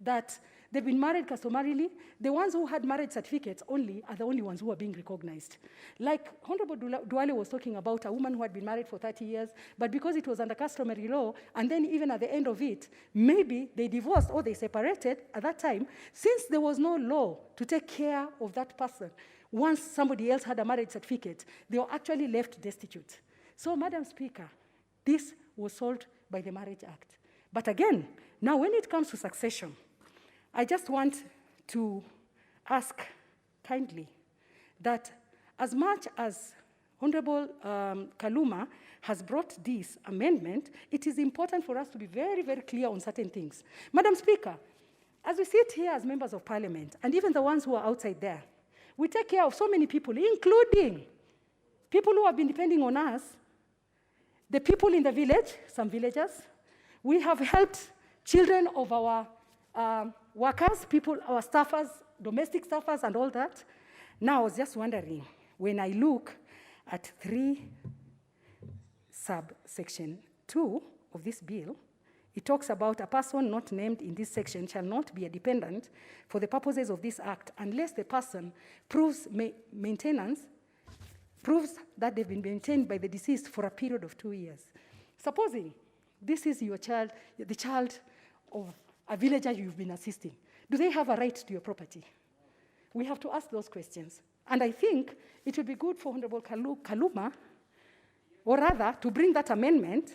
that they've been married customarily. The ones who had marriage certificates only are the only ones who are being recognized. Like Honorable Dwale was talking about a woman who had been married for 30 years, but because it was under customary law, and then even at the end of it, maybe they divorced or they separated at that time, since there was no law to take care of that person, once somebody else had a marriage certificate, they were actually left destitute. So, Madam Speaker, this was solved by the Marriage Act. But again, now when it comes to succession, I just want to ask kindly that as much as Honorable Kaluma has brought this amendment, it is important for us to be very, very clear on certain things. Madam Speaker, as we sit here as members of Parliament, and even the ones who are outside there, we take care of so many people, including people who have been depending on us, the people in the village, some villagers. We have helped children of our workers, people, our staffers, domestic staffers, and all that. Now, I was just wondering, when I look at 3 subsection 2 of this bill, it talks about a person not named in this section shall not be a dependent for the purposes of this act unless the person proves that they've been maintained by the deceased for a period of 2 years. Supposing this is your child, the child of a villager you've been assisting, do they have a right to your property? We have to ask those questions. And I think it would be good for Honorable Kaluma, or rather, to bring that amendment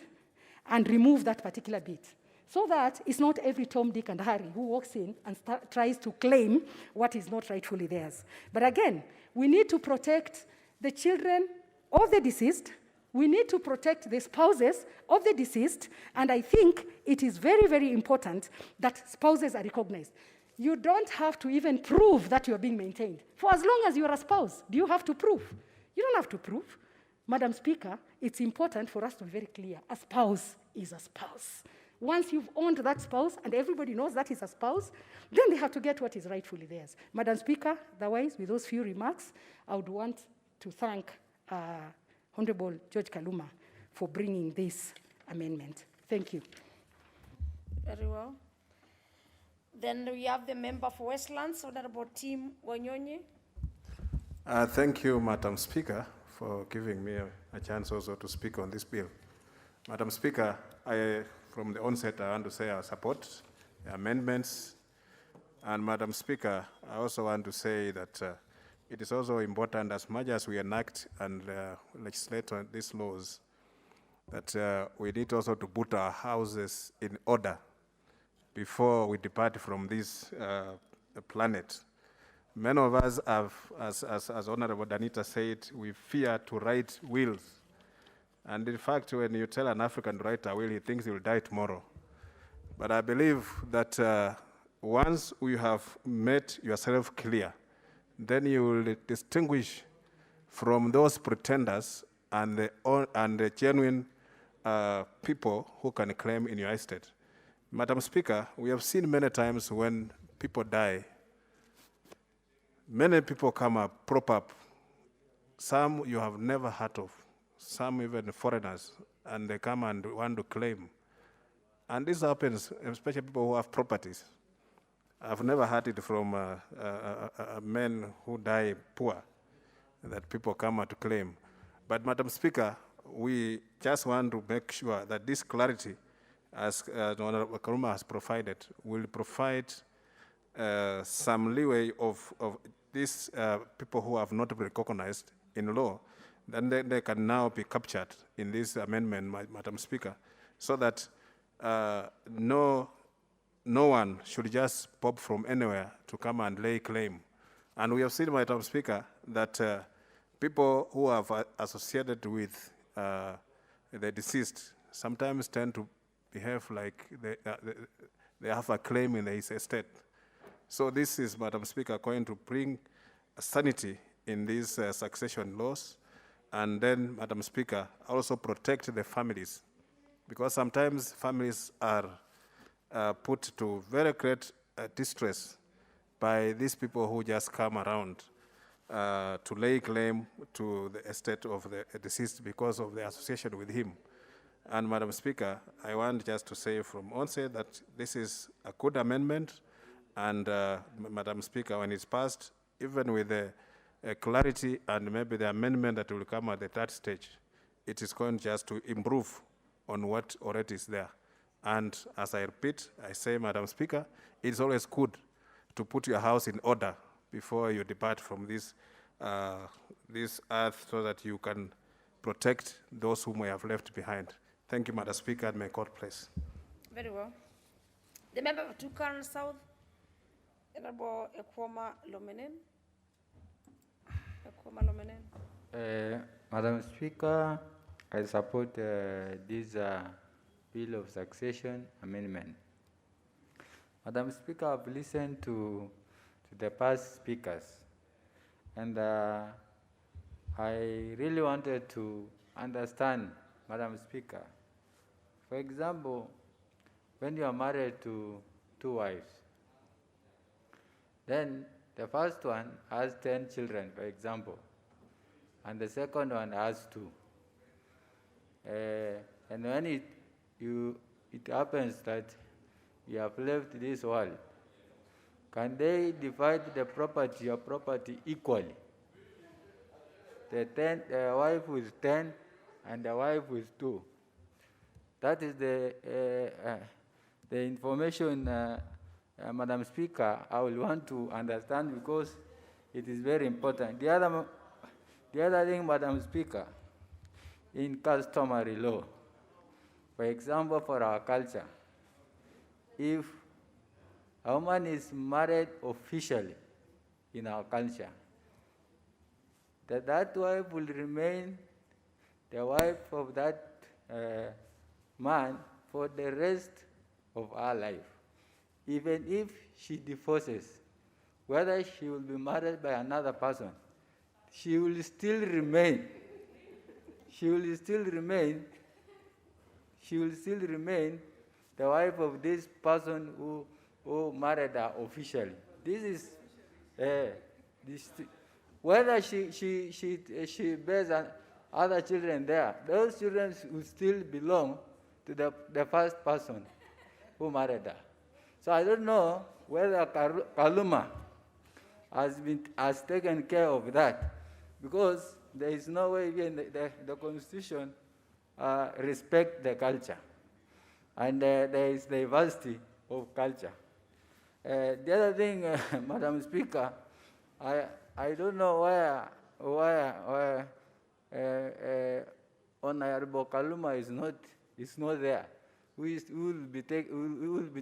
and remove that particular bit, so that it's not every Tom, Dick, and Harry who walks in and tries to claim what is not rightfully theirs. But again, we need to protect the children of the deceased We need to protect the spouses of the deceased, and I think it is very, very important that spouses are recognized. You don't have to even prove that you are being maintained. For as long as you are a spouse, do you have to prove? You don't have to prove. Madam Speaker, it's important for us to be very clear. A spouse is a spouse. Once you've owned that spouse and everybody knows that is a spouse, then they have to get what is rightfully theirs. Madam Speaker, otherwise, with those few remarks, I would want to thank Honorable George Kaluma for bringing this amendment. Thank you. Very well. Then we have the member for Westlands, Honorable Tim Wanyonyi. Thank you, Madam Speaker, for giving me a chance also to speak on this bill. Madam Speaker, from the onset, I want to say I support the amendments. And Madam Speaker, I also want to say that it is also important, as much as we enact and legislate on these laws, that we need also to put our houses in order before we depart from this planet. Many of us have, as Honorable Danita said, we fear to write wills. And in fact, when you tell an African to write a will, he thinks he will die tomorrow. But I believe that once you have made yourself clear, then you will distinguish from those pretenders and the genuine people who can claim in your estate. Madam Speaker, we have seen many times when people die, many people come up, prop up. Some you have never heard of, some even foreigners, and they come and want to claim. And this happens, especially people who have properties. I've never heard it from men who die poor, that people come out to claim. But Madam Speaker, we just want to make sure that this clarity, as Honorable Karuma has provided, will provide some leeway of these people who have not been recognized in law. Then they can now be captured in this amendment, Madam Speaker, so that no one should just pop from anywhere to come and lay claim. And we have seen, Madam Speaker, that people who have associated with the deceased sometimes tend to behave like they have a claim in his estate. So this is, Madam Speaker, going to bring sanity in these succession laws, and then, Madam Speaker, also protect the families, because sometimes families are put to very great distress by these people who just come around to lay claim to the estate of the deceased because of the association with him. And Madam Speaker, I want just to say from onset that this is a good amendment, and Madam Speaker, when it's passed, even with the clarity and maybe the amendment that will come at the third stage, it is going just to improve on what already is there. And as I repeat, I say, Madam Speaker, it's always good to put your house in order before you depart from this earth, so that you can protect those whom we have left behind. Thank you, Madam Speaker, and may God bless. Very well. The member of Turkana South, Honorable Ekwoma Lomenen. Madam Speaker, I support this Bill of Succession Amendment. Madam Speaker, I've listened to the past speakers, and I really wanted to understand, Madam Speaker. For example, when you are married to 2 wives, then the first one has 10 children, for example, and the second one has 2. And when it happens that you have left this world, can they divide the property, your property, equally? The wife with 10 and the wife with 2. That is the information, Madam Speaker, I will want to understand, because it is very important. The other thing, Madam Speaker, in customary law, for example, for our culture, if a woman is married officially in our culture, that wife will remain the wife of that man for the rest of her life. Even if she divorces, whether she will be married by another person, she will still remain the wife of this person who married her officially. This is whether she bears other children there, those children will still belong to the first person who married her. So I don't know whether Kaluma has taken care of that, because there is no way even the Constitution respect the culture, and there is diversity of culture. The other thing, Madam Speaker, I don't know why Honorable Kaluma is not there. We will be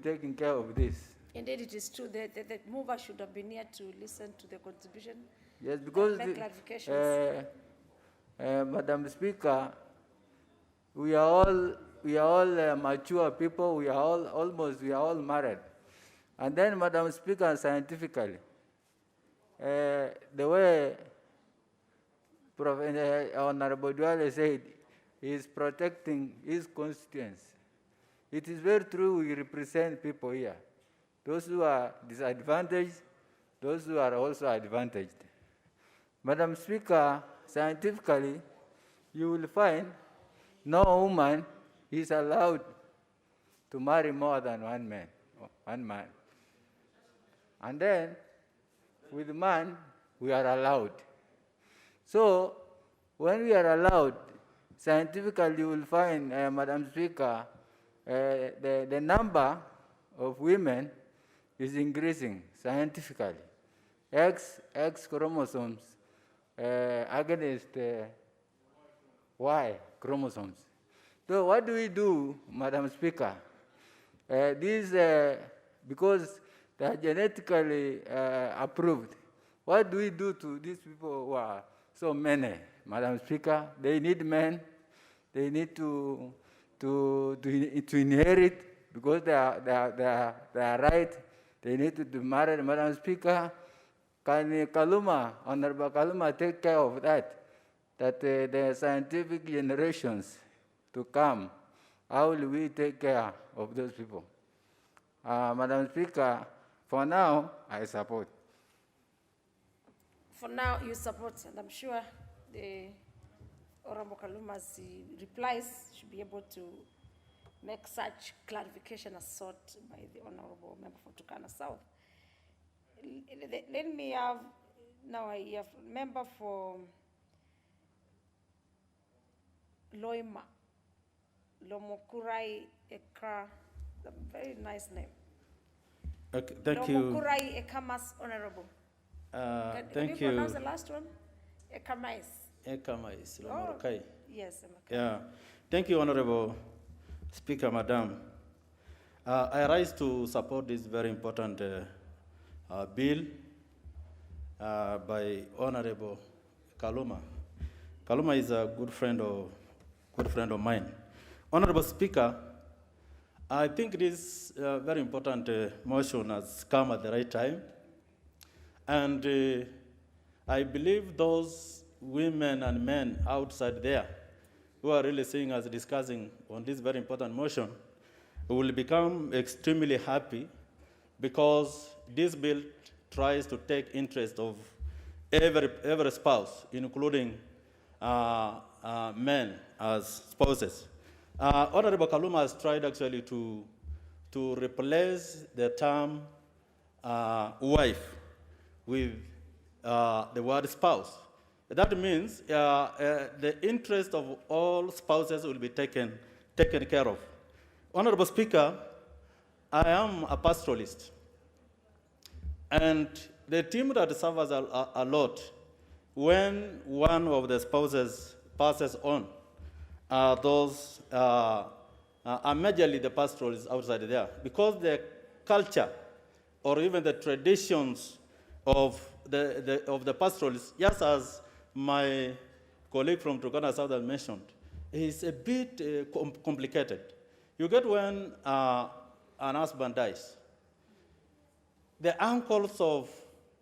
taking care of this. Indeed, it is true that the mover should have been here to listen to the contribution. Yes, because make clarifications. Madam Speaker, we are all mature people. We are all married. And then, Madam Speaker, scientifically, the way Honorable Duale said, he is protecting his constituents. It is very true we represent people here. Those who are disadvantaged, those who are also advantaged. Madam Speaker, scientifically, you will find no woman is allowed to marry more than one man. And then, with man, we are allowed. So, when we are allowed, scientifically, you will find, Madam Speaker, the number of women is increasing scientifically. X chromosomes against Y chromosomes. So what do we do, Madam Speaker? Because they are genetically approved, what do we do to these people who are so many, Madam Speaker? They need men. They need to inherit, because they are right. They need to be married, Madam Speaker. Can Honorable Kaluma take care of that? That the scientific generations to come, how will we take care of those people? Madam Speaker, for now, I support. For now, you support, and I'm sure the Honorable Kaluma's replies should be able to make such clarification as sought by the Honorable Member for Turkana South. Let me have, now I have member for Loima, Lomokurai Ekra, a very nice name. Okay, thank you. Lomokurai Ekamas, Honorable. Thank you. you. Pronounce the last one? Ekamais. Ekamais, Lomokurai. Yes, yeah. Thank you, Honorable Speaker, Madam. I rise to support this very important bill by Honorable Kaluma. Kaluma is a good friend of mine. Honorable Speaker, I think this very important motion has come at the right time, and I believe those women and men outside there who are really seeing us discussing on this very important motion will become extremely happy, because this bill tries to take interest of every spouse, including men as spouses. Honorable Kaluma has tried actually to replace the term wife with the word spouse. That means the interest of all spouses will be taken care of. Honorable Speaker, I am a pastoralist, and the team that suffers a lot when one of the spouses passes on those are majorly the pastoralists outside there, because the culture or even the traditions of the pastoralists, just as my colleague from Turkana South has mentioned, is a bit complicated. You get when an husband dies, the uncles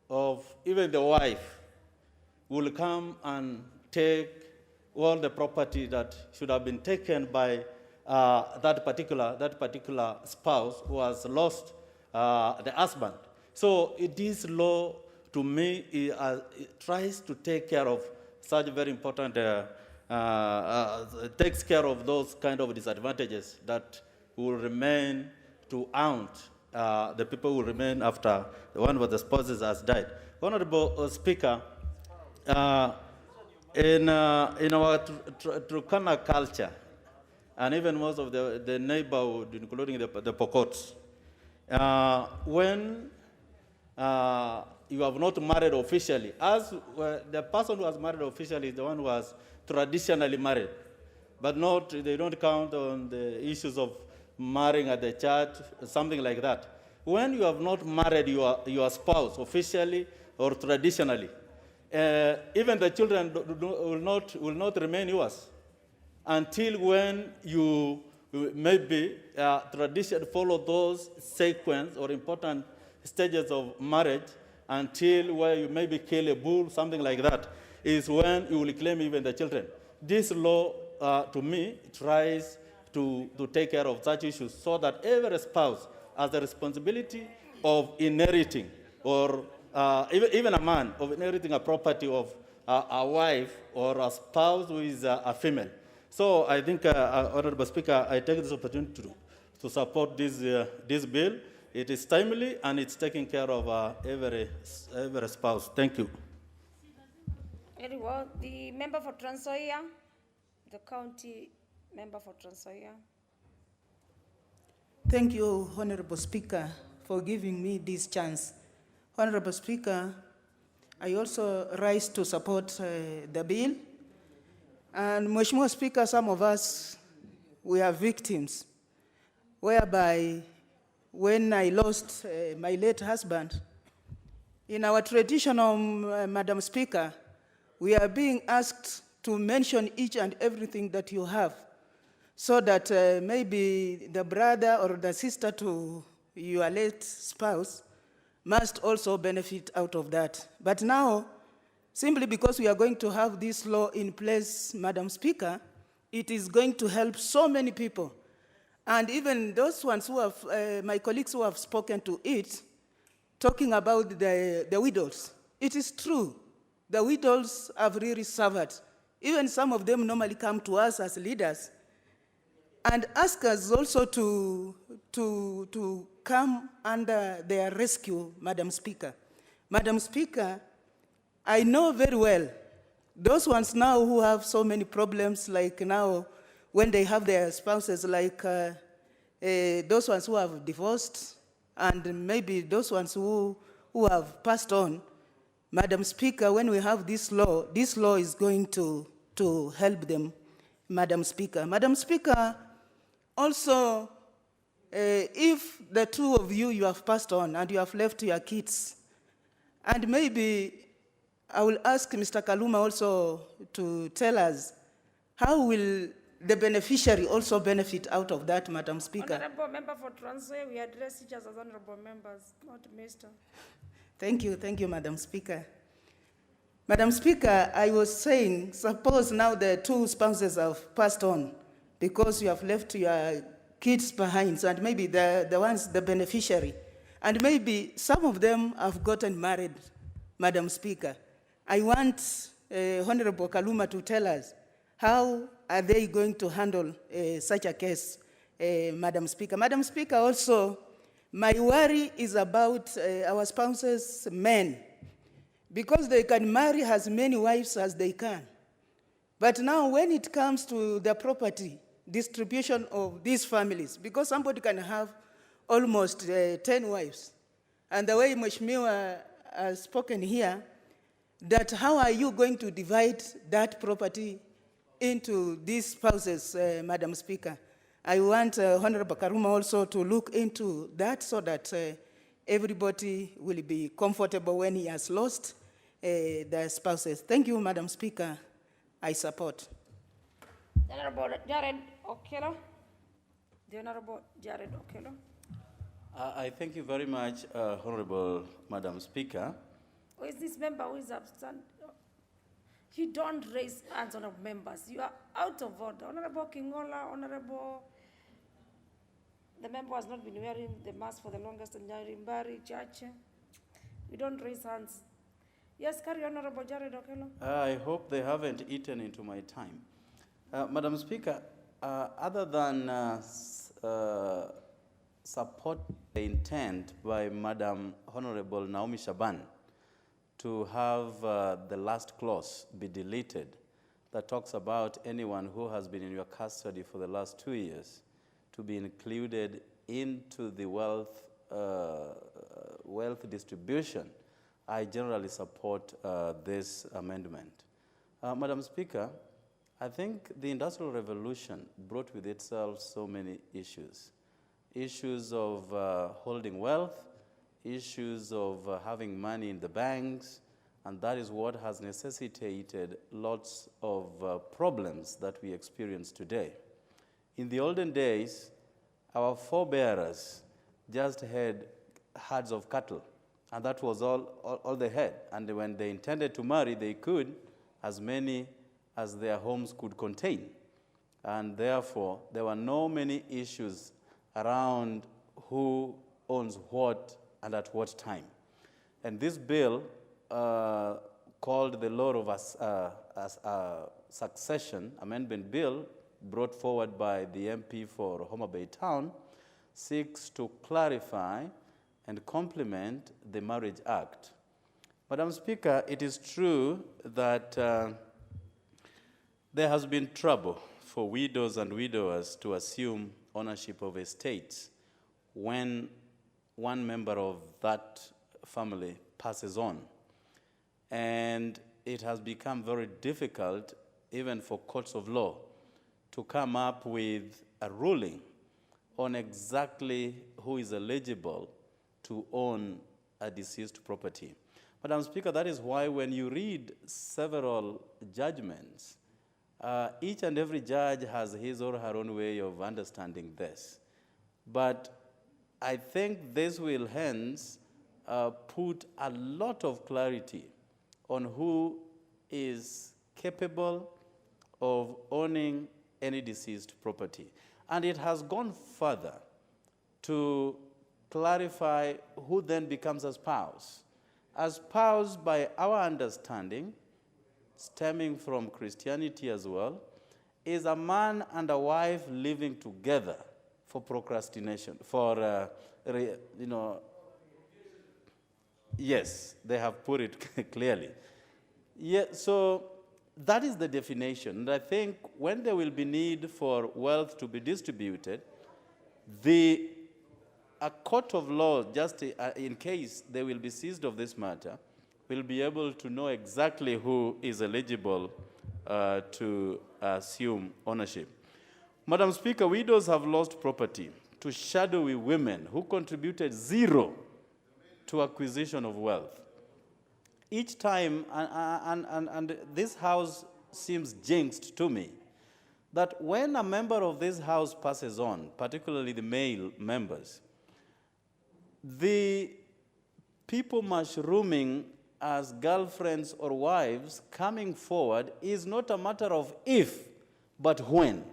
of even the wife will come and take all the property that should have been taken by that particular spouse who has lost the husband. So this law, to me, it tries to take care of such very important, takes care of those kind of disadvantages that will remain to haunt the people who will remain after the one of the spouses has died. Honorable Speaker, in our Turkana culture, and even most of the neighborhood, including the Pokots, when you have not married officially, the person who has married officially is the one who has traditionally married, but they don't count on the issues of marrying at the church, something like that. When you have not married your spouse officially or traditionally, even the children will not remain yours until when you maybe follow those sequence or important stages of marriage until where you maybe kill a bull, something like that, is when you will claim even the children. This law, to me, tries to take care of such issues so that every spouse has the responsibility of inheriting, or even a man, of inheriting a property of a wife or a spouse who is a female. So I think, Honorable Speaker, I take this opportunity to support this bill. It is timely and it's taking care of every spouse. Thank you. Very well. The member for Trans-Nzoia, the county member for Trans-Nzoia. Thank you, Honorable Speaker, for giving me this chance. Honorable Speaker, I also rise to support the bill. And Mheshimiwa Speaker, some of us, we are victims, whereby when I lost my late husband, in our traditional, Madam Speaker, we are being asked to mention each and everything that you have, so that maybe the brother or the sister to your late spouse must also benefit out of that. But now, simply because we are going to have this law in place, Madam Speaker, it is going to help so many people. And even those ones who have, my colleagues who have spoken to it, talking about the widows. It is true, the widows have really suffered. Even some of them normally come to us as leaders and ask us also to come under their rescue, Madam Speaker. Madam Speaker, I know very well those ones now who have so many problems, like now when they have their spouses, like those ones who have divorced, and maybe those ones who have passed on. Madam Speaker, when we have this law is going to help them, Madam Speaker. Madam Speaker, also, if the two of you have passed on and you have left your kids, and maybe I will ask Mr. Kaluma also to tell us, how will the beneficiary also benefit out of that, Madam Speaker? Honorable member for Trans-Nzoia, we address each other as honorable members, not Mr. Thank you, Madam Speaker. Madam Speaker, I was saying, suppose now the two spouses have passed on because you have left your kids behind, and maybe the beneficiary, and maybe some of them have gotten married, Madam Speaker. I want Honorable Kaluma to tell us, how are they going to handle such a case, Madam Speaker? Madam Speaker, also, my worry is about our spouses, men, because they can marry as many wives as they can. But now when it comes to the property distribution of these families, because somebody can have almost 10 wives, and the way Mheshimiwa has spoken here, that how are you going to divide that property into these spouses, Madam Speaker? I want Honorable Karuma also to look into that so that everybody will be comfortable when he has lost the spouses. Thank you, Madam Speaker. I support. The Honorable Jared Okello. The Honorable Jared Okello. I thank you very much, Honorable Madam Speaker. Who is this member who is absent? You don't raise hands on members. You are out of order. Honorable Kingola, Honorable, the member has not been wearing the mask for the longest in Nyarimbari Church. You don't raise hands. Yes, carry Honorable Jared Okello. I hope they haven't eaten into my time. Madam Speaker, other than support the intent by Madam Honorable Naomi Shaban to have the last clause be deleted that talks about anyone who has been in your custody for the last 2 years to be included into the wealth distribution, I generally support this amendment. Madam Speaker, I think the Industrial Revolution brought with itself so many issues. Issues of holding wealth, issues of having money in the banks, and that is what has necessitated lots of problems that we experience today. In the olden days, our forebearers just had herds of cattle, and that was all they had. And when they intended to marry, they could, as many as their homes could contain. And therefore, there were no many issues around who owns what and at what time. And this bill, called the Law of Succession Amendment Bill, brought forward by the MP for Homa Bay Town, seeks to clarify and complement the Marriage Act. Madam Speaker, it is true that there has been trouble for widows and widowers to assume ownership of estates when one member of that family passes on. And it has become very difficult, even for courts of law, to come up with a ruling on exactly who is eligible to own a deceased property. Madam Speaker, that is why when you read several judgments, each and every judge has his or her own way of understanding this. But I think this will hence put a lot of clarity on who is capable of owning any deceased property. And it has gone further to clarify who then becomes a spouse. A spouse, by our understanding, stemming from Christianity as well, is a man and a wife living together for procrastination, yes, they have put it clearly. Yeah, so that is the definition. And I think when there will be need for wealth to be distributed, a court of law, just in case they will be seized of this matter, will be able to know exactly who is eligible to assume ownership. Madam Speaker, widows have lost property to shadowy women who contributed zero to acquisition of wealth. Each time, and this house seems jinxed to me, that when a member of this house passes on, particularly the male members, the people mushrooming as girlfriends or wives coming forward is not a matter of if, but when.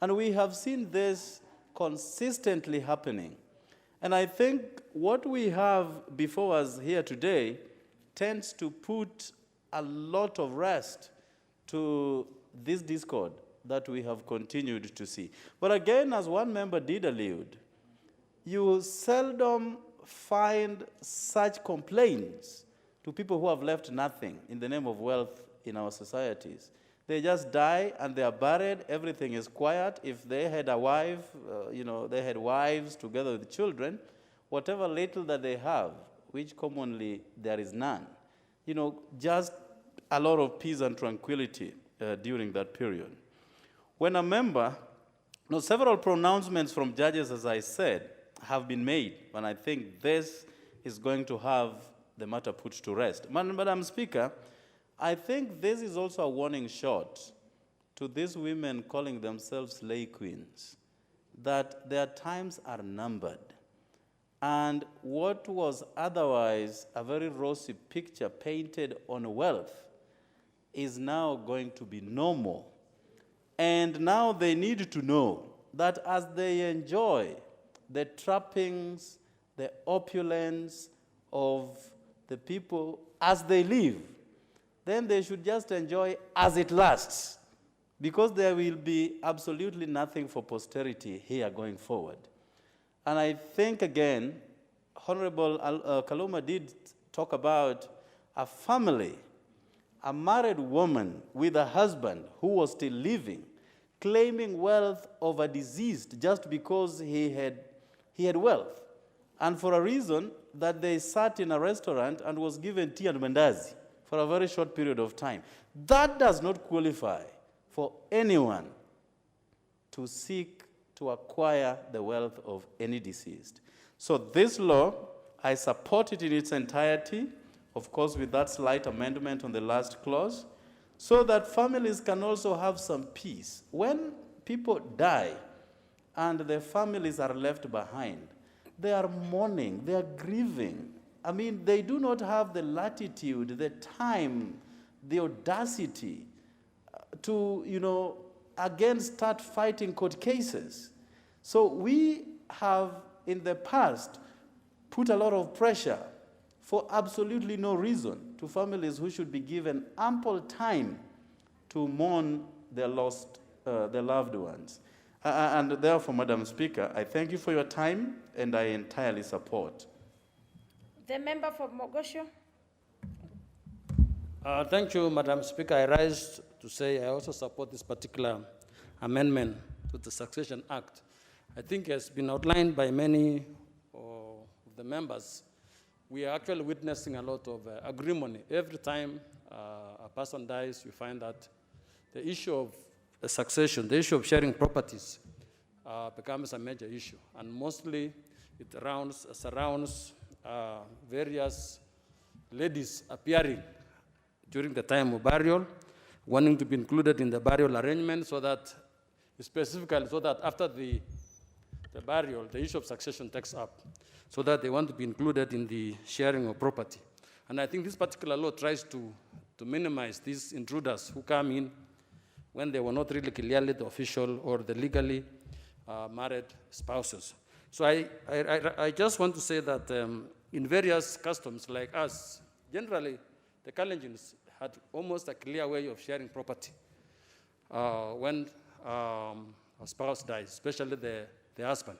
And we have seen this consistently happening. And I think what we have before us here today tends to put a lot of rest to this discord that we have continued to see. But again, as one member did allude, you seldom find such complaints to people who have left nothing in the name of wealth in our societies. They just die and they are buried, everything is quiet. If they had a wife, they had wives together with children, whatever little that they have, which commonly there is none, just a lot of peace and tranquility during that period. When a member, several pronouncements from judges, as I said, have been made, and I think this is going to have the matter put to rest. Madam Speaker, I think this is also a warning shot to these women calling themselves lay queens that their times are numbered. And what was otherwise a very rosy picture painted on wealth is now going to be normal. And now they need to know that as they enjoy the trappings, the opulence of the people as they live, then they should just enjoy as it lasts, because there will be absolutely nothing for posterity here going forward. And I think, again, Honorable Kaluma did talk about a family, a married woman with a husband who was still living, claiming wealth of a deceased just because he had wealth, and for a reason that they sat in a restaurant and was given tea and mandazi for a very short period of time. That does not qualify for anyone to seek to acquire the wealth of any deceased. So this law, I support it in its entirety, of course with that slight amendment on the last clause, so that families can also have some peace. When people die and their families are left behind, they are mourning, they are grieving. I mean, they do not have the latitude, the time, the audacity to, again start fighting court cases. So we have, in the past, put a lot of pressure for absolutely no reason to families who should be given ample time to mourn their their loved ones. And therefore, Madam Speaker, I thank you for your time, and I entirely support. The member for Mogosho. Thank you, Madam Speaker. I rise to say I also support this particular amendment to the Succession Act. I think it has been outlined by many of the members. We are actually witnessing a lot of agrimony. Every time a person dies, you find that the issue of the succession, the issue of sharing properties becomes a major issue. And mostly it surrounds various ladies appearing during the time of burial, wanting to be included in the burial arrangement specifically so that after the burial, the issue of succession takes up, so that they want to be included in the sharing of property. And I think this particular law tries to minimize these intruders who come in when they were not really clearly the official or the legally married spouses. So I just want to say that in various customs like us, generally the Kalenjins had almost a clear way of sharing property when a spouse dies, especially the husband.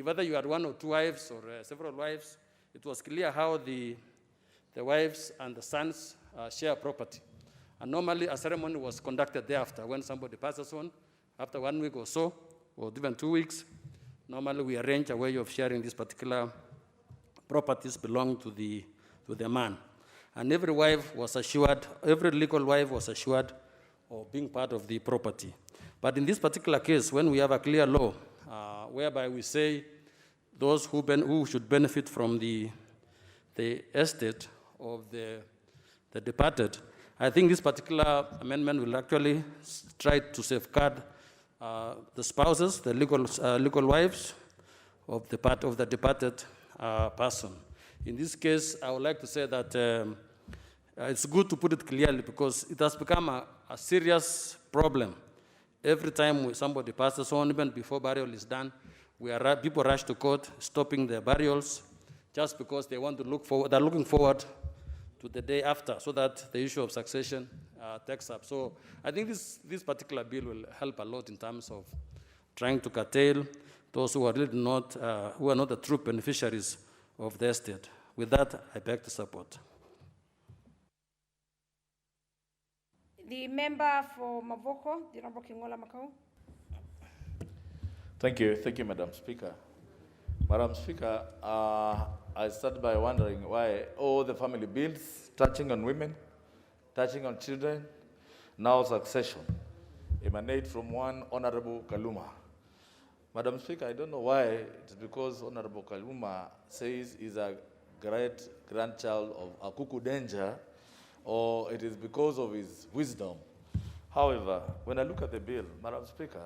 Whether you had one or two wives or several wives, it was clear how the wives and the sons share property. And normally a ceremony was conducted thereafter when somebody passes on, after 1 week or so, or even 2 weeks. Normally we arrange a way of sharing these particular properties belong to the man. And every wife was assured, every legal wife was assured of being part of the property. But in this particular case, when we have a clear law, whereby we say those who should benefit from the estate of the departed, I think this particular amendment will actually try to safeguard the spouses, the legal wives of the departed person. In this case, I would like to say that it's good to put it clearly because it has become a serious problem. Every time somebody passes on, even before burial is done, people rush to court, stopping their burials, just because they want to look forward. They're looking forward to the day after, so that the issue of succession takes up. So I think this particular bill will help a lot in terms of trying to curtail those who are really not the true beneficiaries of the estate. With that, I beg to support. The member for Mavoko, the Honorable Kingola Makau. Thank you, Madam Speaker. Madam Speaker, I start by wondering why all the family bills touching on women, touching on children, now succession, emanate from one Honorable Kaluma. Madam Speaker, I don't know why. It's because Honorable Kaluma says he's a great grandchild of Akuku Danger, or it is because of his wisdom. However, when I look at the bill, Madam Speaker,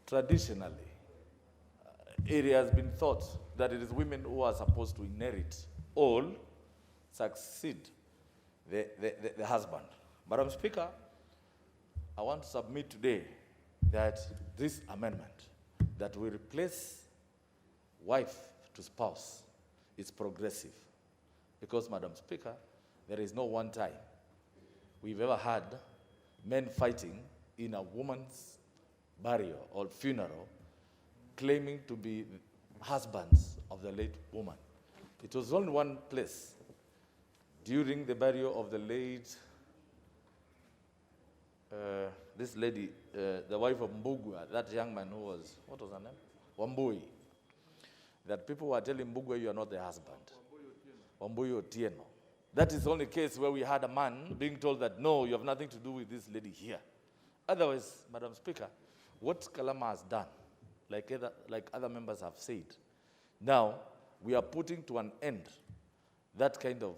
traditionally, it has been thought that it is women who are supposed to inherit or succeed the husband. Madam Speaker, I want to submit today that this amendment that will replace wife to spouse is progressive. Because, Madam Speaker, there is no one time we've ever had men fighting in a woman's burial or funeral claiming to be husbands of the late woman. It was only one place during the burial of the late, this lady, the wife of Mbugua, that young man who was, what was her name? Wambui. That people were telling Mbugua, you are not the husband. Wambui Otieno. That is the only case where we had a man being told that, no, you have nothing to do with this lady here. Otherwise, Madam Speaker, what Kalama has done, like other members have said, now we are putting to an end that kind of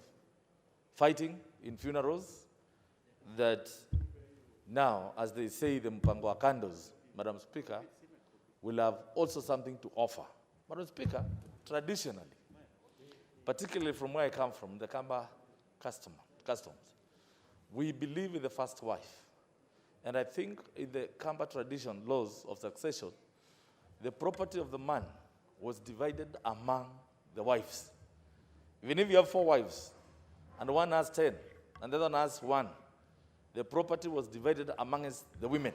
fighting in funerals that now, as they say, the Mpango Akandos, Madam Speaker, will have also something to offer. Madam Speaker, traditionally, particularly from where I come from, the Kamba customs, we believe in the first wife. And I think in the Kamba tradition, laws of succession, the property of the man was divided among the wives. Even if you have 4 wives, and one has 10, and the other one has 1, the property was divided amongst the women.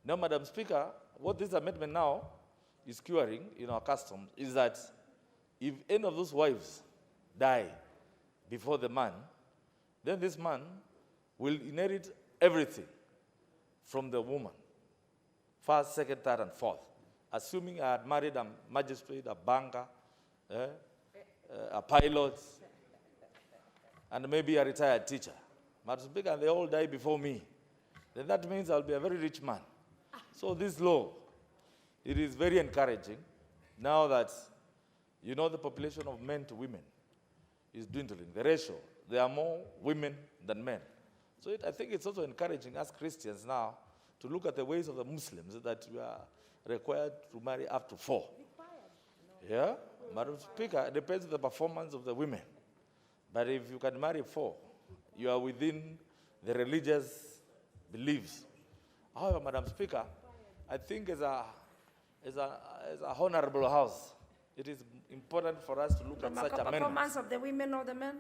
Now, Madam Speaker, what this amendment now is curing in our customs is that if any of those wives die before the man, then this man will inherit everything from the woman, first, second, third, and fourth. Assuming I had married a magistrate, a banker, a pilot, and maybe a retired teacher, Madam Speaker, and they all die before me, then that means I'll be a very rich man. So this law, it is very encouraging now that you know the population of men to women is dwindling. The ratio, there are more women than men. So I think it's also encouraging us Christians now to look at the ways of the Muslims that we are required to marry up to 4. Yeah? Madam Speaker, it depends on the performance of the women. But if you can marry 4, you are within the religious beliefs. However, Madam Speaker, I think as a honorable house, it is important for us to look at such amendments. Performance of the women or the men?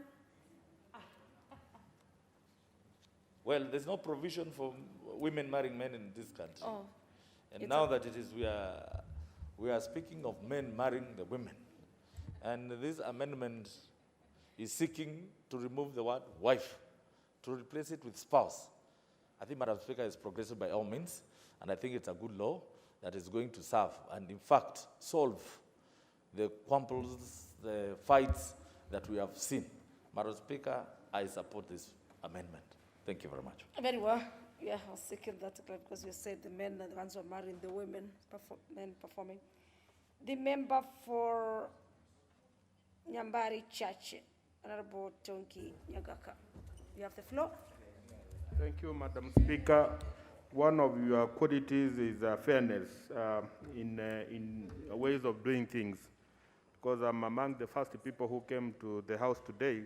Well, there's no provision for women marrying men in this country. Oh. And now that it is, we are speaking of men marrying the women. And this amendment is seeking to remove the word wife, to replace it with spouse. I think, Madam Speaker, is progressive by all means, and I think it's a good law that is going to serve and, in fact, solve the quamples, the fights that we have seen. Madam Speaker, I support this amendment. Thank you very much. Very well. Yeah, I'll second that because you said the men are the ones who are marrying the women, men performing. The member for Nyambari Church, Honorable Tonki Nyagaka. You have the floor. Thank you, Madam Speaker. One of your qualities is fairness in ways of doing things, because I'm among the first people who came to the House today,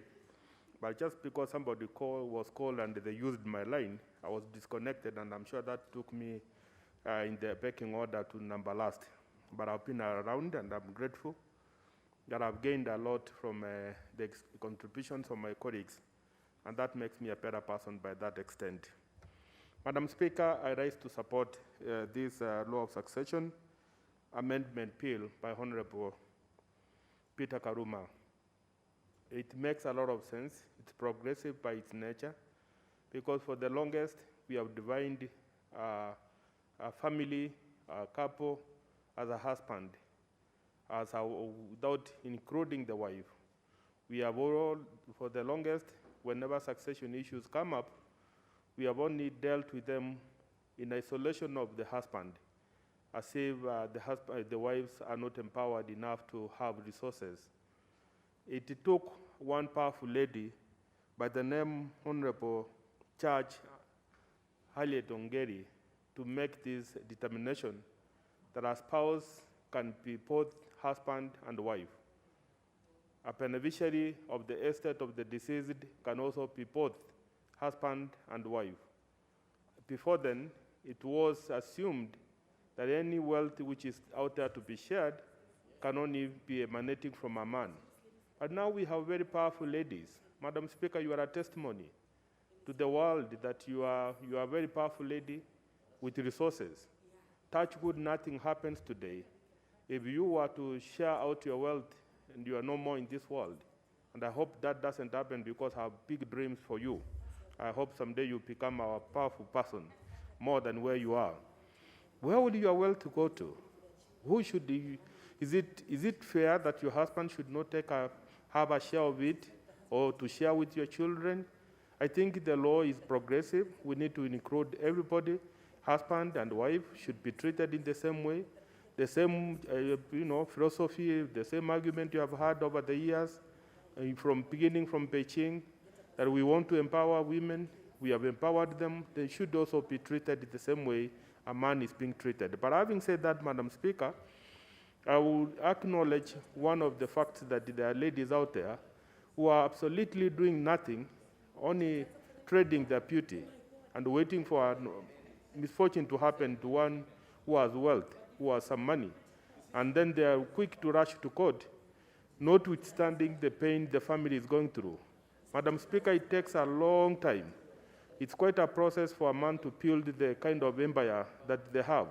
but just because somebody was called and they used my line, I was disconnected, and I'm sure that took me in the pecking order to number last. But I've been around, and I'm grateful that I've gained a lot from the contributions of my colleagues, and that makes me a better person by that extent. Madam Speaker, I rise to support this law of succession amendment bill by Honorable Peter Karuma. It makes a lot of sense. It's progressive by its nature, because for the longest we have defined a family, a couple, as a husband, without including the wife. We have all, for the longest, whenever succession issues come up, we have only dealt with them in isolation of the husband, as if the wives are not empowered enough to have resources. It took one powerful lady by the name Honorable Judge Harriet Ongeri to make this determination that a spouse can be both husband and wife. A beneficiary of the estate of the deceased can also be both husband and wife. Before then, it was assumed that any wealth which is out there to be shared can only be emanating from a man. But now we have very powerful ladies. Madam Speaker, you are a testimony to the world that you are a very powerful lady with resources. Touch wood, nothing happens today. If you were to share out your wealth and you are no more in this world, and I hope that doesn't happen because I have big dreams for you. I hope someday you become a powerful person, more than where you are. Where would your wealth go to? Who should you, is it fair that your husband should not have a share of it or to share with your children? I think the law is progressive. We need to include everybody. Husband and wife should be treated in the same way. The same philosophy, the same argument you have had over the years, beginning from Beijing, that we want to empower women. We have empowered them. They should also be treated the same way a man is being treated. But having said that, Madam Speaker, I will acknowledge one of the facts that there are ladies out there who are absolutely doing nothing, only trading their beauty and waiting for a misfortune to happen to one who has wealth, who has some money. And then they are quick to rush to court, notwithstanding the pain the family is going through. Madam Speaker, it takes a long time. It's quite a process for a man to build the kind of empire that they have.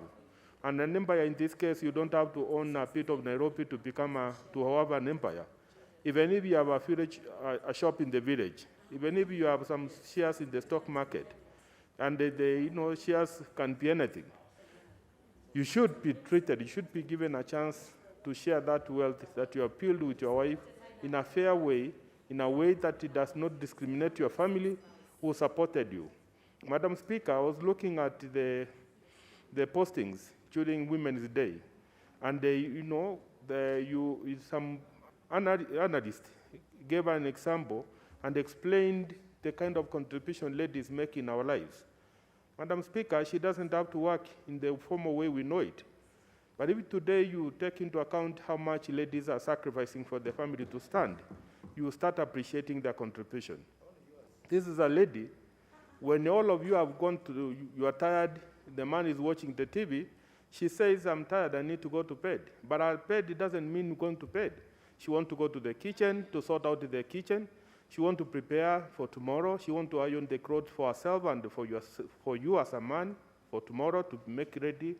And an empire, in this case, you don't have to own a bit of Nairobi to have an empire. Even if you have a shop in the village, even if you have some shares in the stock market, and the shares can be anything, you should be treated, you should be given a chance to share that wealth that you have built with your wife in a fair way, in a way that it does not discriminate your family who supported you. Madam Speaker, I was looking at the postings during Women's Day, and some analyst gave an example and explained the kind of contribution ladies make in our lives. Madam Speaker, she doesn't have to work in the formal way we know it. But if today you take into account how much ladies are sacrificing for the family to stand, you start appreciating their contribution. This is a lady, when all of you have gone to, you are tired, the man is watching the TV, she says, I'm tired, I need to go to bed. But her bed doesn't mean going to bed. She wants to go to the kitchen to sort out the kitchen. She wants to prepare for tomorrow. She wants to iron the clothes for herself and for you as a man, for tomorrow to make ready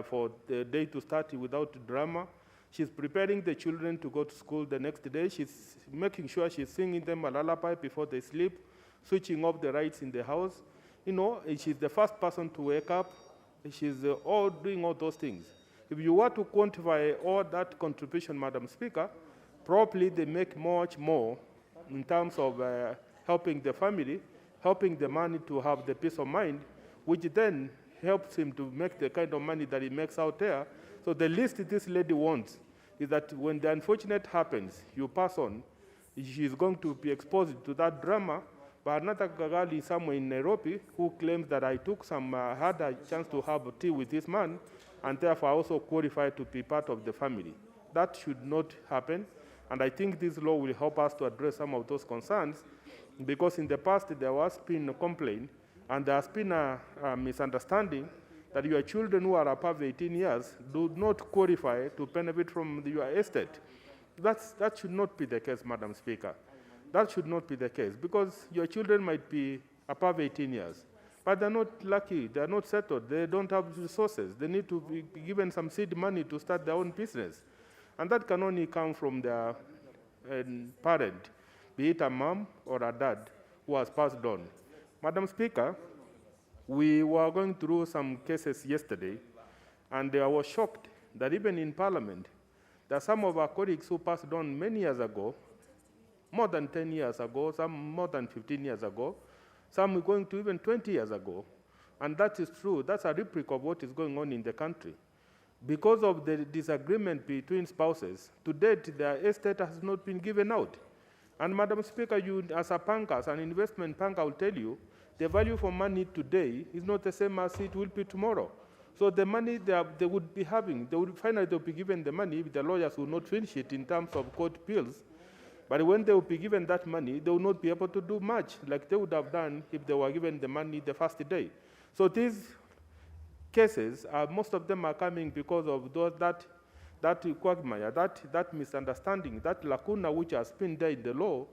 for the day to start without drama. She's preparing the children to go to school the next day. She's making sure she's singing them a lullaby before they sleep, switching off the lights in the house. She's the first person to wake up. She's all doing all those things. If you were to quantify all that contribution, Madam Speaker, probably they make much more in terms of helping the family, helping the man to have the peace of mind, which then helps him to make the kind of money that he makes out there. So the least this lady wants is that when the unfortunate happens, you pass on, she's going to be exposed to that drama. But another girl is somewhere in Nairobi who claims that I had a chance to have tea with this man, and therefore also qualified to be part of the family. That should not happen, and I think this law will help us to address some of those concerns, because in the past there has been a complaint, and there has been a misunderstanding that your children who are above 18 years do not qualify to benefit from your estate. That should not be the case, Madam Speaker. That should not be the case, because your children might be above 18 years, but they're not lucky, they're not settled, they don't have resources. They need to be given some seed money to start their own business. And that can only come from their parent, be it a mom or a dad who has passed on. Madam Speaker, we were going through some cases yesterday, and I was shocked that even in Parliament, there are some of our colleagues who passed on many years ago, more than 10 years ago, some more than 15 years ago, some going to even 20 years ago. And that is true. That's a replica of what is going on in the country. Because of the disagreement between spouses, to date, their estate has not been given out. And Madam Speaker, you as a banker, as an investment banker, I will tell you the value for money today is not the same as it will be tomorrow. So the money they would be having, they would finally they'll be given the money if the lawyers will not finish it in terms of court bills. But when they will be given that money, they will not be able to do much like they would have done if they were given the money the first day. So these cases, most of them are coming because of that quagmire, that misunderstanding, that lacuna which has been there in the law,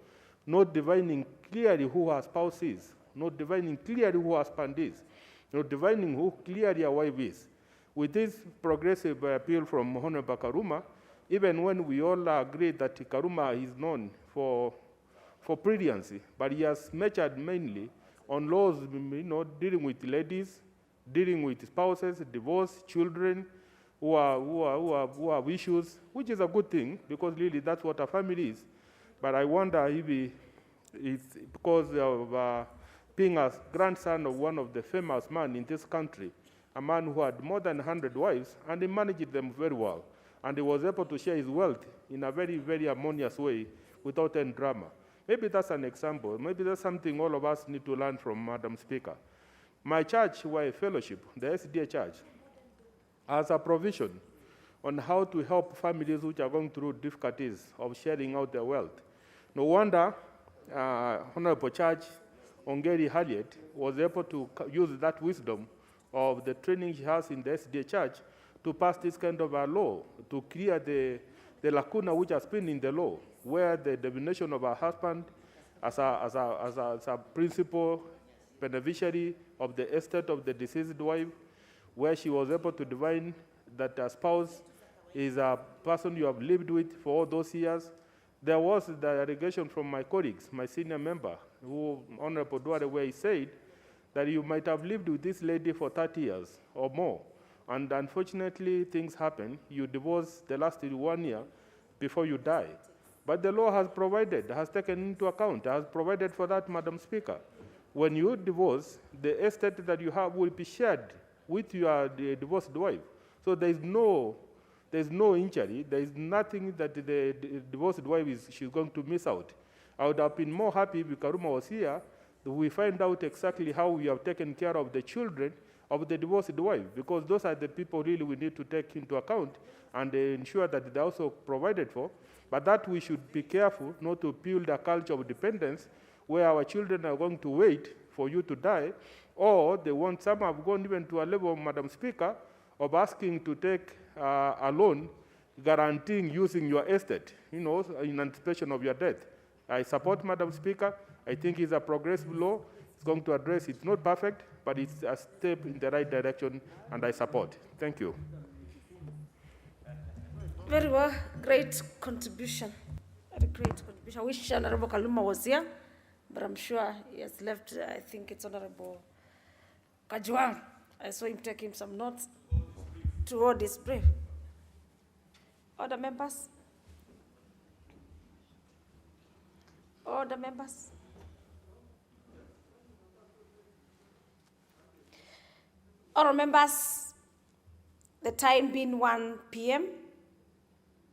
not divining clearly who her spouse is, not divining clearly who her husband is, not divining who clearly a wife is. With this progressive appeal from Honorable Karuma, even when we all agree that Karuma is known for brilliancy, but he has matured mainly on laws, dealing with ladies, dealing with spouses, divorce, children, who have issues, which is a good thing, because really that's what a family is. But I wonder if it's because of being a grandson of one of the famous men in this country, a man who had more than 100 wives, and he managed them very well. And he was able to share his wealth in a very, very harmonious way without any drama. Maybe that's an example. Maybe that's something all of us need to learn from Madam Speaker. My church, who are a fellowship, the SDA Church, has a provision on how to help families which are going through difficulties of sharing out their wealth. No wonder Honorable Church Ongeri Harriet was able to use that wisdom of the training she has in the SDA Church to pass this kind of a law, to clear the lacuna which has been in the law, where the definition of her husband as a principal beneficiary of the estate of the deceased wife, where she was able to divine that a spouse is a person you have lived with for all those years. There was the allegation from my colleagues, my senior member, who, Honorable Duare, where he said that you might have lived with this lady for 30 years or more. And unfortunately, things happen. You divorce the last 1 year before you die. But the law has provided, has taken into account, has provided for that, Madam Speaker. When you divorce, the estate that you have will be shared with your divorced wife. So there's no injury. There is nothing that the divorced wife she's going to miss out. I would have been more happy if Karuma was here. We find out exactly how we have taken care of the children of the divorced wife, because those are the people really we need to take into account and ensure that they're also provided for. But that we should be careful not to build a culture of dependence where our children are going to wait for you to die, or some have gone even to a level, Madam Speaker, of asking to take a loan guaranteeing using your estate, in anticipation of your death. I support, Madam Speaker. I think it's a progressive law. It's going to address, it's not perfect, but it's a step in the right direction, and I support. Thank you. Very well, great contribution. Very great contribution. I wish Honorable Kaluma was here, but I'm sure he has left. I think it's Honorable Kajwang. I saw him taking some notes to hold his brief. Other members? Other members? Other members, the time being 1 p.m.,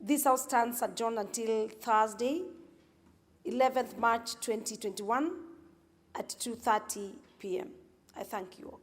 this House stands adjourned until Thursday, 11th March 2021 at 2:30 p.m. I thank you all.